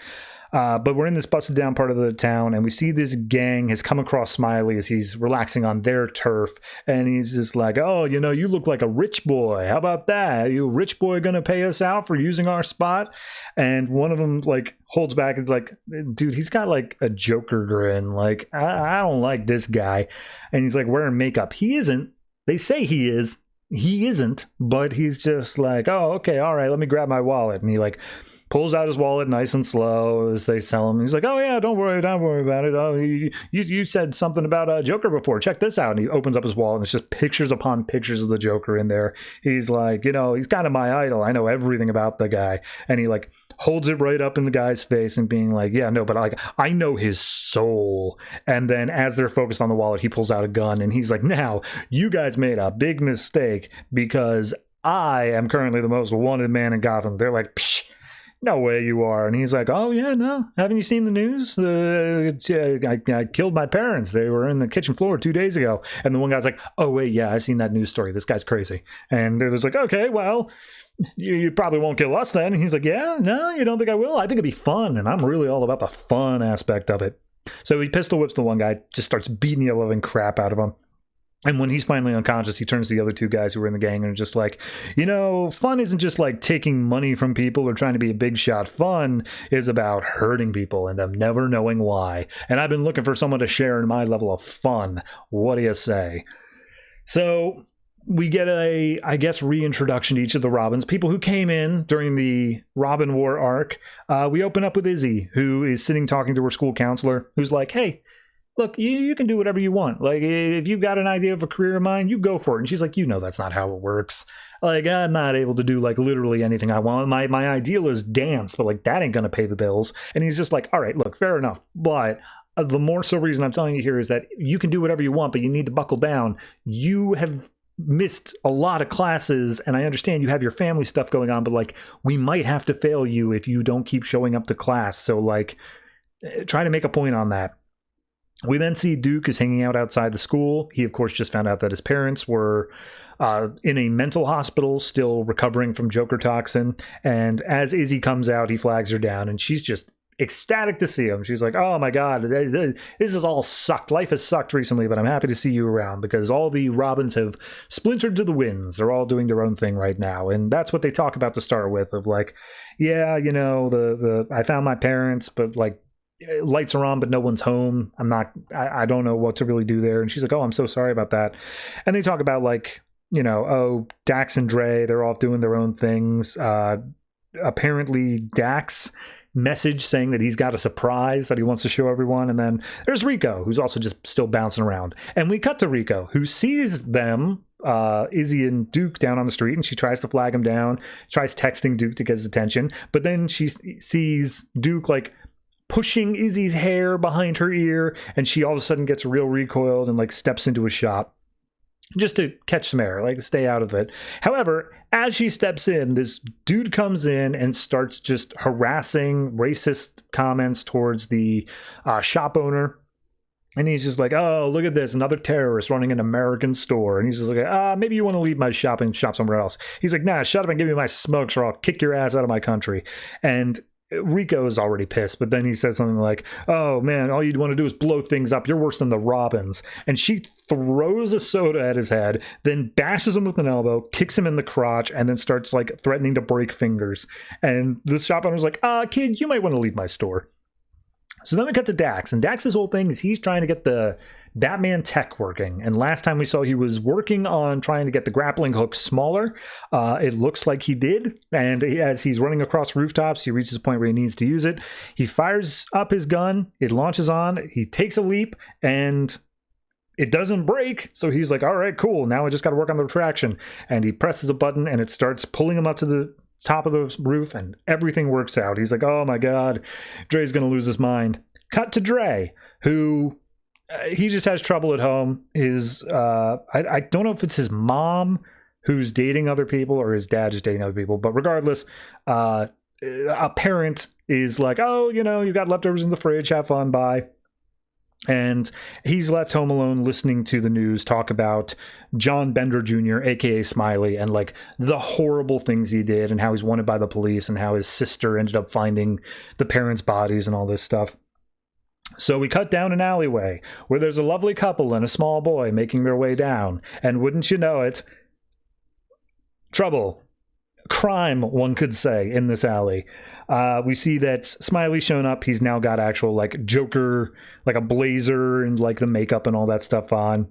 But we're in this busted down part of the town, and we see this gang has come across Smiley as he's relaxing on their turf, and he's just like, oh, you know, you look like a rich boy. How about that? Are you a rich boy gonna pay us out for using our spot? And one of them like holds back and is like, dude, he's got like a Joker grin. Like, I don't like this guy. And he's like wearing makeup. He isn't. They say he is. He isn't, but he's just like, oh, okay, all right, let me grab my wallet. And he like pulls out his wallet nice and slow as they tell him. He's like, oh yeah, don't worry about it. Oh, you said something about Joker before. Check this out. And he opens up his wallet and it's just pictures upon pictures of the Joker in there. He's like, you know, he's kind of my idol. I know everything about the guy. And he like holds it right up in the guy's face and being like, yeah, no, but like I know his soul. And then as they're focused on the wallet, he pulls out a gun and he's like, now you guys made a big mistake because I am currently the most wanted man in Gotham. They're like, psh, no way you are. And he's like, oh yeah, no, haven't you seen the news? I killed my parents. They were in the kitchen floor 2 days ago. And the one guy's like, oh wait, yeah, I've seen that news story. This guy's crazy. And they're just like, okay, well, you probably won't kill us then. And he's like, yeah, no, you don't think I will? I think it'd be fun. And I'm really all about the fun aspect of it. So he pistol whips the one guy, just starts beating the living crap out of him. And when he's finally unconscious, he turns to the other two guys who were in the gang and are just like, you know, fun isn't just like taking money from people or trying to be a big shot. Fun is about hurting people and them never knowing why. And I've been looking for someone to share in my level of fun. What do you say? So we get a, I guess, reintroduction to each of the Robins, people who came in during the Robin War arc. We open up with Izzy, who is sitting talking to her school counselor, who's like, hey, look, you can do whatever you want. Like, if you've got an idea of a career of mine, you go for it. And she's like, you know, that's not how it works. Like, I'm not able to do, like, literally anything I want. My ideal is dance, but, like, that ain't going to pay the bills. And he's just like, all right, look, fair enough. But the more so reason I'm telling you here is that you can do whatever you want, but you need to buckle down. You have missed a lot of classes, and I understand you have your family stuff going on, but, like, we might have to fail you if you don't keep showing up to class. So, like, try to make a point on that. We then see Duke is hanging out outside the school. He, of course, just found out that his parents were in a mental hospital, still recovering from Joker toxin. And as Izzy comes out, he flags her down, and she's just ecstatic to see him. She's like, oh my god, this has all sucked. Life has sucked recently, but I'm happy to see you around because all the Robins have splintered to the winds. They're all doing their own thing right now. And that's what they talk about to start with, of like, yeah, you know, the I found my parents, but like lights are on, but no one's home. I don't know what to really do there. And she's like, oh, I'm so sorry about that. And they talk about like, you know, oh, Dax and Dre, they're off doing their own things. Apparently Dax message saying that he's got a surprise that he wants to show everyone. And then there's Rico, who's also just still bouncing around. And we cut to Rico, who sees them, Izzy and Duke, down on the street, and she tries to flag him down, tries texting Duke to get his attention. But then she sees Duke like pushing Izzy's hair behind her ear, and she all of a sudden gets real recoiled and like steps into a shop just to catch some air, like stay out of it. However, as she steps in, this dude comes in and starts just harassing racist comments towards the shop owner. And he's just like, oh, look at this, another terrorist running an American store. And he's just like, maybe you want to leave my shop and shop somewhere else. He's like, nah, shut up and give me my smokes or I'll kick your ass out of my country. And Rico is already pissed, but then he says something like, oh man, all you'd want to do is blow things up. You're worse than the Robins. And she throws a soda at his head, then bashes him with an elbow, kicks him in the crotch, and then starts like threatening to break fingers. And the shop owner's like, kid, you might want to leave my store. So then we cut to Dax, and Dax's whole thing is he's trying to get the Batman tech working. And last time we saw he was working on trying to get the grappling hook smaller. It looks like he did. And as he's running across rooftops, he reaches a point where he needs to use it. He fires up his gun. It launches on. He takes a leap and it doesn't break. So he's like, all right, cool. Now I just got to work on the retraction. And he presses a button and it starts pulling him up to the top of the roof and everything works out. He's like, oh my God, Dre's going to lose his mind. Cut to Dre, who... he just has trouble at home. I don't know if it's his mom who's dating other people or his dad is dating other people, but regardless, a parent is like, oh, you know, you got leftovers in the fridge, have fun, bye. And he's left home alone listening to the news talk about John Bender Jr., aka Smiley, and like the horrible things he did and how he's wanted by the police and how his sister ended up finding the parents' bodies and all this stuff. So we cut down an alleyway where there's a lovely couple and a small boy making their way down. And wouldn't you know it, trouble, crime, one could say, in this alley. We see that Smiley's shown up. He's now got actual like Joker, like a blazer and like the makeup and all that stuff on.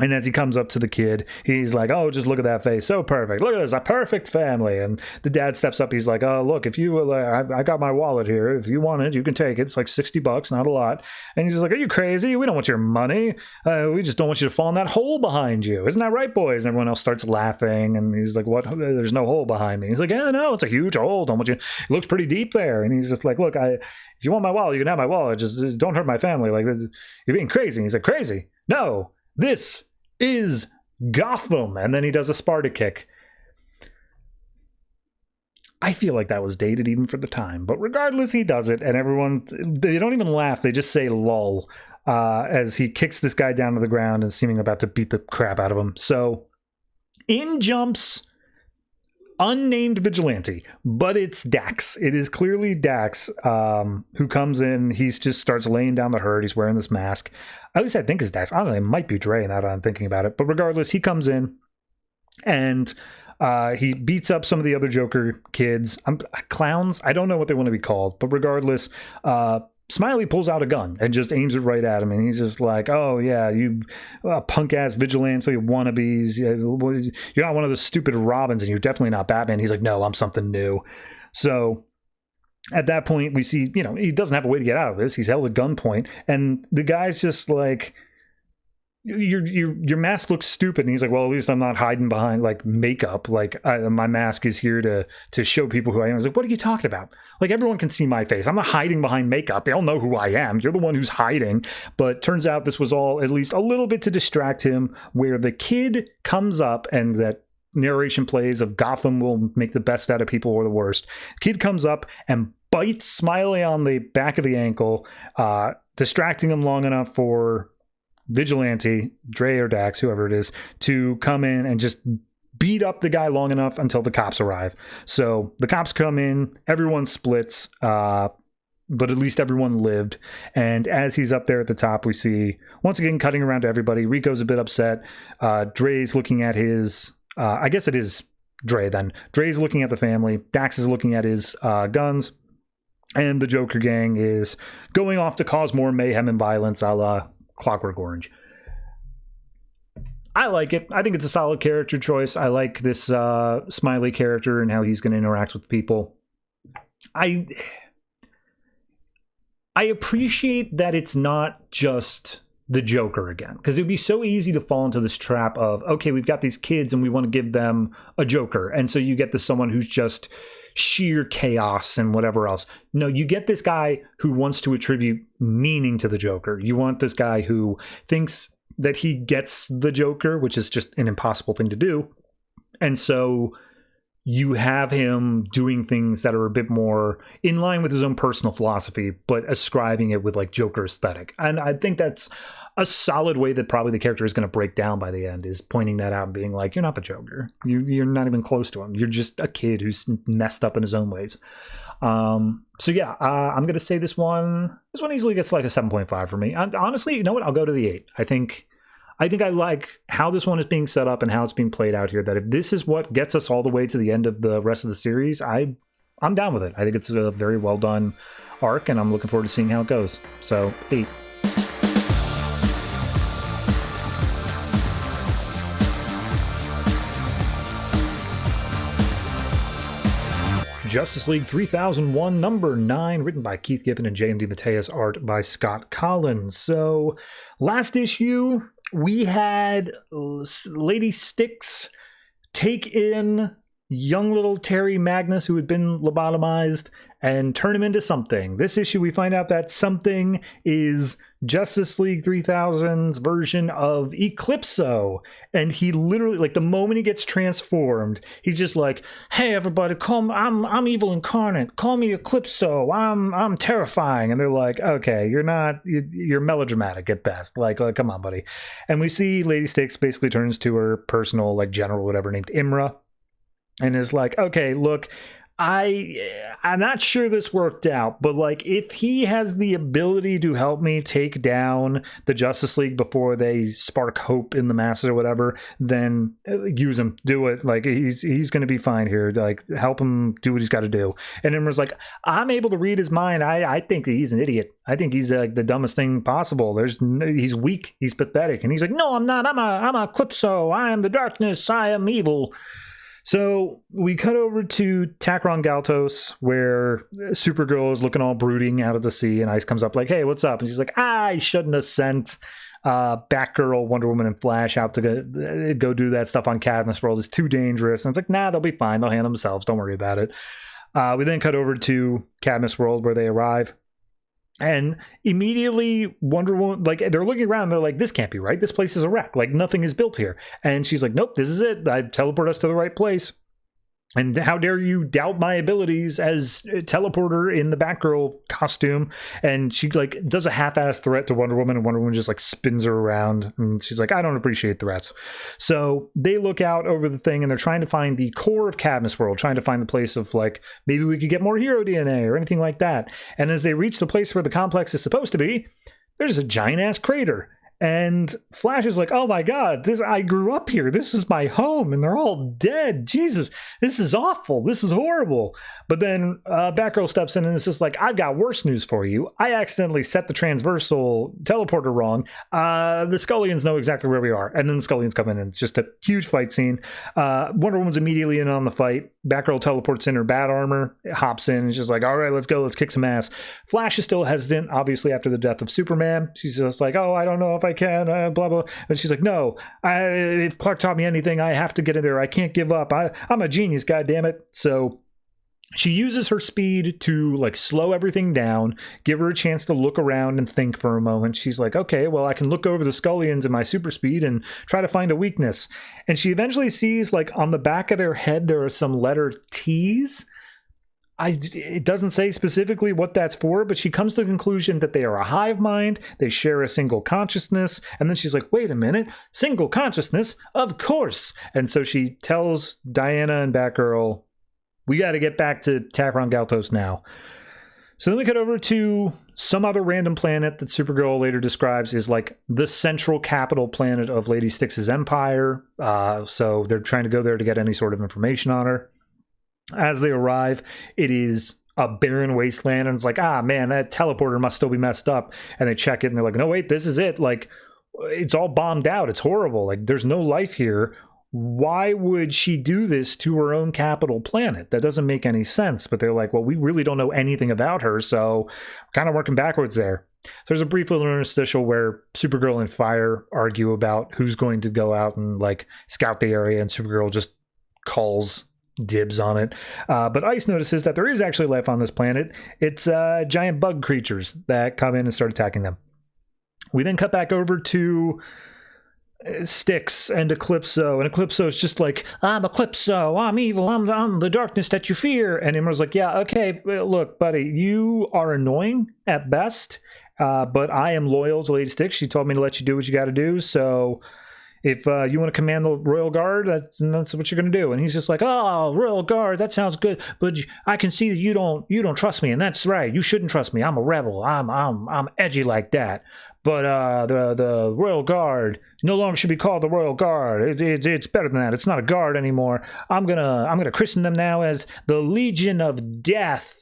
And as he comes up to the kid, he's like, oh, just look at that face. So perfect. Look at this, a perfect family. And the dad steps up. He's like, oh, look, if you, I got my wallet here. If you want it, you can take it. It's like $60, not a lot. And he's like, are you crazy? We don't want your money. We just don't want you to fall in that hole behind you. Isn't that right, boys? And everyone else starts laughing. And he's like, what? There's no hole behind me. He's like, yeah, no, it's a huge hole. Don't want you. It looks pretty deep there. And he's just like, look, if you want my wallet, you can have my wallet. Just don't hurt my family. Like, you're being crazy. And he's like, crazy? No. This is Gotham. And then he does a Sparta kick. I feel like that was dated even for the time. But regardless, he does it. And everyone, they don't even laugh. They just say lol as he kicks this guy down to the ground and seeming about to beat the crap out of him. So in jumps unnamed vigilante, but it's Dax. It is clearly Dax who comes in. He just starts laying down the herd. He's wearing this mask. At least I think it's Dax. I don't know, it might be Dre now that I'm thinking about it. But regardless, he comes in and he beats up some of the other Joker kids. Clowns? I don't know what they want to be called. But regardless, Smiley pulls out a gun and just aims it right at him. And he's just like, oh, yeah, you punk-ass vigilante wannabes. You're not one of the stupid Robins, and you're definitely not Batman. He's like, no, I'm something new. So at that point, we see, you know, he doesn't have a way to get out of this. He's held at gunpoint. And the guy's just like, your mask looks stupid. And he's like, well, at least I'm not hiding behind like makeup. Like my mask is here to show people who I am. I was like, what are you talking about? Like everyone can see my face. I'm not hiding behind makeup. They all know who I am. You're the one who's hiding. But turns out this was all at least a little bit to distract him, where the kid comes up and that narration plays of Gotham will make the best out of people or the worst. Kid comes up and bites Smiley on the back of the ankle, distracting him long enough for vigilante, Dre or Dax, whoever it is, to come in and just beat up the guy long enough until the cops arrive. So the cops come in, everyone splits, but at least everyone lived. And as he's up there at the top, we see, once again, cutting around to everybody. Rico's a bit upset. Dre's looking at his, I guess it is Dre then. Dre's looking at the family. Dax is looking at his guns. And the Joker gang is going off to cause more mayhem and violence, a la Clockwork Orange. I like it. I think it's a solid character choice. I like this Smiley character and how he's going to interact with people. I appreciate that it's not just the Joker again, because it would be so easy to fall into this trap of, okay, we've got these kids and we want to give them a Joker. And so you get this someone who's just sheer chaos and whatever else. No, you get this guy who wants to attribute meaning to the Joker. You want this guy who thinks that he gets the Joker, which is just an impossible thing to do. And so you have him doing things that are a bit more in line with his own personal philosophy, but ascribing it with like Joker aesthetic. And I think that's a solid way that probably the character is going to break down by the end, is pointing that out and being like, you're not the Joker. You're not even close to him. You're just a kid who's messed up in his own ways. So yeah, I'm going to say this one easily gets like a 7.5 for me. And honestly, you know what? I'll go to the 8. I think I like how this one is being set up and how it's being played out here, that if this is what gets us all the way to the end of the rest of the series, I'm down with it. I think it's a very well done arc, and I'm looking forward to seeing how it goes. So 8. Justice League 3001, number 9, written by Keith Giffen and J.M. DeMatteis, art by Scott Collins. So, last issue, we had Lady Styx take in young little Terry Magnus, who had been lobotomized, and turn him into something. This issue, we find out that something is Justice League 3000's version of Eclipso. And he literally, like, the moment he gets transformed, he's just like, hey, everybody, I'm evil incarnate. Call me Eclipso. I'm terrifying. And they're like, okay, you're melodramatic at best. Like, come on, buddy. And we see Lady Styx basically turns to her personal, like, general, whatever, named Imra, and is like, okay, look, I'm not sure this worked out, but like, if he has the ability to help me take down the Justice League before they spark hope in the masses or whatever, then use him, do it. Like, he's going to be fine here. Like, help him do what he's got to do. And Imra's like, I'm able to read his mind. I think that he's an idiot. I think he's like the dumbest thing possible. He's weak. He's pathetic. And he's like, no, I'm not. I'm a Eclipso. I am the darkness. I am evil. So we cut over to Takron Galtos, where Supergirl is looking all brooding out of the sea, and Ice comes up like, hey, what's up? And she's like, I shouldn't have sent Batgirl, Wonder Woman, and Flash out to go do that stuff on Cadmus World. It's too dangerous. And it's like, nah, they'll be fine. They'll handle themselves. Don't worry about it. We then cut over to Cadmus World, where they arrive. And immediately Wonder Woman, like, they're looking around, they're like, this can't be right. This place is a wreck. Like, nothing is built here. And she's like, nope, this is it. I teleport us to the right place. And how dare you doubt my abilities as a teleporter in the Batgirl costume? And she like does a half-ass threat to Wonder Woman, and Wonder Woman just like spins her around, and she's like, I don't appreciate threats. So they look out over the thing, and they're trying to find the core of Cadmus World, trying to find the place of like, maybe we could get more hero DNA or anything like that. And as they reach the place where the complex is supposed to be, there's a giant-ass crater. And Flash is like, oh my God, I grew up here. This is my home, and they're all dead. Jesus, this is awful. This is horrible. But then Batgirl steps in and is just like, I've got worse news for you. I accidentally set the transversal teleporter wrong. The Scullions know exactly where we are. And then the Scullions come in, and it's just a huge fight scene. Wonder Woman's immediately in on the fight. Batgirl teleports in her bat armor, hops in, and she's like, all right, let's go. Let's kick some ass. Flash is still hesitant, obviously, after the death of Superman. She's just like, oh, I don't know if I can, blah, blah. And she's like, no, if Clark taught me anything, I have to get in there. I can't give up. I'm a genius, goddammit. So she uses her speed to like slow everything down, give her a chance to look around and think for a moment. She's like, okay, well, I can look over the Scullions in my super speed and try to find a weakness. And she eventually sees like on the back of their head, there are some letter T's. It doesn't say specifically what that's for, but she comes to the conclusion that they are a hive mind, they share a single consciousness, and then she's like, wait a minute, single consciousness? Of course! And so she tells Diana and Batgirl, we got to get back to Takron Galtos now. So then we cut over to some other random planet that Supergirl later describes is like the central capital planet of Lady Styx's empire. So they're trying to go there to get any sort of information on her. As they arrive, it is a barren wasteland, and it's like, man, that teleporter must still be messed up. And they check it, and they're like, no, wait, this is it. Like, it's all bombed out. It's horrible. Like, there's no life here. Why would she do this to her own capital planet? That doesn't make any sense. But they're like, well, we really don't know anything about her, so we're kind of working backwards there. So there's a brief little interstitial where Supergirl and Fire argue about who's going to go out and like scout the area, and Supergirl just calls dibs on it. But Ice notices that there is actually life on this planet. It's giant bug creatures that come in and start attacking them. We then cut back over to Styx and Eclipso, and Eclipso's just like, I'm Eclipso, I'm evil, I'm the darkness that you fear. And Imra's like, yeah, okay, look, buddy, you are annoying at best, but I am loyal to Lady Styx. She told me to let you do what you got to do, so if you want to command the Royal Guard, that's what you're going to do. And he's just like, oh, Royal Guard, that sounds good, but I can see that you don't trust me, and that's right. You shouldn't trust me. I'm a rebel. I'm edgy like that. But the Royal Guard no longer should be called the Royal Guard. It's better than that. It's not a guard anymore. I'm gonna christen them now as the Legion of Death.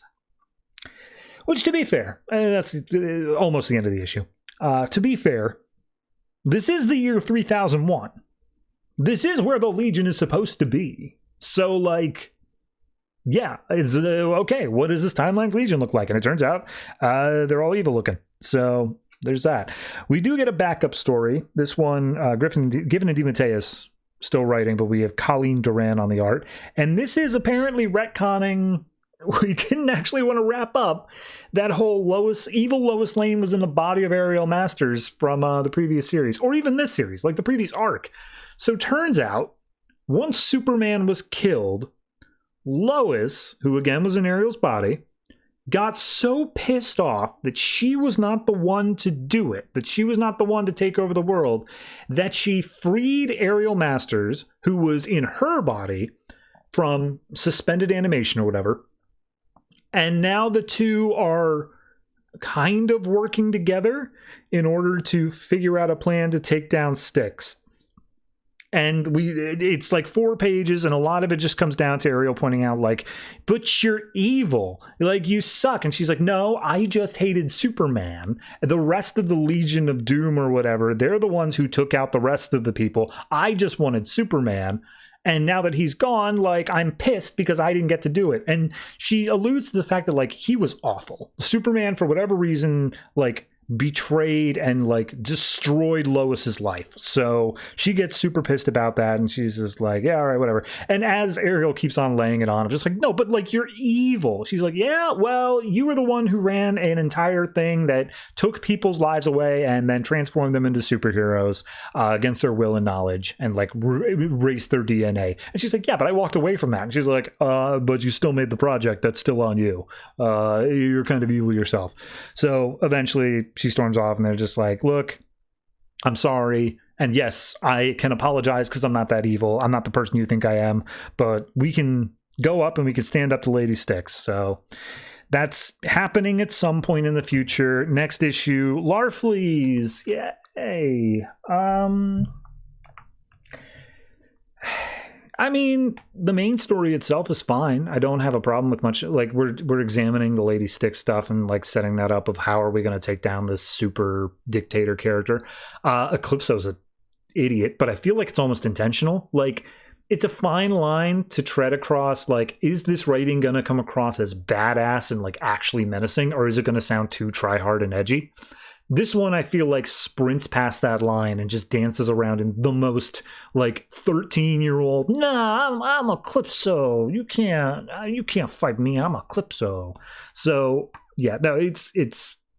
Which, to be fair, that's almost the end of the issue. To be fair, this is the year 3001. This is where the Legion is supposed to be. So, like, yeah, okay, what does this timeline's Legion look like? And it turns out they're all evil looking. So there's that. We do get a backup story. This one, Giffen and DeMatteis still writing, but we have Colleen Duran on the art. And this is apparently retconning. We didn't actually want to wrap up that whole evil Lois Lane was in the body of Ariel Masters from the previous series, or even this series, like the previous arc. So turns out, once Superman was killed, Lois, who again was in Ariel's body, got so pissed off that she was not the one to do it, that she was not the one to take over the world, that she freed Ariel Masters, who was in her body, from suspended animation or whatever. And now the two are kind of working together in order to figure out a plan to take down Styx. And it's like 4 pages, and a lot of it just comes down to Ariel pointing out, like, but you're evil. Like, you suck. And she's like, no, I just hated Superman. The rest of the Legion of Doom or whatever, they're the ones who took out the rest of the people. I just wanted Superman. And now that he's gone, like, I'm pissed because I didn't get to do it. And she alludes to the fact that, like, he was awful. Superman, for whatever reason, like, betrayed and like destroyed Lois's life. So she gets super pissed about that, and she's just like, yeah, all right, whatever. And as Ariel keeps on laying it on, I'm just like, no, but like, you're evil. She's like, yeah, well, you were the one who ran an entire thing that took people's lives away and then transformed them into superheroes against their will and knowledge, and like erased their DNA. And she's like, yeah, but I walked away from that. And she's like, but you still made the project. That's still on you. You're kind of evil yourself. So eventually she storms off, and they're just like, look, I'm sorry, and yes, I can apologize because I'm not that evil. I'm not the person you think I am, but we can go up and we can stand up to Lady Styx. So that's happening at some point in the future. Next issue, Larfleeze. Yay. I mean, the main story itself is fine. I don't have a problem with much. Like, we're examining the Lady Styx stuff and like setting that up of how are we going to take down this super dictator character. Eclipso's an idiot, but I feel like it's almost intentional. Like, it's a fine line to tread across. Like, is this writing going to come across as badass and like actually menacing, or is it going to sound too try hard and edgy? This one, I feel like, sprints past that line and just dances around in the most, like, 13-year-old, nah, I'm Eclipso. You can't fight me. I'm Eclipso. So, yeah, no, it's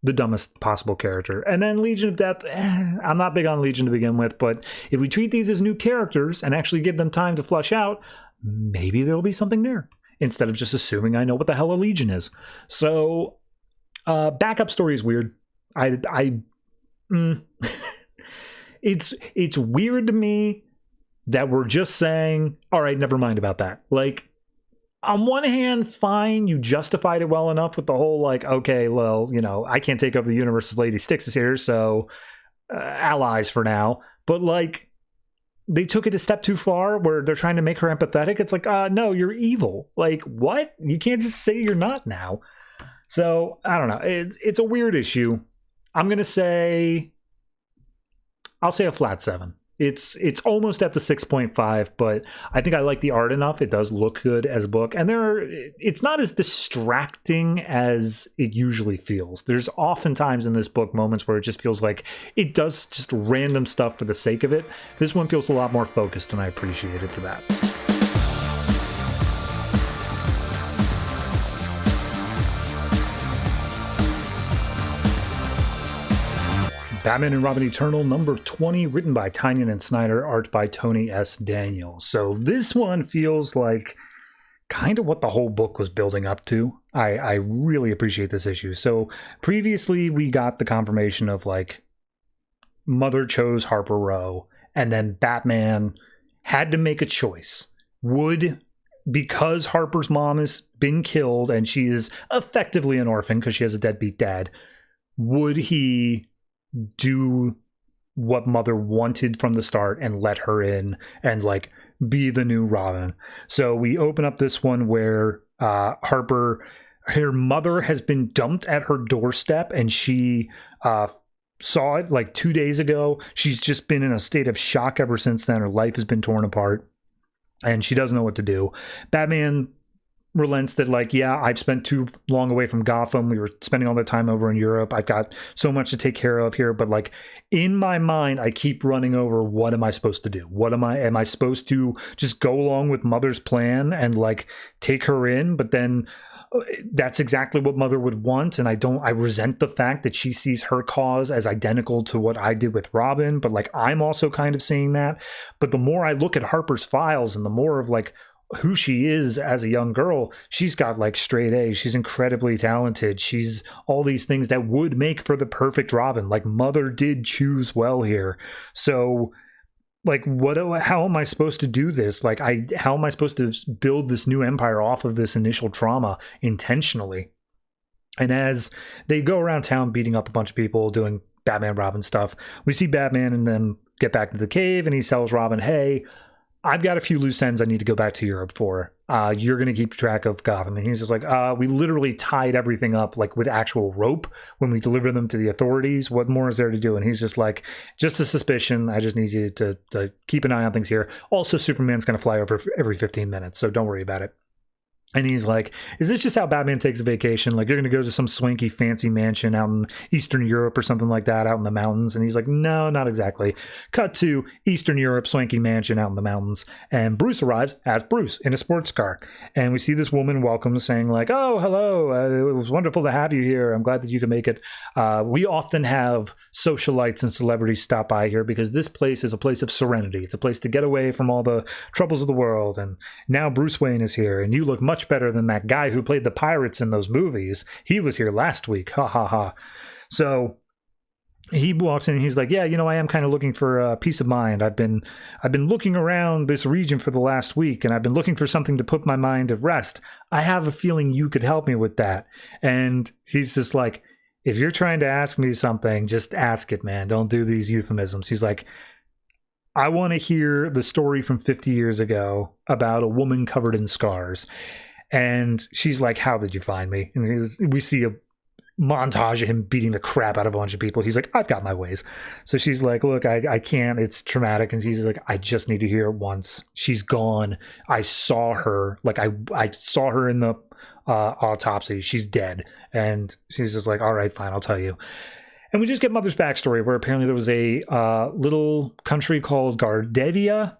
the dumbest possible character. And then Legion of Death, I'm not big on Legion to begin with, but if we treat these as new characters and actually give them time to flesh out, maybe there'll be something there. instead of just assuming I know what the hell a legion is. So backup story is weird. It's weird to me that we're just saying, all right, never mind about that. Like, on one hand, fine, you justified it well enough with the whole, like, okay, well, you know, I can't take over the universe as Lady Styx is here, so allies for now. But, like, they took it a step too far where they're trying to make her empathetic. It's like, no, you're evil. Like, what? You can't just say you're not now. So, I don't know. It's a weird issue. I'm going to say, I'll say a flat 7. It's almost at the 6.5, but I think I like the art enough. It does look good as a book. And it's not as distracting as it usually feels. There's oftentimes in this book moments where it just feels like it does just random stuff for the sake of it. This one feels a lot more focused, and I appreciate it for that. Batman and Robin Eternal, number 20, written by Tynion and Snyder, art by Tony S. Daniels. So this one feels like kind of what the whole book was building up to. I really appreciate this issue. So previously we got the confirmation of, like, Mother chose Harper Row, and then Batman had to make a choice. Because Harper's mom has been killed and she is effectively an orphan because she has a deadbeat dad, would he do what Mother wanted from the start and let her in and, like, be the new Robin? So we open up this one where Harper, her mother has been dumped at her doorstep, and she saw it like 2 days ago. She's just been in a state of shock ever since then. Her life has been torn apart and she doesn't know what to do. Batman relents that, like, yeah, I've spent too long away from Gotham. We were spending all the time over in Europe. I've got so much to take care of here. But, like, in my mind, I keep running over, what am I supposed to do? Am I supposed to just go along with Mother's plan and, like, take her in? But then that's exactly what Mother would want. And I resent the fact that she sees her cause as identical to what I did with Robin. But, like, I'm also kind of seeing that. But the more I look at Harper's files and the more of, like, who she is as a young girl, she's got, like, straight A's. She's incredibly talented. She's all these things that would make for the perfect Robin. Like, Mother did choose well here. So, like, how am I supposed to do this? Like, how am I supposed to build this new empire off of this initial trauma intentionally? And as they go around town beating up a bunch of people, doing Batman Robin stuff, we see Batman and them get back to the cave, and he tells Robin, hey, I've got a few loose ends I need to go back to Europe for. You're going to keep track of Gotham. And he's just like, we literally tied everything up, like, with actual rope when we deliver them to the authorities. What more is there to do? And he's just like, just a suspicion. I just need you to keep an eye on things here. Also, Superman's going to fly over every 15 minutes, so don't worry about it. And he's like, is this just how Batman takes a vacation? Like, you're going to go to some swanky, fancy mansion out in Eastern Europe or something like that, out in the mountains? And he's like, no, not exactly. Cut to Eastern Europe, swanky mansion out in the mountains. And Bruce arrives as Bruce in a sports car. And we see this woman welcome, saying, like, oh, hello. It was wonderful to have you here. I'm glad that you can make it. We often have socialites and celebrities stop by here because this place is a place of serenity. It's a place to get away from all the troubles of the world. And now Bruce Wayne is here, and you look much better than that guy who played the pirates in those movies. He was here last week. Ha ha ha. So he walks in and he's like, yeah, you know, I am kind of looking for peace of mind. I've been looking around this region for the last week, and I've been looking for something to put my mind at rest. I have a feeling you could help me with that. And he's just like, if you're trying to ask me something, just ask it, man. Don't do these euphemisms. He's like, I want to hear the story from 50 years ago about a woman covered in scars. And she's like, how did you find me? And we see a montage of him beating the crap out of a bunch of people. He's like, I've got my ways. So she's like, look, I can't. It's traumatic. And he's like, I just need to hear it once. She's gone. I saw her. Like, I saw her in the autopsy. She's dead. And she's just like, all right, fine, I'll tell you. And we just get Mother's backstory, where apparently there was a little country called Gardevia.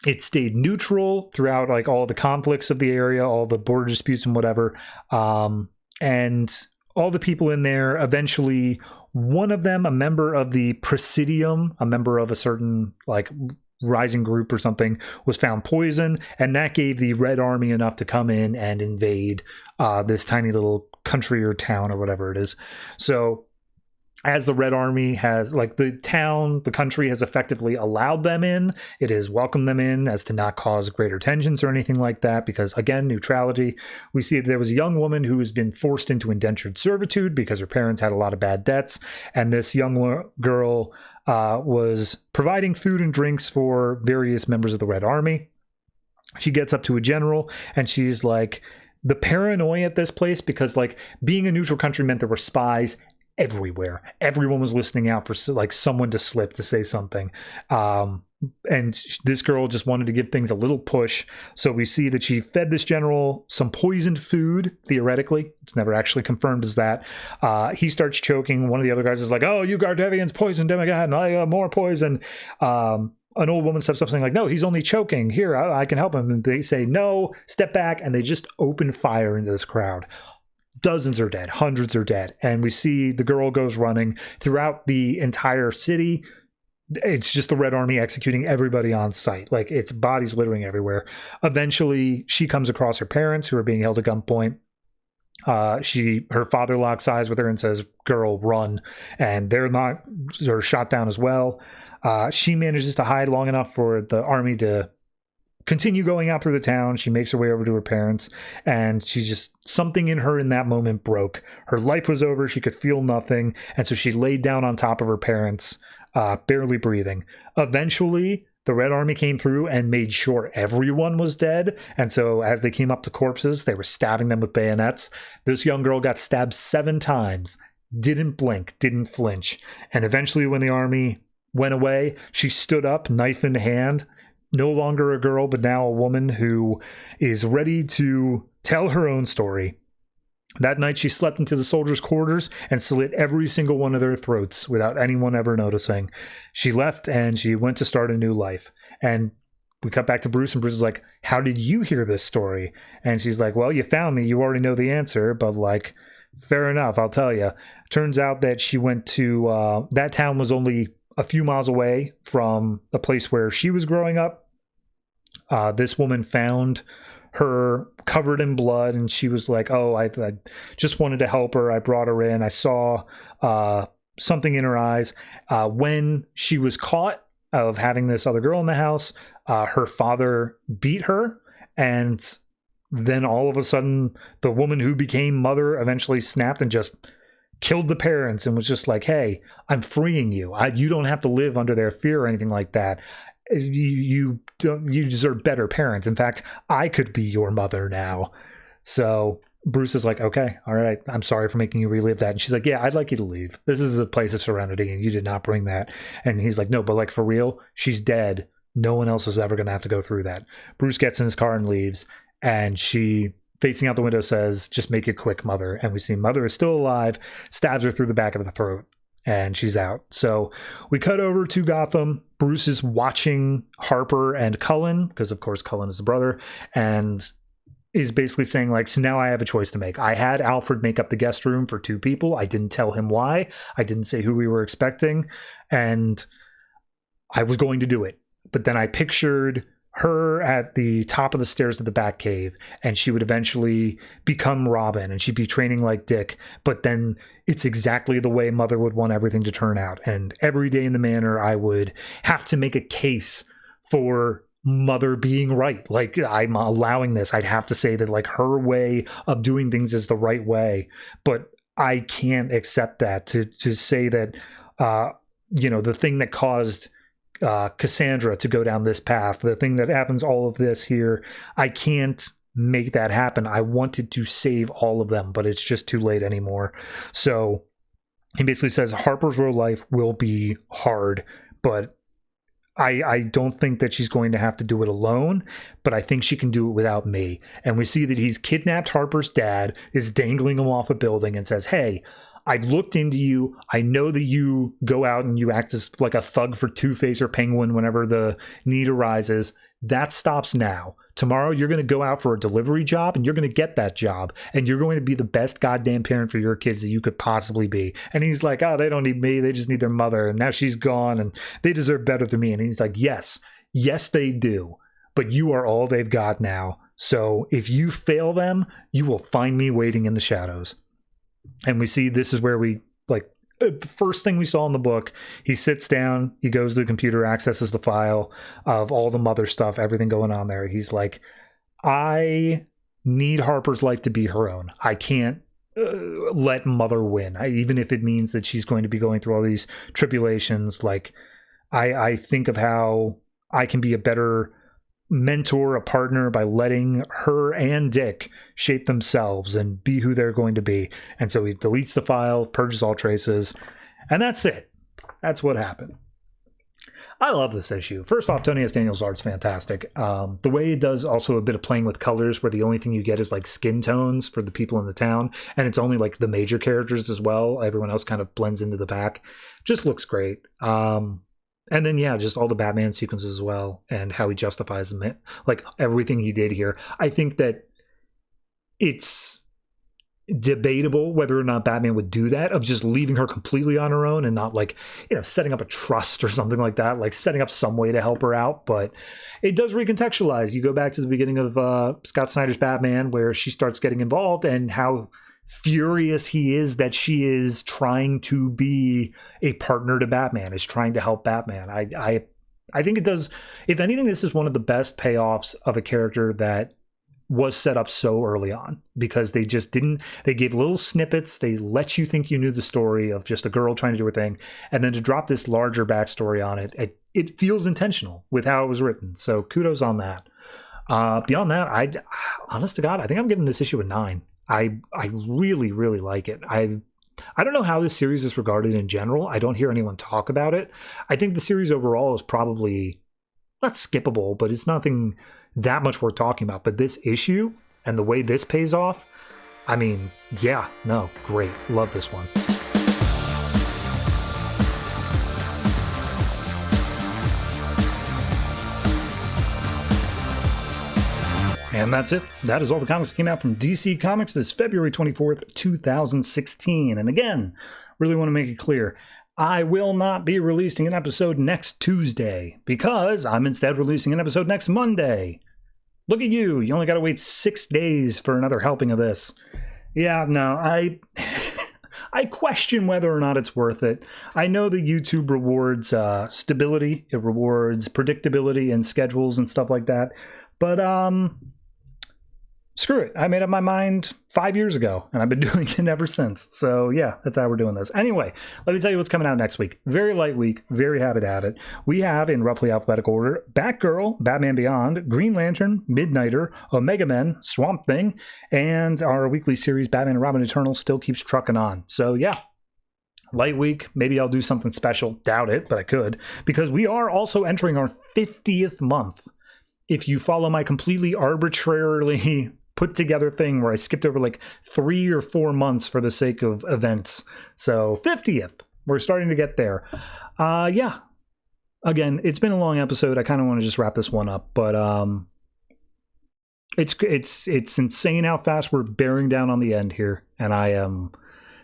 It stayed neutral throughout, like, all the conflicts of the area, all the border disputes and whatever. And all the people in there, eventually, one of them, a member of the Presidium, a member of a certain, like, rising group or something was found poisoned, and that gave the Red Army enough to come in and invade this tiny little country or town or whatever it is. So as the Red Army has, like, the town, the country has effectively allowed them in, it has welcomed them in as to not cause greater tensions or anything like that, because, again, neutrality. We see that there was a young woman who has been forced into indentured servitude because her parents had a lot of bad debts, and this young girl was providing food and drinks for various members of the Red Army. She gets up to a general, and she's like, the paranoia at this place, because, like, being a neutral country meant there were spies everywhere. Everyone was listening out for, like, someone to slip, to say something. And this girl just wanted to give things a little push. So we see that she fed this general some poisoned food, theoretically. It's never actually confirmed as that. He starts choking. One of the other guys is like, oh, you Gardevians poisoned him again. I got more poison. An old woman steps up saying, like, no, he's only choking. Here, I can help him. And they say, no, step back. And they just open fire into this crowd. Dozens are dead. Hundreds are dead. And we see the girl goes running throughout the entire city. It's just the Red Army executing everybody on sight. Like, it's bodies littering everywhere. Eventually, she comes across her parents, who are being held at gunpoint. Her father locks eyes with her and says, girl, run. And they're shot down as well. She manages to hide long enough for the army to continue going out through the town. She makes her way over to her parents, and she's just, something in her in that moment broke. Her life was over. She could feel nothing. And so she laid down on top of her parents, barely breathing. Eventually, the Red Army came through and made sure everyone was dead. And so as they came up to corpses, they were stabbing them with bayonets. This young girl got stabbed 7 times, didn't blink, didn't flinch. And eventually, when the army went away, she stood up, knife in hand, no longer a girl, but now a woman who is ready to tell her own story. That night, she slept into the soldiers' quarters and slit every single one of their throats without anyone ever noticing. She left, and she went to start a new life. And we cut back to Bruce, and Bruce is like, how did you hear this story? And she's like, well, you found me. You already know the answer, but, like, fair enough, I'll tell you. Turns out that she went to, that town was only a few miles away from the place where she was growing up. This woman found her covered in blood, and she was like, oh, I just wanted to help her. I brought her in. I saw something in her eyes. When she was caught of having this other girl in the house, her father beat her, and then all of a sudden, the woman who became mother eventually snapped and just killed the parents and was just like, hey, I'm freeing you. You don't have to live under their fear or anything like that. You deserve better parents. In fact, I could be your mother now. So Bruce is like, okay, all right, I'm sorry for making you relive that. And she's like, yeah, I'd like you to leave. This is a place of serenity, and you did not bring that. And he's like, no, but, like, for real, she's dead. No one else is ever going to have to go through that. Bruce gets in his car and leaves, and she, facing out the window, says, just make it quick, Mother. And we see Mother is still alive, stabs her through the back of the throat, and she's out. So we cut over to Gotham. Bruce is watching Harper and Cullen, because, of course, Cullen is the brother, and is basically saying, like, so now I have a choice to make. I had Alfred make up the guest room for 2 people. I didn't tell him why. I didn't say who we were expecting, and I was going to do it. But then I pictured her at the top of the stairs to the Batcave, and she would eventually become Robin, and she'd be training like Dick. But then it's exactly the way Mother would want everything to turn out. And every day in the manor, I would have to make a case for Mother being right. Like, I'm allowing this. I'd have to say that, like, her way of doing things is the right way. But I can't accept that, to say that, the thing that caused Cassandra to go down this path, the thing that happens, all of this here, I can't make that happen. I wanted to save all of them, but it's just too late anymore. So he basically says Harper's real life will be hard, but I don't think that she's going to have to do it alone, but I think she can do it without me. And we see that he's kidnapped Harper's dad, is dangling him off a building, and says, hey, I've looked into you. I know that you go out and you act as like a thug for Two-Face or Penguin whenever the need arises. That stops now. Tomorrow you're going to go out for a delivery job, and you're going to get that job, and you're going to be the best goddamn parent for your kids that you could possibly be. And he's like, oh, they don't need me. They just need their mother. And now she's gone, and they deserve better than me. And he's like, yes, Yes, they do. But you are all they've got now. So if you fail them, you will find me waiting in the shadows. And we see this is where we, like, the first thing we saw in the book, he sits down, he goes to the computer, accesses the file of all the mother stuff, everything going on there. He's like, I need Harper's life to be her own. I can't let mother win, even if it means that she's going to be going through all these tribulations. Like, I think of how I can be a better mentor, a partner, by letting her and Dick shape themselves and be who they're going to be. And so he deletes the file, purges all traces, and that's it. That's what happened. I love this issue. First off, Tony S. Daniels' art's fantastic. The way it does also a bit of playing with colors, where the only thing you get is like skin tones for the people in the town, and it's only like the major characters as well. Everyone else kind of blends into the back. Just looks great. And then, yeah, just all the Batman sequences as well, and how he justifies them, like everything he did here. I think that it's debatable whether or not Batman would do that, of just leaving her completely on her own and not, like, you know, setting up a trust or something like that, like setting up some way to help her out. But it does recontextualize. You go back to the beginning of Scott Snyder's Batman, where she starts getting involved, and how furious he is that she is trying to be a partner to Batman, is trying to help Batman. I think it does, if anything, this is one of the best payoffs of a character that was set up so early on, because they just didn't, they gave little snippets, they let you think you knew the story of just a girl trying to do her thing, and then to drop this larger backstory on it, it feels intentional with how it was written. So kudos on that. Beyond that, honest to God, I think I'm giving this issue a 9. I really, really like it. I don't know how this series is regarded in general. I don't hear anyone talk about it. I think the series overall is probably not skippable, but it's nothing that much worth talking about. But this issue and the way this pays off, I mean, yeah, no, great. Love this one. And that's it. That is all the comics that came out from DC Comics this February 24th, 2016. And again, really want to make it clear, I will not be releasing an episode next Tuesday, because I'm instead releasing an episode next Monday. Look at you. You only got to wait 6 days for another helping of this. Yeah, no, I question whether or not it's worth it. I know that YouTube rewards stability. It rewards predictability and schedules and stuff like that. But screw it. I made up my mind 5 years ago, and I've been doing it ever since. So yeah, that's how we're doing this. Anyway, let me tell you what's coming out next week. Very light week. Very happy to have it. We have, in roughly alphabetical order, Batgirl, Batman Beyond, Green Lantern, Midnighter, Omega Men, Swamp Thing, and our weekly series, Batman and Robin Eternal, still keeps trucking on. So yeah, light week. Maybe I'll do something special. Doubt it, but I could, because we are also entering our 50th month. If you follow my completely arbitrarily put together thing where I skipped over like 3 or 4 months for the sake of events. So 50th, we're starting to get there. Yeah, again, it's been a long episode. I kind of want to just wrap this one up, but it's insane how fast we're bearing down on the end here, and I am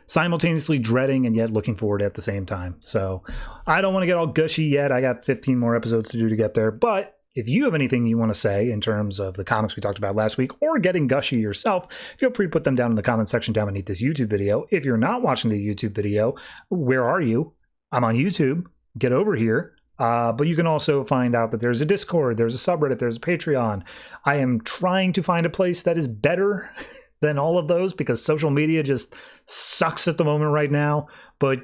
simultaneously dreading and yet looking forward at the same time. So I don't want to get all gushy yet. I got 15 more episodes to do to get there, but if you have anything you want to say in terms of the comics we talked about last week, or getting gushy yourself, feel free to put them down in the comment section down beneath this YouTube video. If you're not watching the YouTube video, where are you? I'm on YouTube. Get over here. But you can also find out that there's a Discord, there's a subreddit, there's a Patreon. I am trying to find a place that is better than all of those, because social media just sucks at the moment right now. But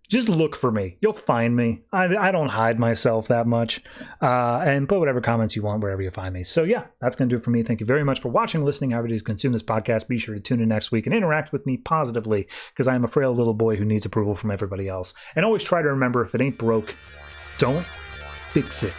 just look for me. You'll find me. I don't hide myself that much. And put whatever comments you want wherever you find me. So yeah, that's going to do it for me. Thank you very much for watching, listening, however you consume this podcast. Be sure to tune in next week and interact with me positively, because I am a frail little boy who needs approval from everybody else. And always try to remember, if it ain't broke, don't fix it.